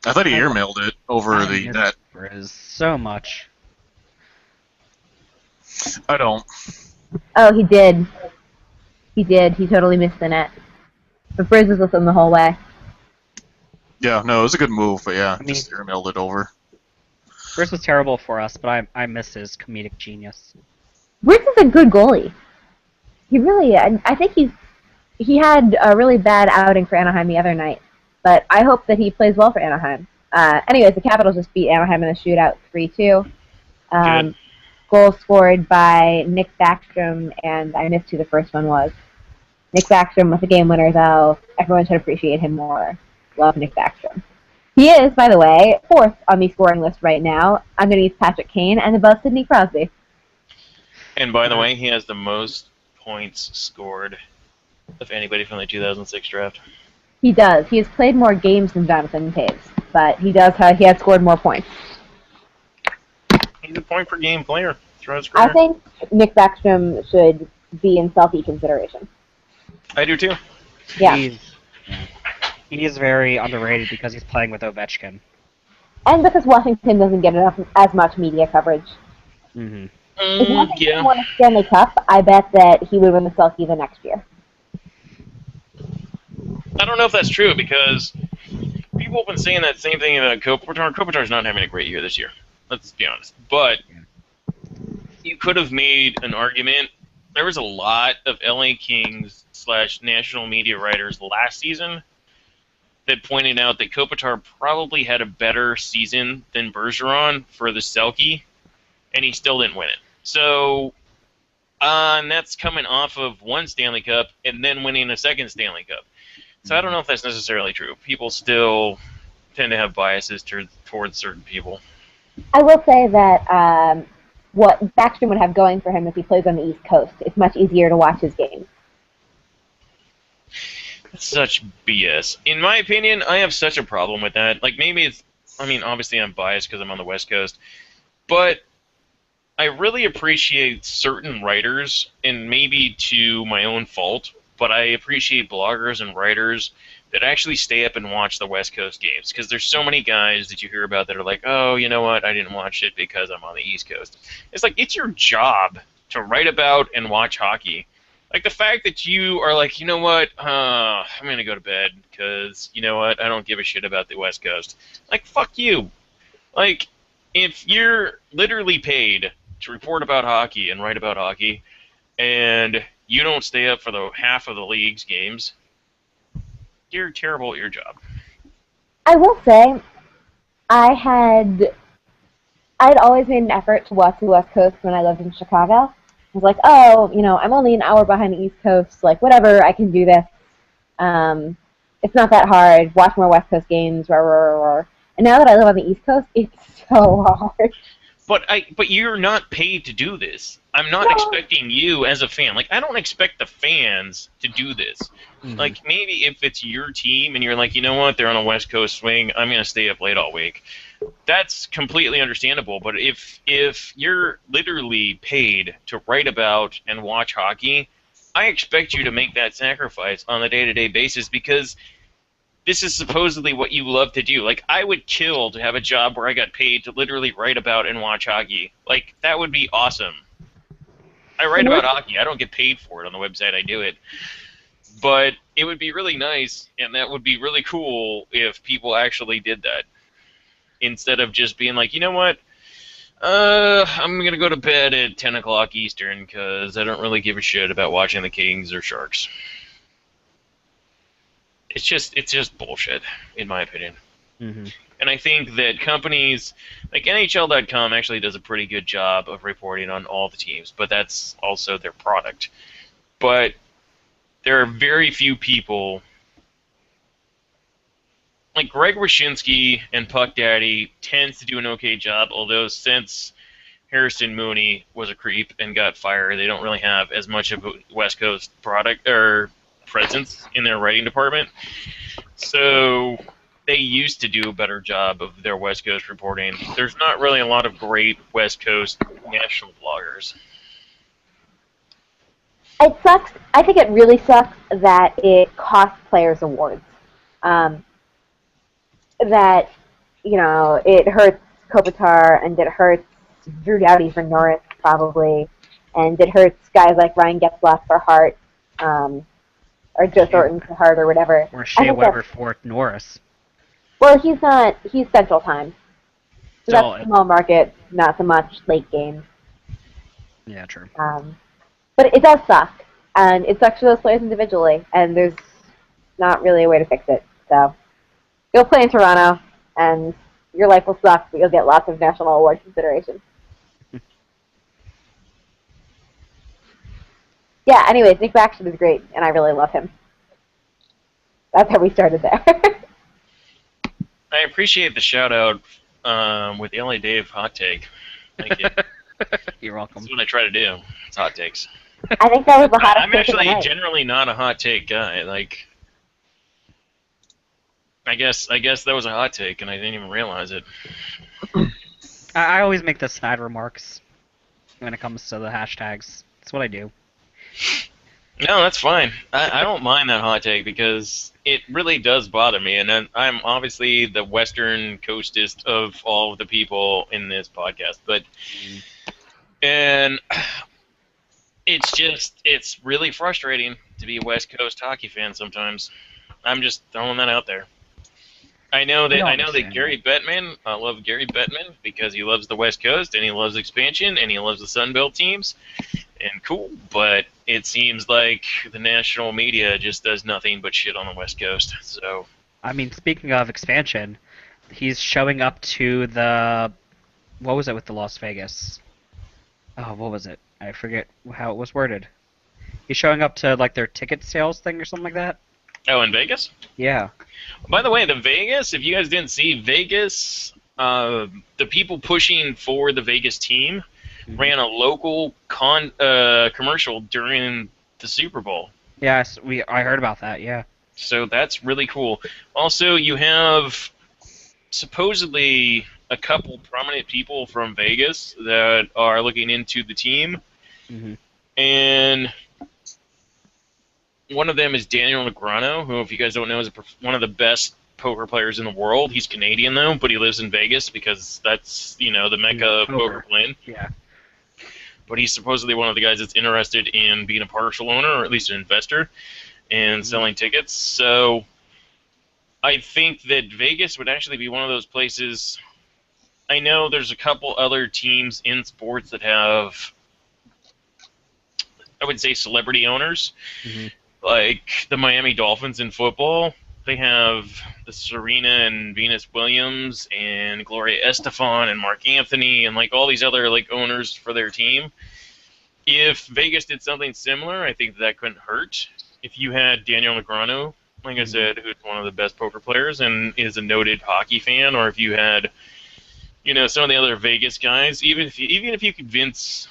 Speaker 3: I thought he airmailed it over the net.
Speaker 1: So much.
Speaker 3: I don't.
Speaker 4: Oh, he did. He did. He totally missed the net. But Briz was with him the whole way.
Speaker 3: Yeah, no, it was a good move, but yeah,
Speaker 1: I mean,
Speaker 3: just airmailed it over.
Speaker 1: Briz was terrible for us, but I miss his comedic genius.
Speaker 4: Briz is a good goalie. He really, I think he had a really bad outing for Anaheim the other night, but I hope that he plays well for Anaheim. Anyways, the Capitals just beat Anaheim in a shootout 3-2. Goals scored by Nick Backstrom, and I missed who the first one was. Nick Backstrom was a game winner, though. Everyone should appreciate him more. Love Nick Backstrom. He is, by the way, 4th on the scoring list right now, underneath Patrick Kane and above Sidney Crosby.
Speaker 2: And by the way, he has the most points scored of anybody from the 2006 draft.
Speaker 4: He does. He has played more games than Jonathan Toews, but he has scored more points.
Speaker 2: He's a point-per-game player throughout his career.
Speaker 4: I think Nick Backstrom should be in Selke consideration.
Speaker 2: I do too.
Speaker 4: Yeah.
Speaker 1: He is very underrated because he's playing with Ovechkin.
Speaker 4: And because Washington doesn't get as much media coverage.
Speaker 1: Mm-hmm.
Speaker 4: If Washington won a Stanley Cup, I bet that he would win the Selke the next year.
Speaker 2: I don't know if that's true because people have been saying that same thing about Kopitar. Kopitar's not having a great year this year. Let's be honest. But you could have made an argument. There was a lot of LA Kings / national media writers last season that pointed out that Kopitar probably had a better season than Bergeron for the Selke, and he still didn't win it. So, and that's coming off of one Stanley Cup and then winning a second Stanley Cup. So I don't know if that's necessarily true. People still tend to have biases towards certain people.
Speaker 4: I will say that what Backstrom would have going for him if he plays on the East Coast, it's much easier to watch his games.
Speaker 2: That's such BS. In my opinion, I have such a problem with that. Like, maybe it's... I mean, obviously I'm biased because I'm on the West Coast. But I really appreciate certain writers, and maybe to my own fault, but I appreciate bloggers and writers that actually stay up and watch the West Coast games, because there's so many guys that you hear about that are like, oh, you know what, I didn't watch it because I'm on the East Coast. It's like, it's your job to write about and watch hockey. Like, the fact that you are like, you know what, I'm going to go to bed because, you know what, I don't give a shit about the West Coast. Like, fuck you. Like, if you're literally paid to report about hockey and write about hockey, and you don't stay up for the half of the league's games, you're terrible at your job.
Speaker 4: I will say, I'd always made an effort to watch the West Coast when I lived in Chicago. I was like, oh, I'm only an hour behind the East Coast. Like, whatever, I can do this. It's not that hard. Watch more West Coast games. Rah, rah, rah, rah. And now that I live on the East Coast, it's so hard.
Speaker 2: But you're not paid to do this. I'm not expecting you as a fan. Like, I don't expect the fans to do this. Mm-hmm. Like, maybe if it's your team and you're like, you know what, they're on a West Coast swing, I'm going to stay up late all week. That's completely understandable. But if you're literally paid to write about and watch hockey, I expect you to make that sacrifice on a day-to-day basis, because this is supposedly what you love to do. Like, I would kill to have a job where I got paid to literally write about and watch hockey. Like, that would be awesome. I write about hockey. I don't get paid for it on the website. I do it. But it would be really nice, and that would be really cool if people actually did that, instead of just being like, you know what, I'm going to go to bed at 10 o'clock Eastern because I don't really give a shit about watching the Kings or Sharks. It's just bullshit, in my opinion. Mm-hmm. And I think that companies like NHL.com actually does a pretty good job of reporting on all the teams, but that's also their product. But there are very few people, like Greg Wyshynski and Puck Daddy tends to do an okay job, although since Harrison Mooney was a creep and got fired, they don't really have as much of a West Coast product or presence in their writing department. So they used to do a better job of their West Coast reporting. There's not really a lot of great West Coast national bloggers.
Speaker 4: It sucks. I think it really sucks that it costs players awards. That, it hurts Kopitar, and it hurts Drew Doughty for Norris, probably, and it hurts guys like Ryan Getzlaf for Hart, or Joe Thornton for Hart, or whatever.
Speaker 1: Or Shea Weber for Norris.
Speaker 4: Well, he's Central Time. So that's small market, not so much late game.
Speaker 1: Yeah, true.
Speaker 4: But it does suck, and it sucks for those players individually, and there's not really a way to fix it. So you'll play in Toronto, and your life will suck, but you'll get lots of national award consideration. Yeah, anyways, Nick Baxter is great, and I really love him. That's how we started there.
Speaker 2: I appreciate the shout-out with the LA Dave hot take. Thank you.
Speaker 1: You're welcome.
Speaker 2: That's what I try to do. It's hot takes.
Speaker 4: I think that was the hottest
Speaker 2: I'm
Speaker 4: take
Speaker 2: actually
Speaker 4: of the night.
Speaker 2: generally not a hot take guy. Like, I guess that was a hot take, and I didn't even realize it.
Speaker 1: I always make the side remarks when it comes to the hashtags. That's what I do.
Speaker 2: No, that's fine. I don't mind that hot take because it really does bother me, and I'm obviously the western coastest of all of the people in this podcast, and it's really frustrating to be a West Coast hockey fan sometimes. I'm just throwing that out there. I know that Gary Bettman, I love Gary Bettman because he loves the West Coast and he loves expansion and he loves the Sun Belt teams, and cool, but it seems like the national media just does nothing but shit on the West Coast. So,
Speaker 1: I mean, speaking of expansion, he's showing up to the, what was it with the Las Vegas? Oh, what was it? I forget how it was worded. He's showing up to like their ticket sales thing or something like that.
Speaker 2: Oh, in Vegas?
Speaker 1: Yeah.
Speaker 2: By the way, the Vegas, if you guys didn't see, Vegas, the people pushing for the Vegas team ran a local commercial during the Super Bowl.
Speaker 1: Yes, I heard about that, yeah.
Speaker 2: So that's really cool. Also, you have supposedly a couple prominent people from Vegas that are looking into the team. Mm-hmm. And one of them is Daniel Negreanu, who, if you guys don't know, is one of the best poker players in the world. He's Canadian though, but he lives in Vegas because that's the mecca of poker playing.
Speaker 1: Yeah.
Speaker 2: But he's supposedly one of the guys that's interested in being a partial owner, or at least an investor, and selling tickets. So I think that Vegas would actually be one of those places. I know there's a couple other teams in sports that have, I would say, celebrity owners, like the Miami Dolphins in football. They have the Serena and Venus Williams and Gloria Estefan and Mark Anthony and like all these other like owners for their team. If Vegas did something similar, I think that couldn't hurt. If you had Daniel Negreanu, like I said, who's one of the best poker players and is a noted hockey fan, or if you had, some of the other Vegas guys, even if you convince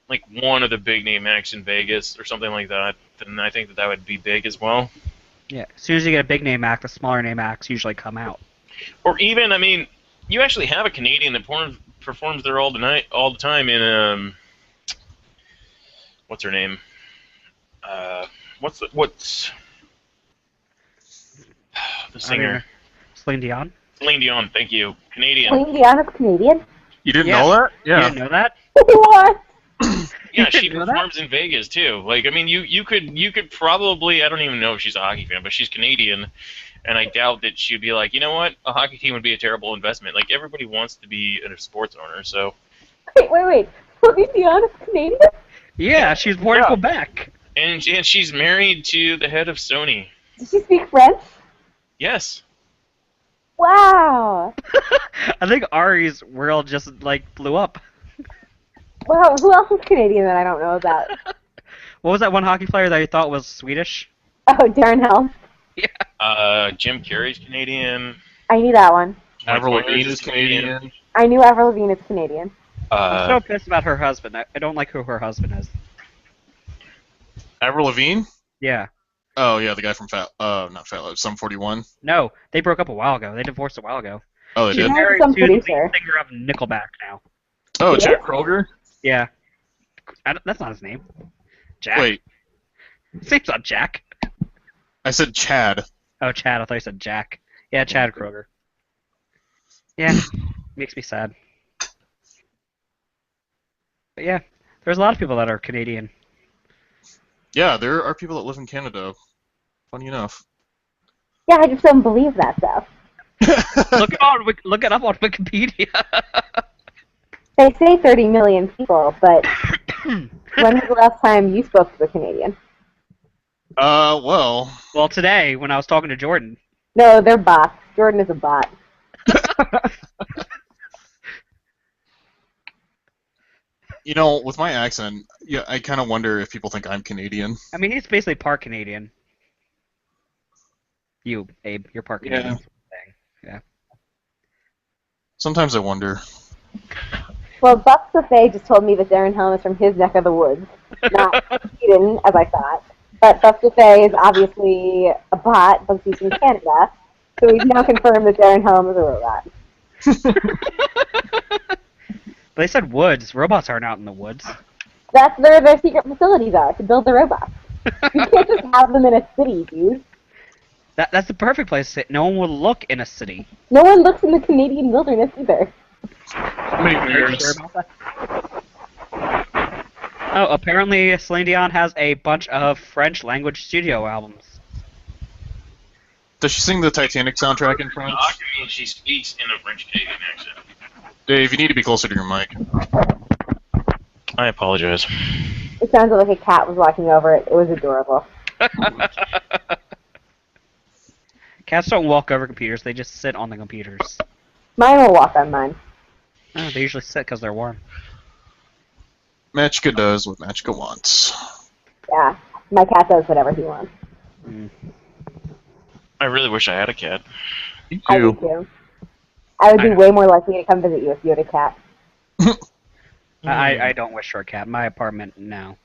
Speaker 2: like one of the big name acts in Vegas or something like that, then I think that would be big as well.
Speaker 1: Yeah. As soon as you get a big name act, the smaller name acts usually come out.
Speaker 2: Or even, I mean, you actually have a Canadian that performs there all the time in what's her name? What's the singer?
Speaker 1: Celine Dion.
Speaker 2: Celine Dion, thank you. Canadian.
Speaker 4: Celine Dion is Canadian?
Speaker 3: You didn't know that?
Speaker 1: You
Speaker 3: Yeah.
Speaker 1: didn't know that?
Speaker 4: What?
Speaker 2: Yeah, she
Speaker 1: didn't know that?
Speaker 2: performs in Vegas too. Like, I mean, you could probably, I don't even know if she's a hockey fan, but she's Canadian, and I doubt that she'd be like, you know what, a hockey team would be a terrible investment. Like, everybody wants to be a sports owner, so.
Speaker 4: Wait. Celine Dion is Canadian?
Speaker 1: Yeah, she's born in Quebec.
Speaker 2: And she's married to the head of Sony.
Speaker 4: Does she speak French?
Speaker 2: Yes.
Speaker 4: Wow.
Speaker 1: I think Ari's world just like blew up.
Speaker 4: Wow, who else is Canadian that I don't know about?
Speaker 1: What was that one hockey player that you thought was Swedish?
Speaker 4: Oh, Darren Helm.
Speaker 1: Yeah.
Speaker 2: Jim Carrey's Canadian.
Speaker 4: I knew that one.
Speaker 3: Avril
Speaker 2: Mike
Speaker 3: Lavigne
Speaker 2: Myers
Speaker 3: is Canadian.
Speaker 4: I knew Avril Lavigne is Canadian.
Speaker 1: I'm so pissed about her husband. I don't like who her husband is.
Speaker 3: Avril Lavigne?
Speaker 1: Yeah.
Speaker 3: Oh, yeah, the guy from not Fat Lab, Sum 41.
Speaker 1: No, they broke up a while ago. They divorced a while ago.
Speaker 3: Oh, they
Speaker 1: She's
Speaker 3: did?
Speaker 1: married
Speaker 4: Some
Speaker 1: to the lead
Speaker 4: producer.
Speaker 1: singer of Nickelback now.
Speaker 3: Oh,
Speaker 4: Yeah.
Speaker 3: Jack Kroger?
Speaker 1: Yeah. That's not his name. Jack?
Speaker 3: Wait,
Speaker 1: His name's not Jack.
Speaker 3: I said Chad.
Speaker 1: Oh, Chad. I thought you said Jack. Yeah, Chad Kroger. Yeah, makes me sad. But yeah, there's a lot of people that are Canadian.
Speaker 3: Yeah, there are people that live in Canada. Funny enough.
Speaker 4: Yeah, I just don't believe that stuff.
Speaker 1: Look it up on Wikipedia.
Speaker 4: They say 30 million people, but when was the last time you spoke to a Canadian?
Speaker 3: Well,
Speaker 1: Well, today when I was talking to Jordan.
Speaker 4: No, they're bots. Jordan is a bot.
Speaker 3: with my accent, yeah, I kind of wonder if people think I'm Canadian.
Speaker 1: I mean, he's basically part Canadian. You, Abe, you're part Canadian. Yeah.
Speaker 3: Sometimes I wonder.
Speaker 4: Well, Bucks Buffet just told me that Darren Helm is from his neck of the woods, not Sweden, as I thought. But Bucks Buffet is obviously a bot, but he's from Canada, so we've now confirmed that Darren Helm is a robot.
Speaker 1: But they said woods. Robots aren't out in the woods.
Speaker 4: That's where their secret facilities are, to build the robots. You can't just have them in a city, dude.
Speaker 1: That's the perfect place to sit. No one will look in a city.
Speaker 4: No one looks in the Canadian wilderness either.
Speaker 3: How many
Speaker 1: Are you
Speaker 3: years?
Speaker 1: sure about that? Oh, apparently Celine Dion has a bunch of French language studio albums.
Speaker 3: Does she sing the Titanic soundtrack in French?
Speaker 2: I mean, she speaks in a French Canadian accent.
Speaker 3: Dave, you need to be closer to your mic.
Speaker 2: I apologize.
Speaker 4: It sounded like a cat was watching over it. It was adorable.
Speaker 1: Cats don't walk over computers, they just sit on the computers.
Speaker 4: Mine will walk on mine.
Speaker 1: Oh, they usually sit because they're warm.
Speaker 3: Machka does what Machka wants.
Speaker 4: Yeah, my cat does whatever he wants.
Speaker 2: I really wish I had a cat.
Speaker 3: Me
Speaker 4: I do
Speaker 3: too.
Speaker 4: too. I would be way more likely to come visit you if you had a cat.
Speaker 1: I don't wish for a cat. My apartment, no.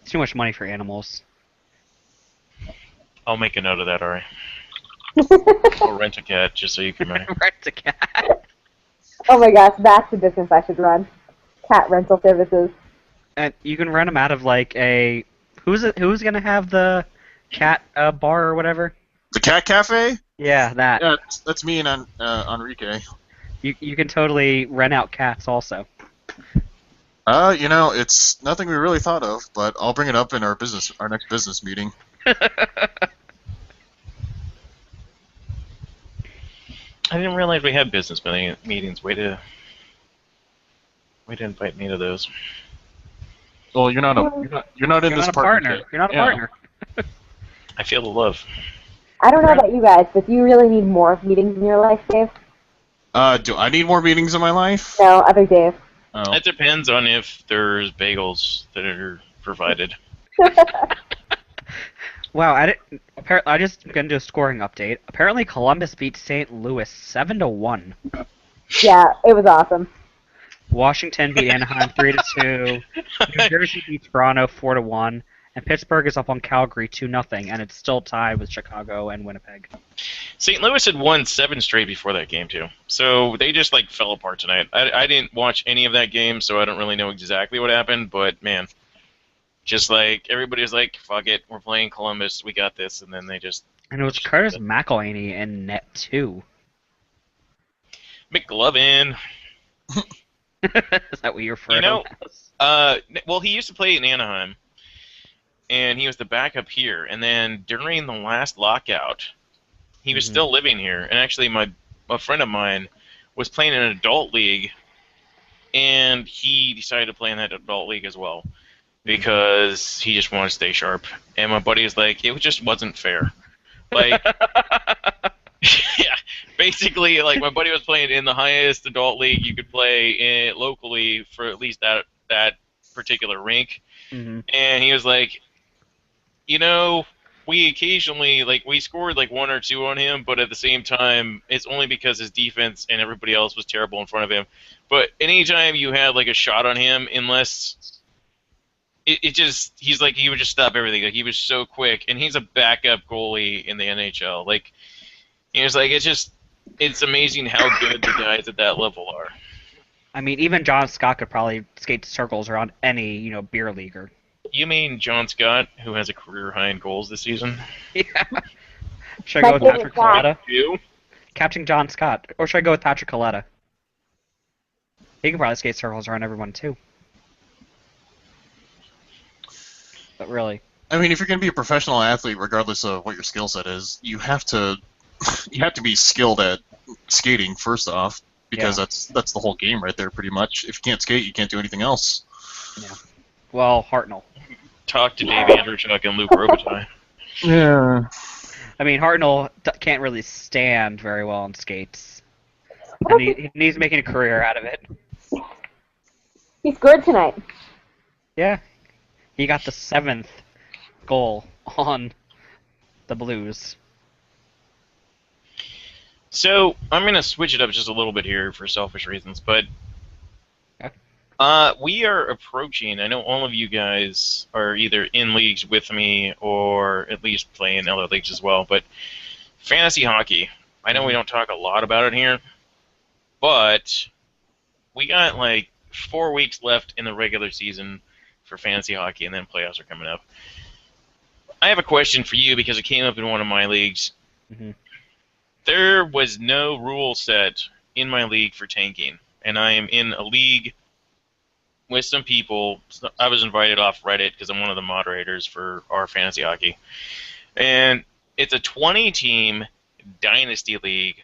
Speaker 1: It's too much money for animals.
Speaker 2: I'll make a note of that, Ari. I'll rent a cat just so you can marry.
Speaker 1: Rent a cat.
Speaker 4: Oh my gosh, that's the business I should run. Cat rental services.
Speaker 1: And you can rent them out of like a Who's gonna have the cat bar or whatever?
Speaker 3: The Cat Cafe?
Speaker 1: Yeah, that.
Speaker 3: Yeah, that's me and Enrique.
Speaker 1: You can totally rent out cats also.
Speaker 3: It's nothing we really thought of, but I'll bring it up in our next business meeting.
Speaker 2: I didn't realize we had business meetings. Way to invite me to those.
Speaker 3: Well, you're not in
Speaker 1: You're
Speaker 3: this
Speaker 1: not a partner.
Speaker 3: partnership.
Speaker 1: You're not a
Speaker 3: Yeah.
Speaker 1: partner.
Speaker 2: I feel the love.
Speaker 4: I don't know about you guys, but do you really need more meetings in your life, Dave?
Speaker 3: Do I need more meetings in my life?
Speaker 4: No, other Dave.
Speaker 3: Oh.
Speaker 2: It depends on if there's bagels that are provided.
Speaker 1: Wow, I just gonna do a scoring update. Apparently, Columbus beat St. Louis 7-1.
Speaker 4: Yeah, it was awesome.
Speaker 1: Washington beat Anaheim 3-2. New Jersey beat Toronto 4-1, and Pittsburgh is up on Calgary 2-0, and it's still tied with Chicago and Winnipeg.
Speaker 2: St. Louis had won 7 straight before that game too, so they just fell apart tonight. I didn't watch any of that game, so I don't really know exactly what happened. But man, just everybody was like, "Fuck it, we're playing Columbus, we got this," and then they just.
Speaker 1: And it was Curtis McElhaney in net too.
Speaker 2: McGlovin.
Speaker 1: Is that what you're referring to?
Speaker 2: Well, he used to play in Anaheim, and he was the backup here. And then during the last lockout, he was still living here. And actually, a friend of mine was playing in an adult league, and he decided to play in that adult league as well because he just wanted to stay sharp. And my buddy was like, it just wasn't fair. Yeah, basically, my buddy was playing in the highest adult league you could play locally for at least that particular rink, and he was like, we occasionally we scored 1 or 2 on him, but at the same time, it's only because his defense and everybody else was terrible in front of him. But anytime you had a shot on him, unless he's he would just stop everything. He was so quick, and he's a backup goalie in the NHL. It's amazing how good the guys at that level are.
Speaker 1: I mean, even John Scott could probably skate circles around any, beer leaguer.
Speaker 2: You mean John Scott, who has a career high in goals this season?
Speaker 1: Yeah. Should I go with Patrick Coletta?
Speaker 2: You?
Speaker 1: Captain John Scott. Or should I go with Patrick Coletta? He can probably skate circles around everyone, too. But really.
Speaker 3: I mean, if you're going to be a professional athlete, regardless of what your skill set is, you have to be skilled at skating first off, because that's the whole game right there, pretty much. If you can't skate, you can't do anything else.
Speaker 1: Yeah. Well, Hartnell.
Speaker 2: Talk to Dave Andrewchuk and Luke Robitaille.
Speaker 3: Yeah.
Speaker 1: I mean, Hartnell can't really stand very well on skates. And he's making a career out of it.
Speaker 4: He scored tonight.
Speaker 1: Yeah. He got the 7th goal on the Blues.
Speaker 2: So, I'm going to switch it up just a little bit here for selfish reasons, but we are approaching, I know all of you guys are either in leagues with me or at least play in other leagues as well, but fantasy hockey, I know we don't talk a lot about it here, but we got 4 weeks left in the regular season for fantasy hockey, and then playoffs are coming up. I have a question for you because it came up in one of my leagues. There was no rule set in my league for tanking, and I am in a league with some people. I was invited off Reddit because I'm one of the moderators for our fantasy hockey, and it's a 20-team dynasty league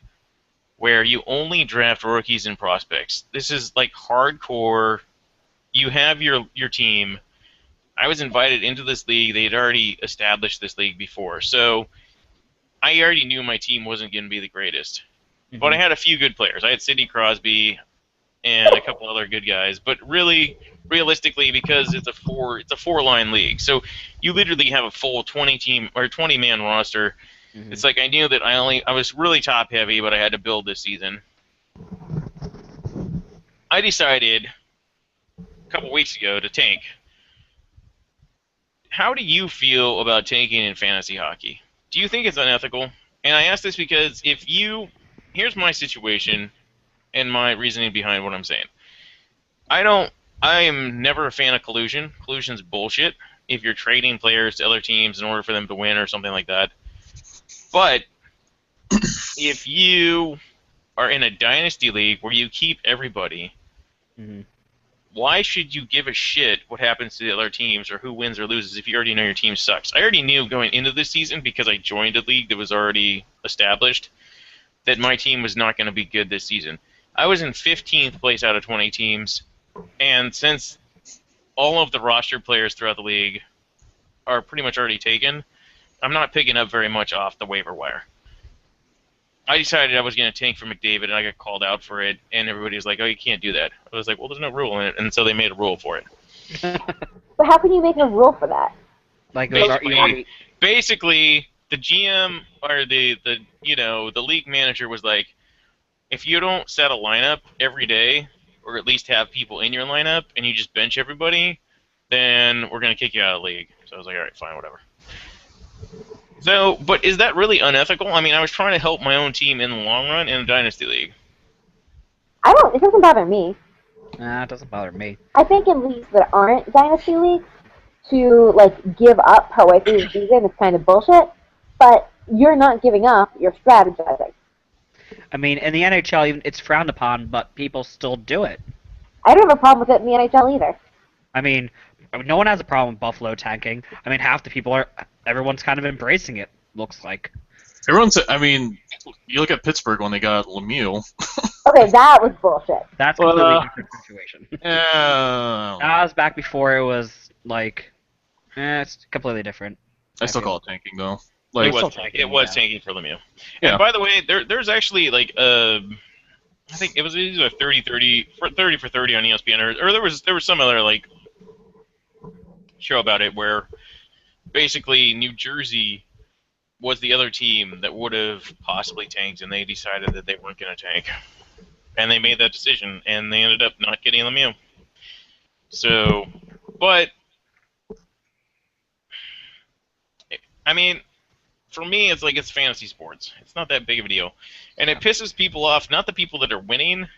Speaker 2: where you only draft rookies and prospects. This is hardcore. You have your team. I was invited into this league. They had already established this league before, so I already knew my team wasn't going to be the greatest. But I had a few good players. I had Sidney Crosby and a couple other good guys. But really, realistically, because it's a 4-line league, so you literally have a full 20-man roster. It's I knew that I was really top heavy, but I had to build this season. I decided a couple weeks ago to tank. How do you feel about tanking in fantasy hockey? Do you think it's unethical? And I ask this because here's my situation and my reasoning behind what I'm saying. I am never a fan of collusion. Collusion's bullshit. if you're trading players to other teams in order for them to win or something like that. But if you are in a dynasty league where you keep everybody,
Speaker 1: Mhm.
Speaker 2: why should you give a shit what happens to the other teams or who wins or loses if you already know your team sucks? I already knew going into this season, because I joined a league that was already established, that my team was not going to be good this season. I was in 15th place out of 20 teams, and since all of the roster players throughout the league are pretty much already taken, I'm not picking up very much off the waiver wire. I decided I was going to tank for McDavid, and I got called out for it, and everybody was like, oh, you can't do that. I was like, well, there's no rule in it, and so they made a rule for it.
Speaker 4: But how can you make a rule for that?
Speaker 1: Like, it was, you already,
Speaker 2: Basically, the GM or the league manager was like, if you don't set a lineup every day, or at least have people in your lineup, and you just bench everybody, then we're going to kick you out of the league. So I was like, all right, fine, whatever. So, but is that really unethical? I mean, I was trying to help my own team in the long run in a dynasty league.
Speaker 4: It doesn't bother me.
Speaker 1: nah, it doesn't bother me.
Speaker 4: I think in leagues that aren't dynasty leagues, to like give up partway through the season is kind of bullshit. But you're not giving up; you're strategizing.
Speaker 1: I mean, in the NHL, even it's frowned upon, but people still do it.
Speaker 4: I don't have a problem with it in the NHL either.
Speaker 1: I mean, no one has a problem with Buffalo tanking. I mean, half the people everyone's kind of embracing it, looks like.
Speaker 3: I mean, you look at Pittsburgh when they got Lemieux.
Speaker 4: Okay, that was bullshit.
Speaker 1: That's a completely different situation.
Speaker 3: Yeah.
Speaker 1: That was back before it was, like, it's completely different.
Speaker 3: I still
Speaker 1: feel.
Speaker 3: call it tanking, though.
Speaker 2: It
Speaker 3: Like,
Speaker 2: was,
Speaker 1: still tanking,
Speaker 2: it was
Speaker 1: yeah.
Speaker 2: tanking for Lemieux.
Speaker 3: Yeah.
Speaker 2: And by the way, there's actually like I think it was either 30 for 30 on ESPN, or there was some other like show about it where basically New Jersey was the other team that would have possibly tanked, and they decided that they weren't going to tank, and they made that decision, and they ended up not getting Lemieux. So, but I mean, for me, it's like it's fantasy sports. It's not that big of a deal. And it pisses people off, not the people that are winning,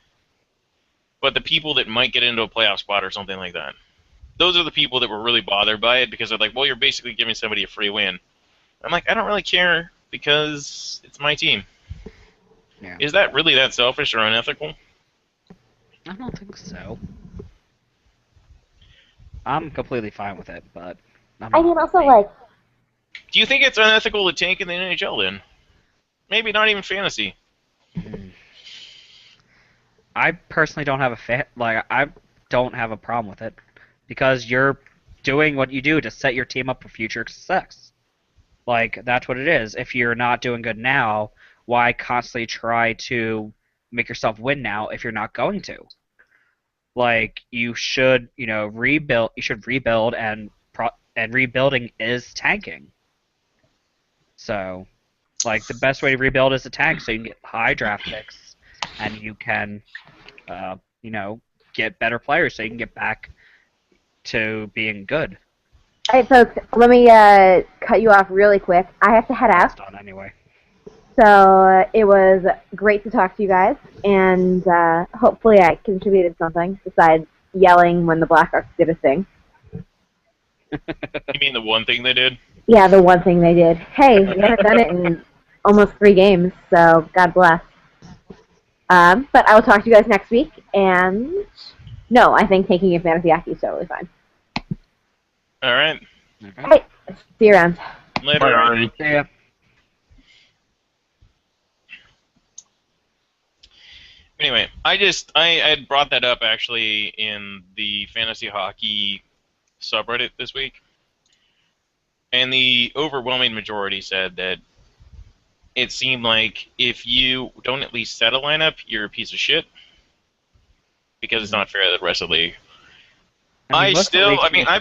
Speaker 2: but the people that might get into a playoff spot or something like that. Those are the people that were really bothered by it, because they're like, well, you're basically giving somebody a free win. I'm like, I don't really care, because it's my team.
Speaker 1: Yeah.
Speaker 2: Is that really that selfish or unethical?
Speaker 1: I don't think so. I'm completely fine with it, but I'm
Speaker 4: I
Speaker 1: not
Speaker 4: mean, also
Speaker 1: really.
Speaker 4: like,
Speaker 2: Do you think it's unethical to tank in the NHL then? Maybe not even fantasy.
Speaker 1: I personally don't have I don't have a problem with it, because you're doing what you do to set your team up for future success. Like, that's what it is. If you're not doing good now, why constantly try to make yourself win now if you're not going to? Like, you should, rebuild. You should rebuild, and rebuilding is tanking. So, like, the best way to rebuild is to tank, so you can get high draft picks, and you can, get better players, so you can get back to being good.
Speaker 4: all right, folks, let me cut you off really quick. I have to head
Speaker 1: That's
Speaker 4: out.
Speaker 1: done anyway.
Speaker 4: So it was great to talk to you guys, and hopefully I contributed something besides yelling when the Blackhawks did a thing.
Speaker 2: You mean the one thing they did?
Speaker 4: Yeah, the one thing they did. Hey, we haven't done it in almost 3 games, so God bless. But I will talk to you guys next week, and no, I think taking a fantasy hockey is totally fine.
Speaker 2: All right.
Speaker 1: Okay.
Speaker 4: All right, see you around.
Speaker 2: Later.
Speaker 3: Bye, Ari.
Speaker 1: Yeah.
Speaker 2: Anyway, I had brought that up actually in the fantasy hockey subreddit this week, and the overwhelming majority said that it seemed like if you don't at least set a lineup, you're a piece of shit, because it's not fair to the rest of the league. I've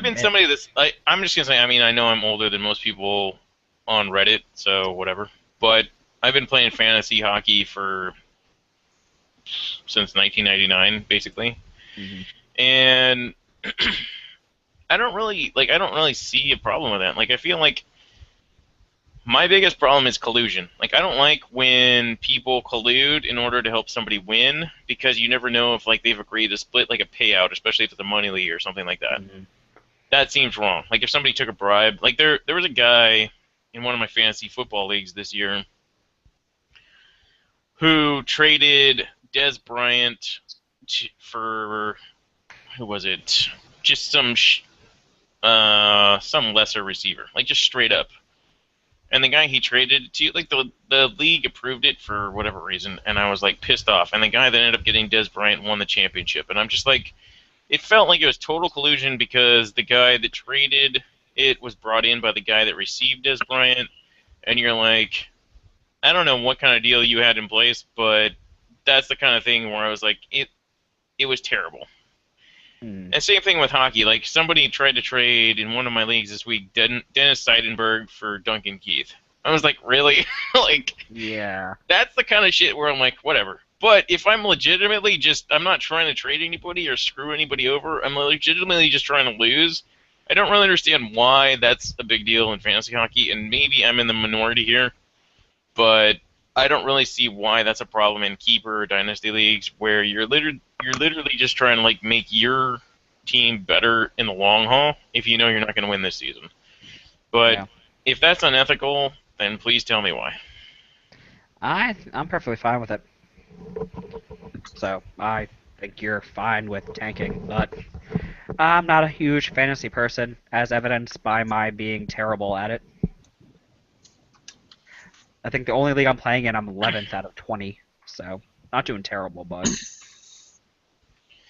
Speaker 2: been somebody that's, I'm just going to say, I know I'm older than most people on Reddit, so whatever, but I've been playing fantasy hockey since 1999, basically.
Speaker 1: Mhm.
Speaker 2: And I don't really see a problem with that. Like, I feel like my biggest problem is collusion. Like, I don't like when people collude in order to help somebody win, because you never know if, like, they've agreed to split, like, a payout, especially if it's a money league or something like that.
Speaker 1: Mhm.
Speaker 2: that seems wrong. Like if somebody took a bribe, like there was a guy in one of my fantasy football leagues this year who traded Des Bryant for who was it? Just some lesser receiver, like just straight up. And the guy he traded to, like the league approved it for whatever reason, and I was like pissed off. And the guy that ended up getting Des Bryant won the championship, and I'm just like, it felt like it was total collusion because the guy that traded it was brought in by the guy that received Des Bryant, and you're like, I don't know what kind of deal you had in place, but that's the kind of thing where I was like, it was terrible. And same thing with hockey. Like somebody tried to trade in one of my leagues this week, Dennis Seidenberg for Duncan Keith. I was like, really? Like,
Speaker 1: Yeah.
Speaker 2: that's the kind of shit where I'm like, whatever. But if I'm legitimately I'm not trying to trade anybody or screw anybody over. I'm legitimately just trying to lose. I don't really understand why that's a big deal in fantasy hockey, and maybe I'm in the minority here, but I don't really see why that's a problem in keeper or dynasty leagues where you're literally just trying to like make your team better in the long haul if you know you're not going to win this season. But if that's unethical, then please tell me why.
Speaker 1: I'm perfectly fine with it. So I think you're fine with tanking, but I'm not a huge fantasy person, as evidenced by my being terrible at it. I think the only league I'm playing in, I'm 11th out of 20, so not doing terrible, but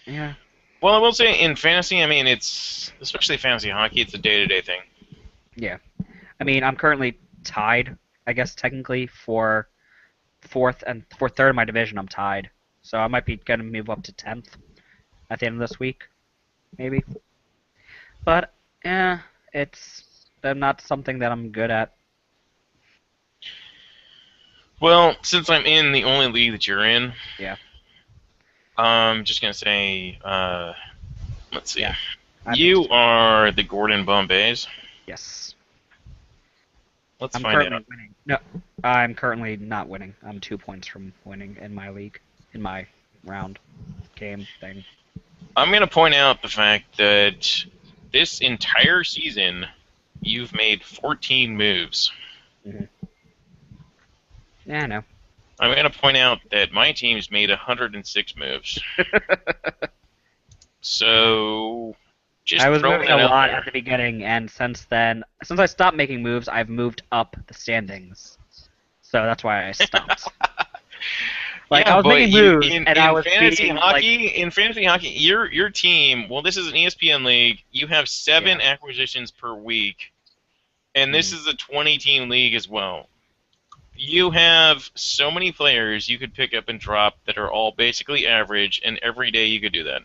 Speaker 1: yeah.
Speaker 2: Well, I will say in fantasy, I mean, it's especially fantasy hockey, it's a day-to-day thing.
Speaker 1: Yeah. I mean, I'm currently tied, I guess technically for third in my division. I'm tied, so I might be gonna move up to 10th at the end of this week, maybe. But it's not something that I'm good at.
Speaker 2: Well, since I'm in the only league that you're in,
Speaker 1: Yeah.
Speaker 2: I'm just gonna say, let's see.
Speaker 1: Yeah,
Speaker 2: You are the Gordon Bombays.
Speaker 1: Yes.
Speaker 2: Let's
Speaker 1: I'm
Speaker 2: find
Speaker 1: currently
Speaker 2: out.
Speaker 1: winning. No, I'm currently not winning. I'm 2 points from winning in my league, in my round game thing.
Speaker 2: I'm gonna point out the fact that this entire season, you've made 14 moves.
Speaker 1: Yeah, I know.
Speaker 2: I'm going to point out that my team's made 106 moves. So, just
Speaker 1: I was
Speaker 2: throwing
Speaker 1: moving
Speaker 2: that
Speaker 1: a
Speaker 2: out
Speaker 1: lot
Speaker 2: there.
Speaker 1: at the beginning, and since I stopped making moves, I've moved up the standings. So that's why I stopped. Like,
Speaker 2: Yeah,
Speaker 1: I was
Speaker 2: but
Speaker 1: making moves, and I was
Speaker 2: fantasy
Speaker 1: beating,
Speaker 2: hockey, in fantasy hockey, your team. Well, this is an ESPN league. You have 7 acquisitions per week, and this is a 20-team league as well. You have so many players you could pick up and drop that are all basically average, and every day you could do that.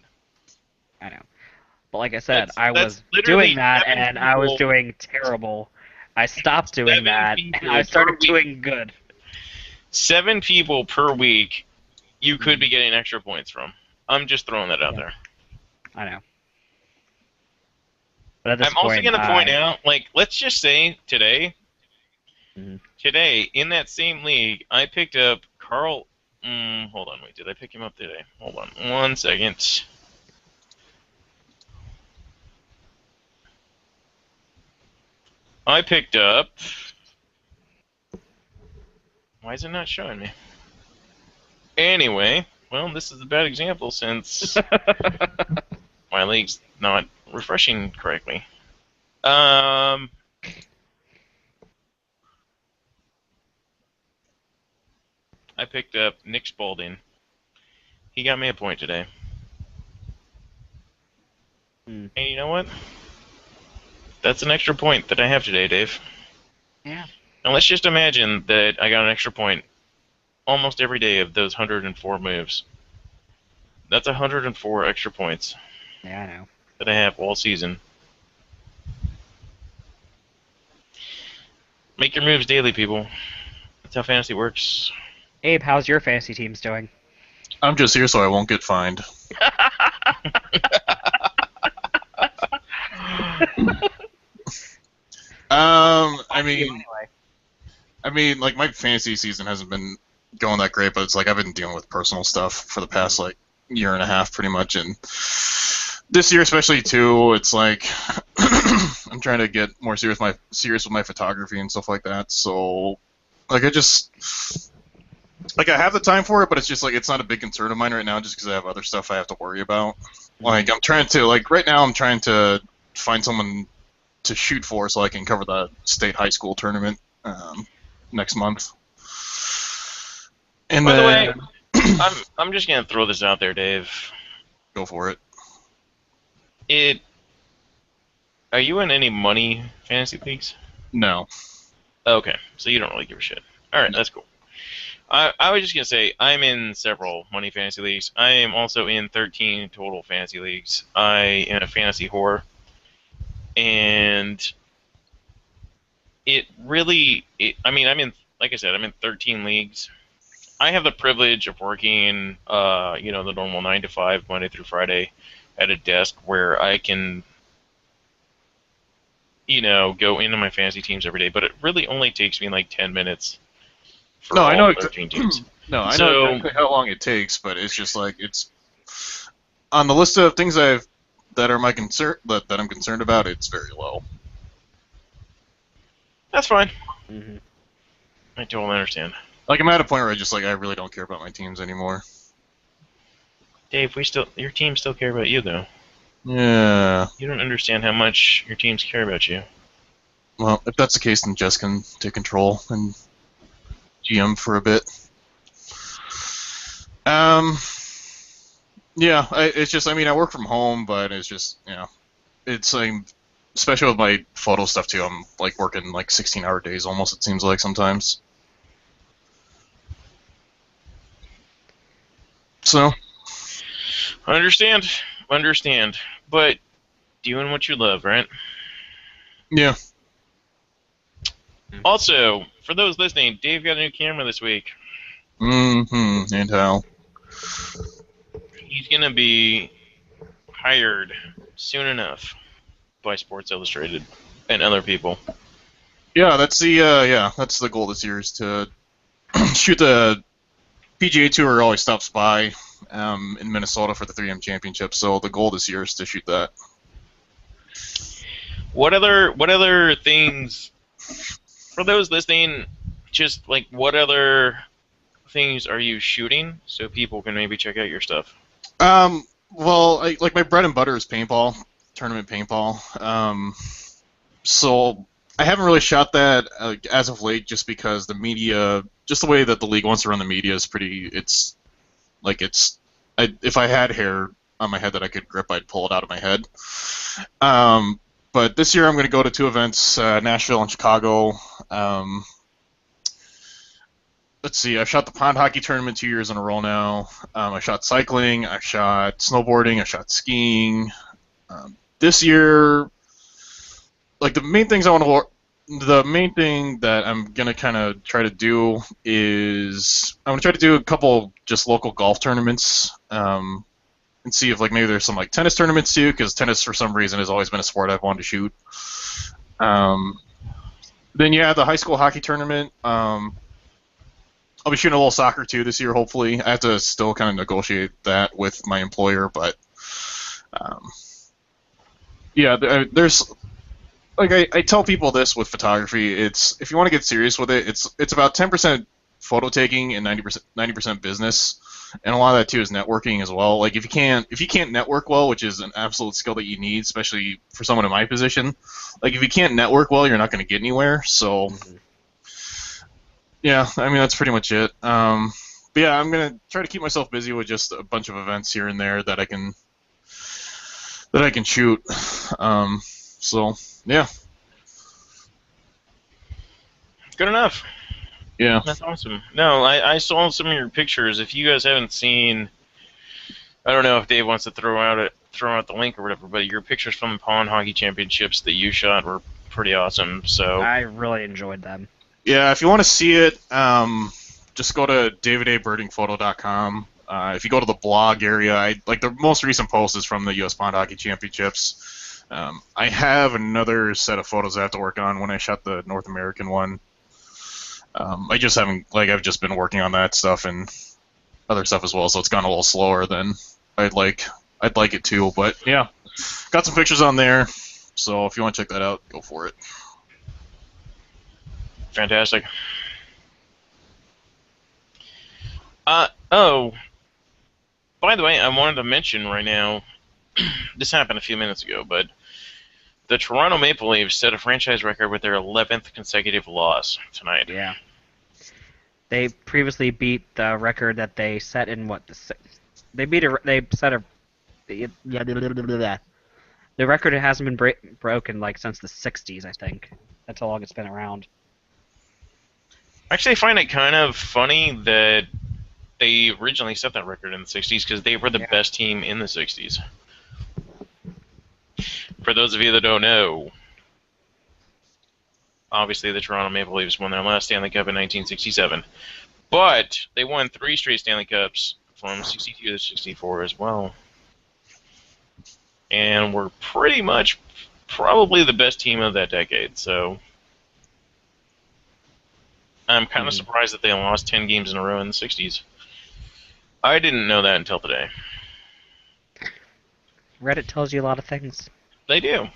Speaker 1: I know. But like I said,
Speaker 2: That's
Speaker 1: I was
Speaker 2: literally
Speaker 1: doing that,
Speaker 2: 7
Speaker 1: and I was
Speaker 2: people.
Speaker 1: doing terrible. I stopped doing
Speaker 2: 7
Speaker 1: that,
Speaker 2: people
Speaker 1: and I
Speaker 2: per
Speaker 1: started
Speaker 2: week.
Speaker 1: doing good.
Speaker 2: 7 people per week you could be getting extra points from. I'm just throwing that out there.
Speaker 1: I know. But at this
Speaker 2: I'm also
Speaker 1: point,
Speaker 2: going to point out, like, let's just say today, in that same league, I picked up Carl. Hold on, wait, did I pick him up today? Hold on, 1 second. I picked up. Why is it not showing me? Anyway, well, this is a bad example since my league's not refreshing correctly. I picked up Nick Spalding. He got me a point today. And you know what? That's an extra point that I have today, Dave.
Speaker 1: Yeah.
Speaker 2: And let's just imagine that I got an extra point almost every day of those 104 moves. That's 104 extra points.
Speaker 1: Yeah, I know.
Speaker 2: That I have all season. Make your moves daily, people. That's how fantasy works.
Speaker 1: Abe, how's your fantasy teams doing?
Speaker 3: I'm just here so I won't get fined. I mean, like my fantasy season hasn't been going that great, but it's like I've been dealing with personal stuff for the past like year and a half, pretty much, and this year especially too, it's like I'm trying to get more serious with my photography and stuff like that. So like I have the time for it, but it's just like it's not a big concern of mine right now, just because I have other stuff I have to worry about. Like I'm trying to right now I'm trying to find someone to shoot for so I can cover the state high school tournament next month. And
Speaker 2: By the
Speaker 3: then
Speaker 2: way, I'm just gonna throw this out there, Dave.
Speaker 3: go for it.
Speaker 2: Are you in any money fantasy leagues?
Speaker 3: No.
Speaker 2: Okay, so you don't really give a shit. All right,
Speaker 3: No.
Speaker 2: that's cool. I was just gonna say I'm in several money fantasy leagues. I am also in 13 total fantasy leagues. I am a fantasy whore, and I'm in, like I said, I'm in 13 leagues. I have the privilege of working, the normal 9 to 5 Monday through Friday at a desk where I can, go into my fantasy teams every day. But it really only takes me like 10 minutes for
Speaker 3: No, I know
Speaker 2: 13 teams.
Speaker 3: No, I
Speaker 2: So-
Speaker 3: know exactly how long it takes, but it's just like it's on the list of things that are my concern that I'm concerned about. It's very low.
Speaker 2: That's fine.
Speaker 1: Mhm.
Speaker 2: I totally understand.
Speaker 3: Like I'm at a point where I really don't care about my teams anymore.
Speaker 2: Dave, your teams still care about you, though.
Speaker 3: Yeah.
Speaker 2: You don't understand how much your teams care about you.
Speaker 3: Well, if that's the case, then Jess can take control and GM for a bit. Yeah, I work from home, but it's just, it's like, especially with my photo stuff too, I'm like working like 16-hour days almost, it seems like sometimes. So,
Speaker 2: Understand. But doing what you love, right?
Speaker 3: yeah.
Speaker 2: Also, for those listening, Dave got a new camera this week.
Speaker 3: Mm-hmm. And how?
Speaker 2: He's gonna be hired soon enough by Sports Illustrated and other people.
Speaker 3: Yeah, that's the goal this year is to shoot the PGA Tour always stops by in Minnesota for the 3M Championship, so the goal this year is to shoot that.
Speaker 2: What other things for those listening? Just like what other things are you shooting so people can maybe check out your stuff?
Speaker 3: Well, like my bread and butter is paintball, tournament paintball. So I haven't really shot that as of late, just because the media, just the way that the league wants to run the media is pretty. If I had hair on my head that I could grip, I'd pull it out of my head. But this year I'm going to go to 2 events, Nashville and Chicago. Let's see, I've shot the pond hockey tournament 2 years in a row now. I shot cycling, I shot snowboarding, I shot skiing. This year, like the main thing that I'm gonna kind of try to do is I'm gonna try to do a couple just local golf tournaments, and see if like maybe there's some like tennis tournaments too, because tennis for some reason has always been a sport I've wanted to shoot. Then you have the high school hockey tournament. I'll be shooting a little soccer too this year, hopefully. I have to still kind of negotiate that with my employer, but there's like I tell people this with photography. It's if you want to get serious with it, it's about 10% photo taking and 90% business, and a lot of that too is networking as well. Like if you can't network well, which is an absolute skill that you need, especially for someone in my position. Like if you can't network well, you're not going to get anywhere. So.
Speaker 1: Mhm.
Speaker 3: Yeah, I mean that's pretty much it. But yeah, I'm gonna try to keep myself busy with just a bunch of events here and there that I can shoot. So yeah,
Speaker 2: Good enough.
Speaker 3: yeah.
Speaker 2: That's awesome. No, I saw some of your pictures. If you guys haven't seen, I don't know if Dave wants to throw out the link or whatever, but your pictures from the Pond Hockey Championships that you shot were pretty awesome. So
Speaker 1: I really enjoyed them.
Speaker 3: Yeah, if you want to see it, just go to davidabirdingphoto.com. If you go to the blog area, like the most recent post is from the U.S. Pond Hockey Championships. I have another set of photos I have to work on when I shot the North American one. I just haven't, I've just been working on that stuff and other stuff as well, so it's gone a little slower than I'd like it to. But yeah, got some pictures on there. So if you want to check that out, go for it.
Speaker 2: Fantastic. Oh, by the way, I wanted to mention right now, this happened a few minutes ago, but the Toronto Maple Leafs set a franchise record with their 11th consecutive loss tonight.
Speaker 1: Yeah. They previously beat the record that they set in what they set a the record hasn't been broken like since the 60s, I think. That's how long it's been around.
Speaker 2: Actually, I find it kind of funny that they originally set that record in the 60s because they were the best team in the 60s. For those of you that don't know, obviously the Toronto Maple Leafs won their last Stanley Cup in 1967. But they won 3 straight Stanley Cups from 62 to 64 as well. And were pretty much probably the best team of that decade, so I'm kind of surprised that they lost 10 games in a row in the 60s. I didn't know that until today.
Speaker 1: Reddit tells you a lot of things.
Speaker 2: They do.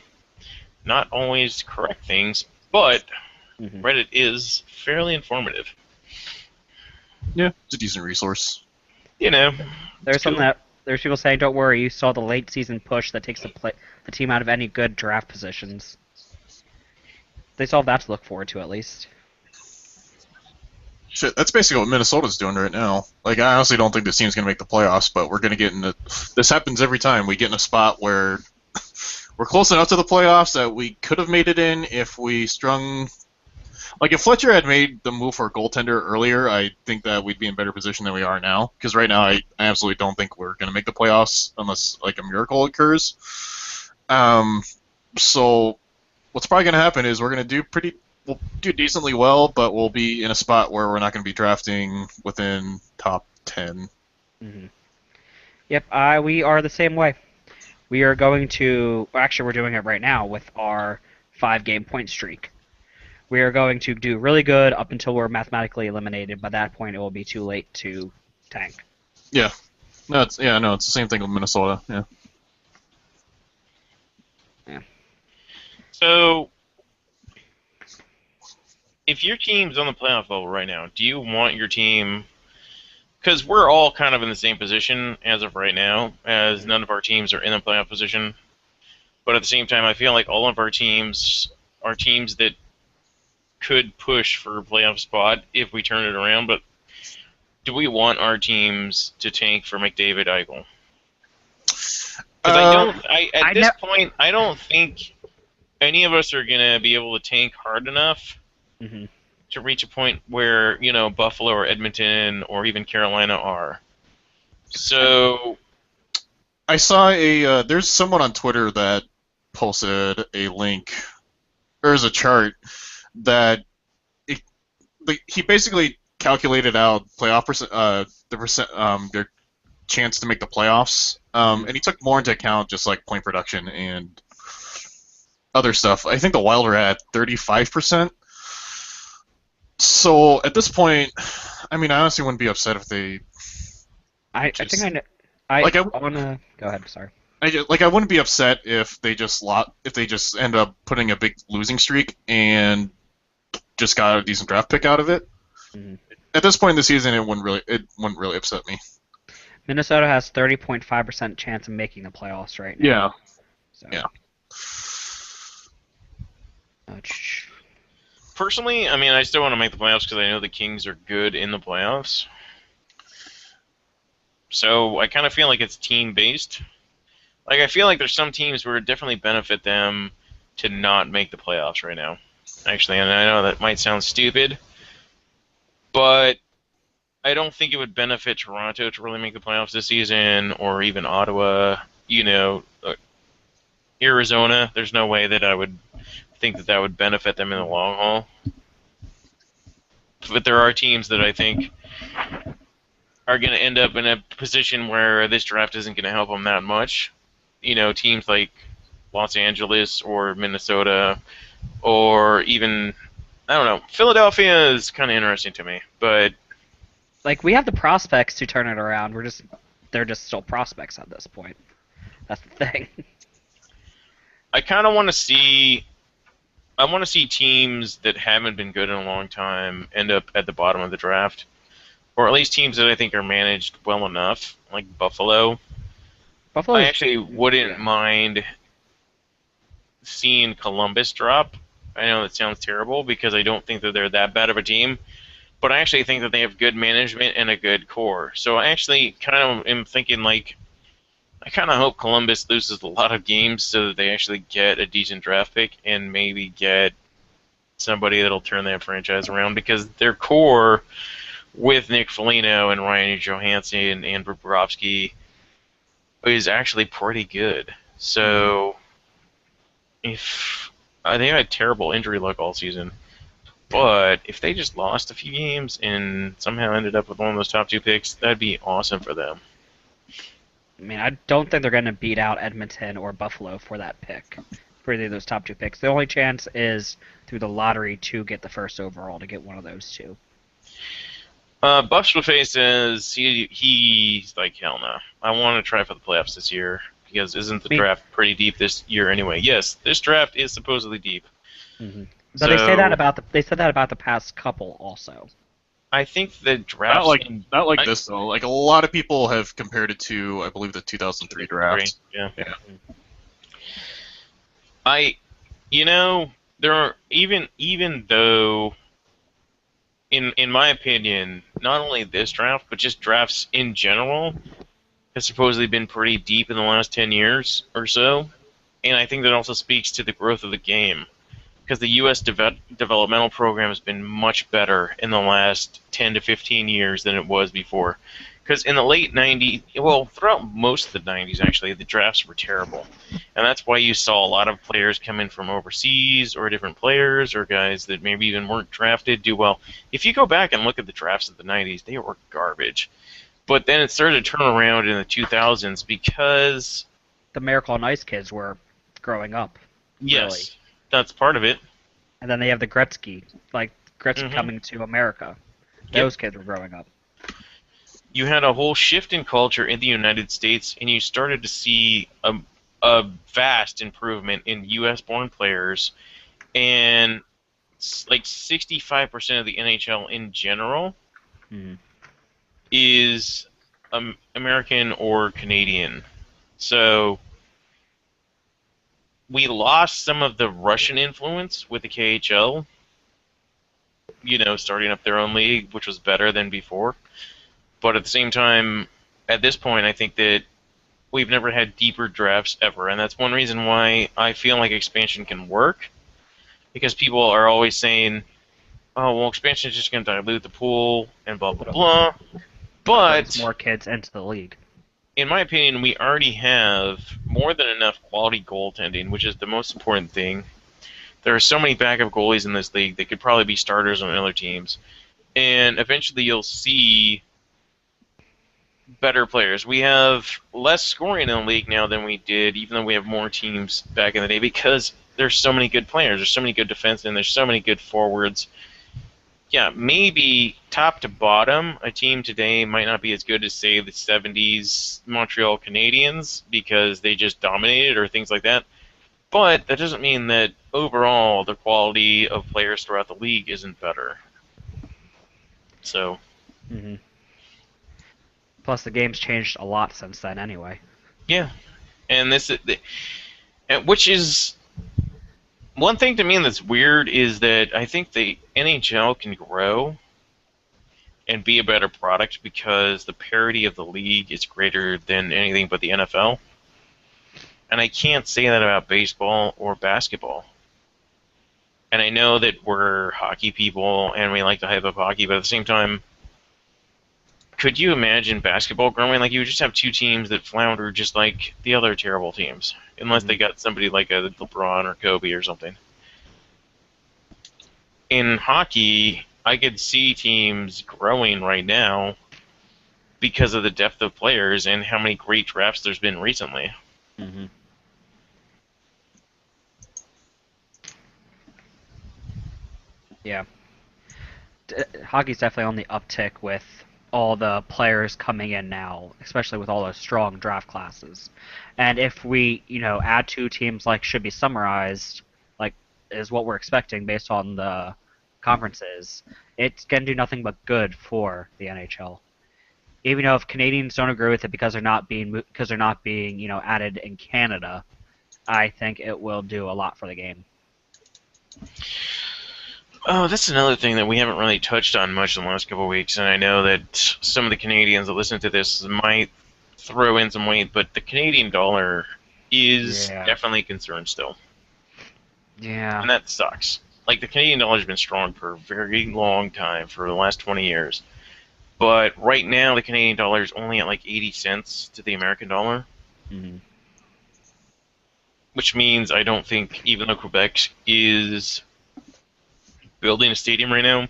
Speaker 2: Not always correct things, but Reddit is fairly informative.
Speaker 3: Yeah, it's a decent resource.
Speaker 2: You know,
Speaker 1: there's people saying, "Don't worry, you saw the late season push that takes the team out of any good draft positions." They still have that to look forward to at least.
Speaker 3: Shit, that's basically what Minnesota's doing right now. Like, I honestly don't think this team's going to make the playoffs, but we're going to get in this happens every time. We get in a spot where we're close enough to the playoffs that we could have made it in if we strung... Like, if Fletcher had made the move for a goaltender earlier, I think that we'd be in better position than we are now. Because right now, I absolutely don't think we're going to make the playoffs unless, like, a miracle occurs. So, what's probably going to happen is we're going to we'll do decently well, but we'll be in a spot where we're not going to be drafting within top 10.
Speaker 1: Yep, we are the same way. We are going to... Actually, we're doing it right now with our 5-game point streak. We are going to do really good up until we're mathematically eliminated. By that point, it will be too late to tank.
Speaker 3: Yeah. No, it's the same thing with Minnesota.
Speaker 1: Yeah.
Speaker 2: So, if your team's on the playoff level right now, do you want your team... Because we're all kind of in the same position as of right now, as none of our teams are in the playoff position. But at the same time, I feel like all of our teams are teams that could push for a playoff spot if we turn it around. But do we want our teams to tank for McDavid Eichel? Because at this point, I don't think any of us are going to be able to tank hard enough to reach a point where, you know, Buffalo or Edmonton or even Carolina are. So
Speaker 3: I saw there's someone on Twitter that posted a link. There's a chart that he basically calculated out playoff their chance to make the playoffs, and he took more into account just like point production and other stuff. I think the Wild are at 35%. So at this point, I mean, I honestly wouldn't be upset if they.
Speaker 1: I think I know. I want to go ahead. Sorry.
Speaker 3: I wouldn't be upset if they just end up putting a big losing streak and just got a decent draft pick out of it. At this point in the season, it wouldn't really upset me.
Speaker 1: Minnesota has 30.5% chance of making the playoffs right now.
Speaker 3: Yeah.
Speaker 1: So.
Speaker 3: Yeah.
Speaker 2: Personally, I mean, I still want to make the playoffs because I know the Kings are good in the playoffs. So I kind of feel like it's team-based. Like, I feel like there's some teams where it definitely benefit them to not make the playoffs right now. Actually, and I know that might sound stupid, but I don't think it would benefit Toronto to really make the playoffs this season, or even Ottawa, you know, Arizona. There's no way that I would think that would benefit them in the long haul. But there are teams that I think are going to end up in a position where this draft isn't going to help them that much. You know, teams like Los Angeles or Minnesota, or even, I don't know, Philadelphia is kind of interesting to me. But
Speaker 1: like, we have the prospects to turn it around. They're just still prospects at this point. That's the thing.
Speaker 2: I kind of want to see. I want to see teams that haven't been good in a long time end up at the bottom of the draft, or at least teams that I think are managed well enough, like Buffalo. I
Speaker 1: Buffalo's
Speaker 2: actually wouldn't
Speaker 1: yeah.
Speaker 2: mind seeing Columbus drop. I know that sounds terrible because I don't think that they're that bad of a team, but I actually think that they have good management and a good core. So I actually kind of am thinking like I kind of hope Columbus loses a lot of games so that they actually get a decent draft pick and maybe get somebody that'll turn that franchise around because their core with Nick Foligno and Ryan Johansson and Bobrovsky is actually pretty good. So if they had terrible injury luck all season, but if they just lost a few games and somehow ended up with one of those top 2 picks, that'd be awesome for them.
Speaker 1: I mean, I don't think they're going to beat out Edmonton or Buffalo for that pick, for either of those top 2 picks. The only chance is through the lottery to get the first overall to get one of those 2.
Speaker 2: Buffalo Face says he's like, hell no. I want to try for the playoffs this year because isn't the draft pretty deep this year anyway? Yes, this draft is supposedly deep.
Speaker 1: Mm-hmm. But
Speaker 2: So,
Speaker 1: they say that about the past couple also.
Speaker 2: I think the draft
Speaker 3: Not like this though. Like a lot of people have compared it to, I believe, the 2003 draft.
Speaker 2: Yeah.
Speaker 3: Yeah.
Speaker 2: There are even though in my opinion, not only this draft but just drafts in general has supposedly been pretty deep in the last 10 years or so, and I think that also speaks to the growth of the game. Because the U.S. developmental program has been much better in the last 10 to 15 years than it was before. Because in the late 90s, well, throughout most of the 90s, actually, the drafts were terrible. And that's why you saw a lot of players come in from overseas, or different players, or guys that maybe even weren't drafted do well. If you go back and look at the drafts of the 90s, they were garbage. But then it started to turn around in the 2000s because...
Speaker 1: the Miracle on Ice kids were growing up.
Speaker 2: Yes.
Speaker 1: Really.
Speaker 2: That's part of it.
Speaker 1: And then they have the Gretzky coming to America. Those kids were growing up.
Speaker 2: You had a whole shift in culture in the United States, and you started to see a vast improvement in U.S.-born players, and like 65% of the NHL in general is American or Canadian. So we lost some of the Russian influence with the KHL, starting up their own league, which was better than before. But at the same time, at this point, I think that we've never had deeper drafts ever, and that's one reason why I feel like expansion can work, because people are always saying, oh, well, expansion is just going to dilute the pool, and blah, blah, blah. But
Speaker 1: more kids into the league.
Speaker 2: In my opinion, we already have more than enough quality goaltending, which is the most important thing. There are so many backup goalies in this league that could probably be starters on other teams. And eventually you'll see better players. We have less scoring in the league now than we did, even though we have more teams back in the day, because there's so many good players. There's so many good defensemen. There's so many good forwards. Yeah, maybe top to bottom, a team today might not be as good as, say, the 70s Montreal Canadiens because they just dominated or things like that. But that doesn't mean that overall the quality of players throughout the league isn't better. So.
Speaker 1: Plus, the game's changed a lot since then anyway.
Speaker 2: Yeah. And which is... One thing to me that's weird is that I think the NHL can grow and be a better product because the parity of the league is greater than anything but the NFL. And I can't say that about baseball or basketball. And I know that we're hockey people and we like to hype up hockey, but at the same time, could you imagine basketball growing? Like, you would just have 2 teams that flounder just like the other terrible teams. Unless they got somebody like a LeBron or Kobe or something. In hockey, I could see teams growing right now because of the depth of players and how many great drafts there's been recently.
Speaker 1: Yeah. Hockey's definitely on the uptick with all the players coming in now, especially with all those strong draft classes. And if we, add two teams like should be summarized, like is what we're expecting based on the conferences, it's going to do nothing but good for the NHL. Even though if Canadians don't agree with it because they're not being added in Canada, I think it will do a lot for the game.
Speaker 2: Oh, that's another thing that we haven't really touched on much in the last couple of weeks, and I know that some of the Canadians that listen to this might throw in some weight, but the Canadian dollar is definitely a concern still.
Speaker 1: Yeah.
Speaker 2: And that sucks. Like, the Canadian dollar has been strong for a very long time, for the last 20 years. But right now, the Canadian dollar is only at like 80 cents to the American dollar.
Speaker 1: Mm-hmm.
Speaker 2: Which means I don't think, even though Quebec is building a stadium right now,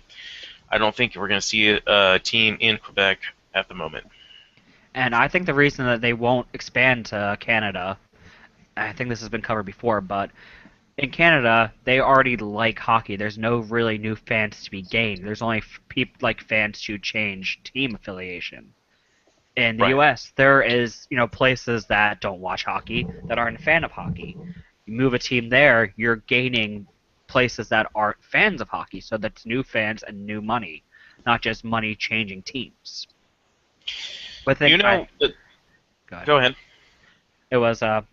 Speaker 2: I don't think we're going to see a team in Quebec at the moment.
Speaker 1: And I think the reason that they won't expand to Canada, I think this has been covered before, but in Canada, they already like hockey. There's no really new fans to be gained. There's only fans to change team affiliation. In the U.S., there is, places that don't watch hockey, that aren't a fan of hockey. You move a team there, you're gaining places that aren't fans of hockey, so that's new fans and new money, not just money changing teams. But then,
Speaker 2: go ahead.
Speaker 1: It was, I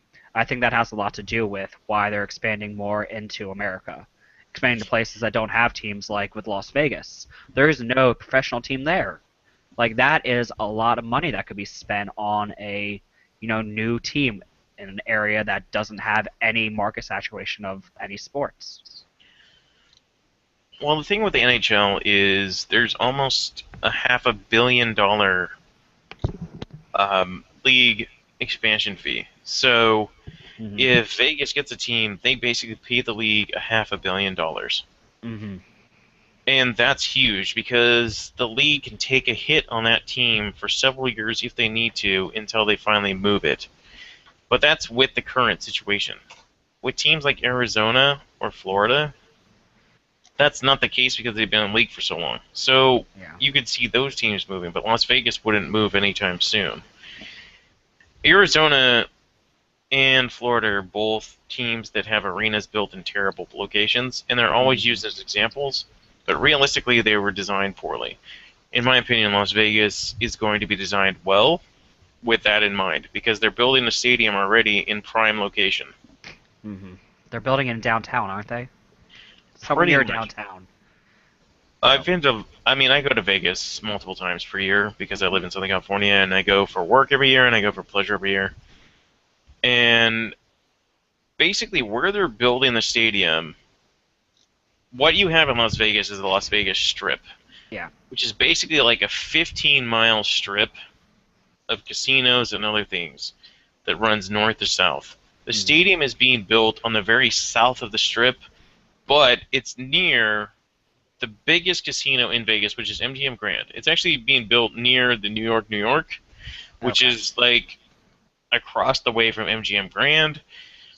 Speaker 1: think that has a lot to do with why they're expanding more into America, expanding to places that don't have teams, like with Las Vegas. There is no professional team there. Like, that is a lot of money that could be spent on a, new team in an area that doesn't have any market saturation of any sports.
Speaker 2: Well, the thing with the NHL is there's almost a $500 million league expansion fee. So if Vegas gets a team, they basically pay the league $500 million.
Speaker 1: Mm-hmm.
Speaker 2: And that's huge because the league can take a hit on that team for several years if they need to until they finally move it. But that's with the current situation. With teams like Arizona or Florida, that's not the case because they've been in the league for so long. So you could see those teams moving, but Las Vegas wouldn't move anytime soon. Arizona and Florida are both teams that have arenas built in terrible locations, and they're always used as examples, but realistically they were designed poorly. In my opinion, Las Vegas is going to be designed well with that in mind, because they're building a stadium already in prime location.
Speaker 1: Mm-hmm. They're building it in downtown, aren't they? Somewhere near downtown.
Speaker 2: I go to Vegas multiple times per year because I live in Southern California, and I go for work every year, and I go for pleasure every year. And basically, where they're building the stadium, what you have in Las Vegas is the Las Vegas Strip.
Speaker 1: Yeah.
Speaker 2: Which is basically like a 15-mile strip of casinos and other things that runs north to south. The stadium is being built on the very south of the strip, but it's near the biggest casino in Vegas, which is MGM Grand. It's actually being built near the New York, which is like across the way from MGM Grand.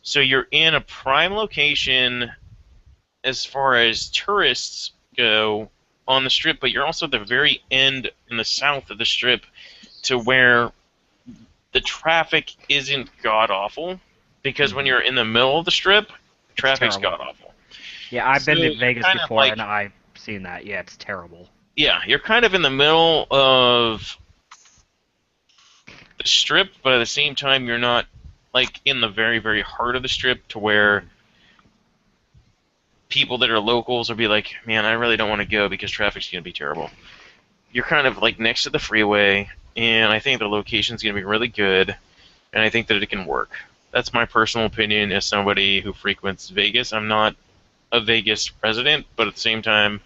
Speaker 2: So you're in a prime location as far as tourists go on the strip, but you're also at the very end in the south of the strip to where the traffic isn't god-awful, because when you're in the middle of the strip, traffic's god-awful.
Speaker 1: Yeah, I've been to Vegas before, and I've seen that. Yeah, it's terrible.
Speaker 2: Yeah, you're kind of in the middle of the strip, but at the same time, you're not like in the very, very heart of the strip to where people that are locals will be like, man, I really don't want to go because traffic's going to be terrible. You're kind of like next to the freeway, and I think the location's going to be really good, and I think that it can work. That's my personal opinion as somebody who frequents Vegas. I'm not a Vegas resident, but at the same time,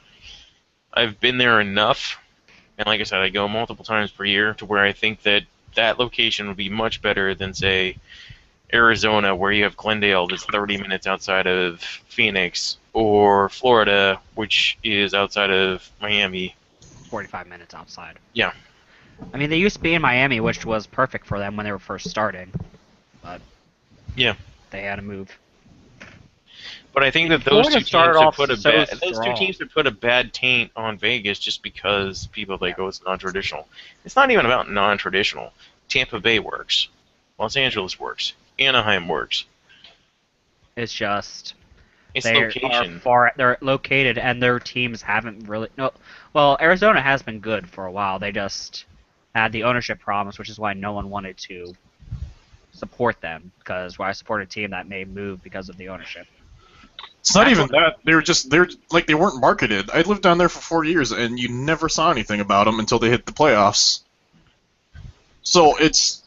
Speaker 2: I've been there enough, and like I said, I go multiple times per year to where I think that that location would be much better than, say, Arizona, where you have Glendale that's 30 minutes outside of Phoenix, or Florida, which is outside of Miami.
Speaker 1: 45 minutes outside.
Speaker 2: Yeah.
Speaker 1: I mean, they used to be in Miami, which was perfect for them when they were first starting, but
Speaker 2: yeah,
Speaker 1: they had to move.
Speaker 2: But I think that those
Speaker 1: Florida
Speaker 2: two
Speaker 1: started
Speaker 2: teams have
Speaker 1: off
Speaker 2: put a
Speaker 1: so
Speaker 2: bad those two
Speaker 1: strong.
Speaker 2: teams have put a bad taint on Vegas just because people think, oh, it's non-traditional. It's not even about non-traditional. Tampa Bay works, Los Angeles works, Anaheim works.
Speaker 1: It's just
Speaker 2: It's
Speaker 1: they are
Speaker 2: location.
Speaker 1: far. They're located, and their teams haven't really. No, well, Arizona has been good for a while. They just had the ownership problems, which is why no one wanted to support them. Because why support a team that may move because of the ownership?
Speaker 3: It's not
Speaker 1: That's
Speaker 3: even that. They're like they weren't marketed. I lived down there for 4 years, and you never saw anything about them until they hit the playoffs. So it's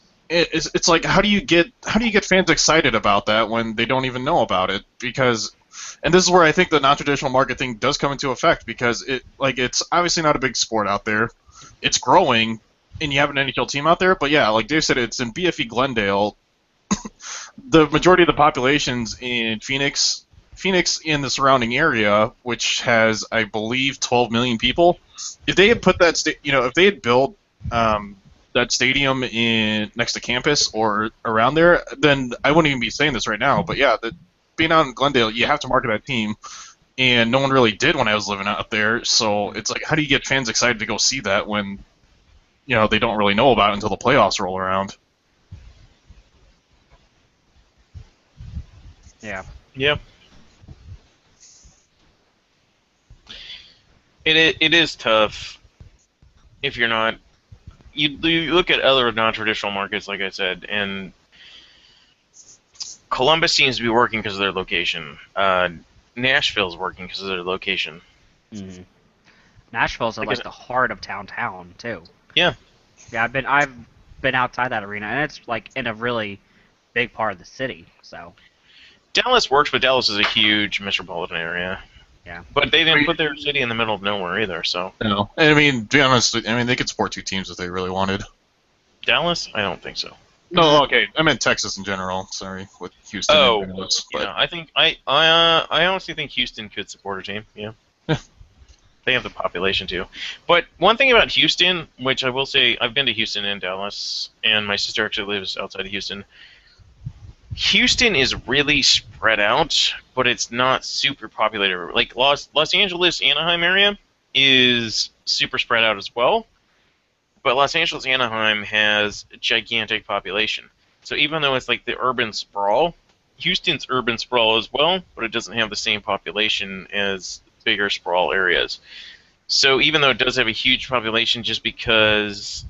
Speaker 3: like how do you get fans excited about that when they don't even know about it? Because, and this is where I think the non-traditional market thing does come into effect, because it's obviously not a big sport out there. It's growing, and you have an NHL team out there. But yeah, like Dave said, it's in BFE Glendale. The majority of the population's in Phoenix in the surrounding area, which has, I believe, 12 million people. If they had put that, if they had built that stadium in next to campus or around there, then I wouldn't even be saying this right now. But yeah, being out in Glendale, you have to market that team, and no one really did when I was living out there. So it's like, how do you get fans excited to go see that when they don't really know about it until the playoffs roll around?
Speaker 1: Yeah.
Speaker 2: Yeah. It is tough if you're not. You look at other non-traditional markets, like I said, and Columbus seems to be working because of their location. Nashville's working because of their location.
Speaker 1: Mm-hmm. Nashville's
Speaker 2: Like
Speaker 1: like the heart of town too.
Speaker 2: Yeah.
Speaker 1: Yeah, I've been outside that arena, and it's like in a really big part of the city. So
Speaker 2: Dallas works, but Dallas is a huge metropolitan area.
Speaker 1: yeah.
Speaker 2: But they didn't put their city in the middle of nowhere either, so.
Speaker 3: No. And I mean, to be honest, they could support two teams if they really wanted.
Speaker 2: Dallas? I don't think so.
Speaker 3: No, okay. I meant Texas in general. Sorry, with Houston.
Speaker 2: Oh,
Speaker 3: and Dallas, but
Speaker 2: yeah. I think I honestly think Houston could support a team. Yeah. They have the population too. But one thing about Houston, which I will say, I've been to Houston and Dallas, and my sister actually lives outside of Houston. Houston is really spread out, but it's not super populated. Like Los Angeles, Anaheim area is super spread out as well. But Los Angeles, Anaheim has a gigantic population. So even though it's like the urban sprawl, Houston's urban sprawl as well, but it doesn't have the same population as bigger sprawl areas. So even though it does have a huge population just because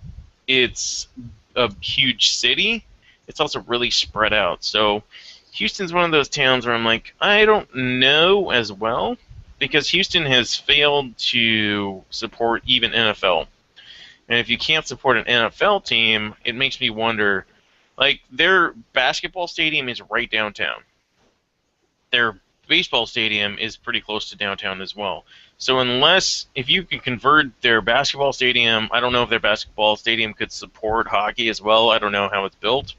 Speaker 2: it's a huge city, it's also really spread out. So Houston's one of those towns where I'm like, I don't know as well, because Houston has failed to support even NFL. And if you can't support an NFL team, it makes me wonder, like, their basketball stadium is right downtown. Their baseball stadium is pretty close to downtown as well. So if you can convert their basketball stadium, I don't know if their basketball stadium could support hockey as well. I don't know how it's built.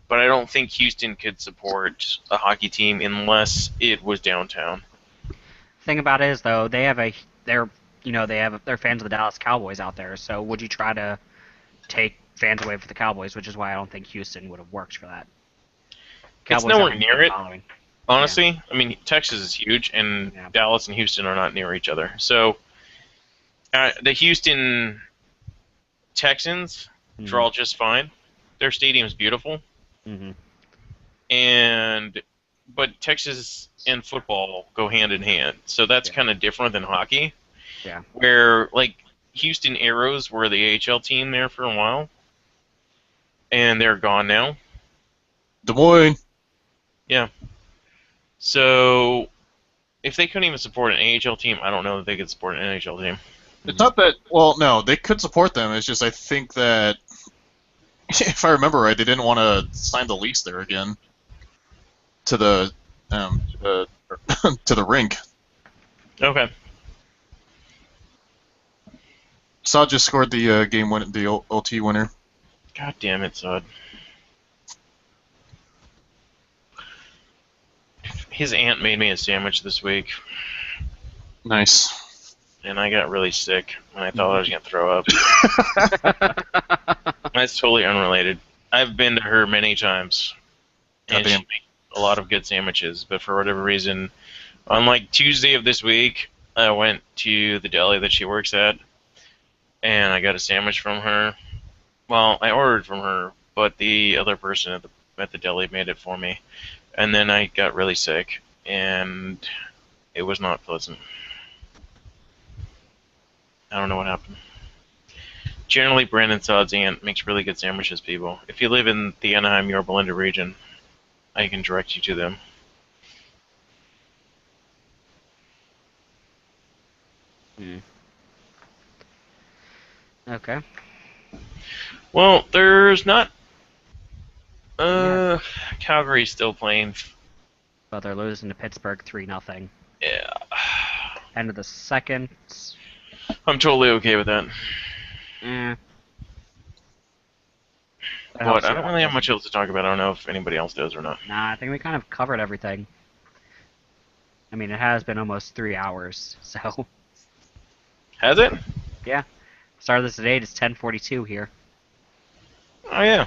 Speaker 2: But I don't think Houston could support a hockey team unless it was downtown.
Speaker 1: Thing about it is though, they're fans of the Dallas Cowboys out there. So would you try to take fans away from the Cowboys? Which is why I don't think Houston would have worked for that.
Speaker 2: It's
Speaker 1: Cowboys
Speaker 2: nowhere
Speaker 1: have a
Speaker 2: near
Speaker 1: big
Speaker 2: it.
Speaker 1: following.
Speaker 2: Honestly, yeah. I mean, Texas is huge, and Dallas and Houston are not near each other. So the Houston Texans draw just fine. Their stadium's beautiful.
Speaker 1: Mm-hmm.
Speaker 2: But Texas and football go hand in hand, so that's kind of different than hockey.
Speaker 1: Yeah.
Speaker 2: Where like Houston Aeros were the AHL team there for a while, and they're gone now.
Speaker 3: Des Moines.
Speaker 2: Yeah. So if they couldn't even support an AHL team, I don't know that they could support an NHL team.
Speaker 3: It's not that. Well, no, they could support them. It's just I think that if I remember right, they didn't want to sign the lease there again to the to the rink.
Speaker 2: Okay.
Speaker 3: Saad just scored the game win, the OT winner.
Speaker 2: God damn it, Saad. His aunt made me a sandwich this week.
Speaker 3: Nice.
Speaker 2: And I got really sick, and I thought I was going to throw up. That's totally unrelated. I've been to her many times, and a lot of good sandwiches, but for whatever reason, on like Tuesday of this week, I went to the deli that she works at, and I got a sandwich from her. Well, I ordered from her, but the other person at the deli made it for me, and then I got really sick, and it was not pleasant. I don't know what happened. Generally, Brandon Sodd's aunt makes really good sandwiches, people. If you live in the Anaheim, Yorba Linda region, I can direct you to them.
Speaker 1: Okay.
Speaker 2: Well, there's not.
Speaker 1: Yeah.
Speaker 2: Calgary's still playing.
Speaker 1: But they're losing to Pittsburgh 3-0.
Speaker 2: Yeah.
Speaker 1: End of the second.
Speaker 2: I'm totally okay with that.
Speaker 1: Eh.
Speaker 2: But I don't really have much else to talk about. I don't know if anybody else does or not.
Speaker 1: Nah, I think we kind of covered everything. I mean, it has been almost 3 hours, so
Speaker 2: Has it?
Speaker 1: yeah. Start of this date is 10:42 here.
Speaker 2: Oh, yeah.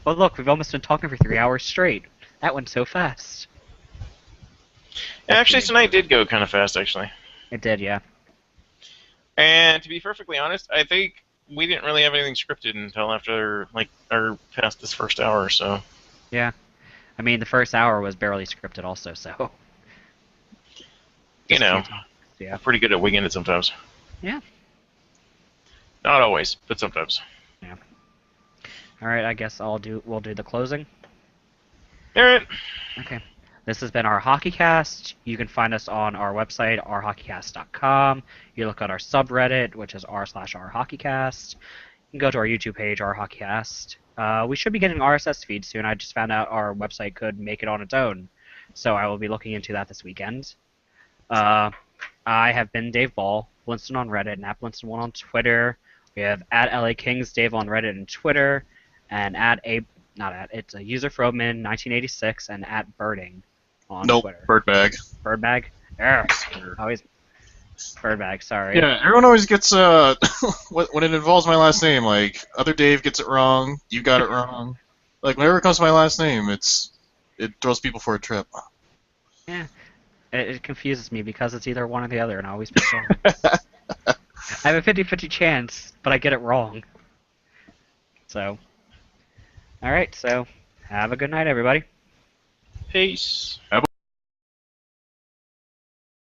Speaker 1: Well, look, we've almost been talking for 3 hours straight. That went so fast.
Speaker 2: Actually, tonight did go kind of fast, actually.
Speaker 1: It did, yeah.
Speaker 2: And to be perfectly honest, I think we didn't really have anything scripted until after, like, or past this first hour, so.
Speaker 1: Yeah. I mean, the first hour was barely scripted also, so.
Speaker 2: You know,
Speaker 1: Yeah.
Speaker 2: I'm pretty good at winging it sometimes.
Speaker 1: Yeah.
Speaker 2: Not always, but sometimes.
Speaker 1: All right, I guess we'll do the closing.
Speaker 2: All right.
Speaker 1: Okay. This has been our HockeyCast. You can find us on our website, ourhockeycast.com. You look at our subreddit, which is r/rhockeycast. You can go to our YouTube page, rhockeycast. We should be getting an RSS feed soon. I just found out our website could make it on its own, so I will be looking into that this weekend. I have been Dave Ball, Blinston on Reddit, and @Blinston1 on Twitter. We have @LA Kings Dave on Reddit and Twitter, and it's a user Frobman 1986 and @Birding on Twitter.
Speaker 3: Birdbag.
Speaker 1: Birdbag? Yeah. Always Birdbag, sorry.
Speaker 3: Yeah, everyone always gets when it involves my last name, like other Dave gets it wrong, you got it wrong. Like whenever it comes to my last name, it throws people for a trip.
Speaker 1: Yeah. It confuses me because it's either one or the other, and I always pick wrong. I have a 50-50 chance, but I get it wrong. So, alright, so have a good night, everybody.
Speaker 2: Peace.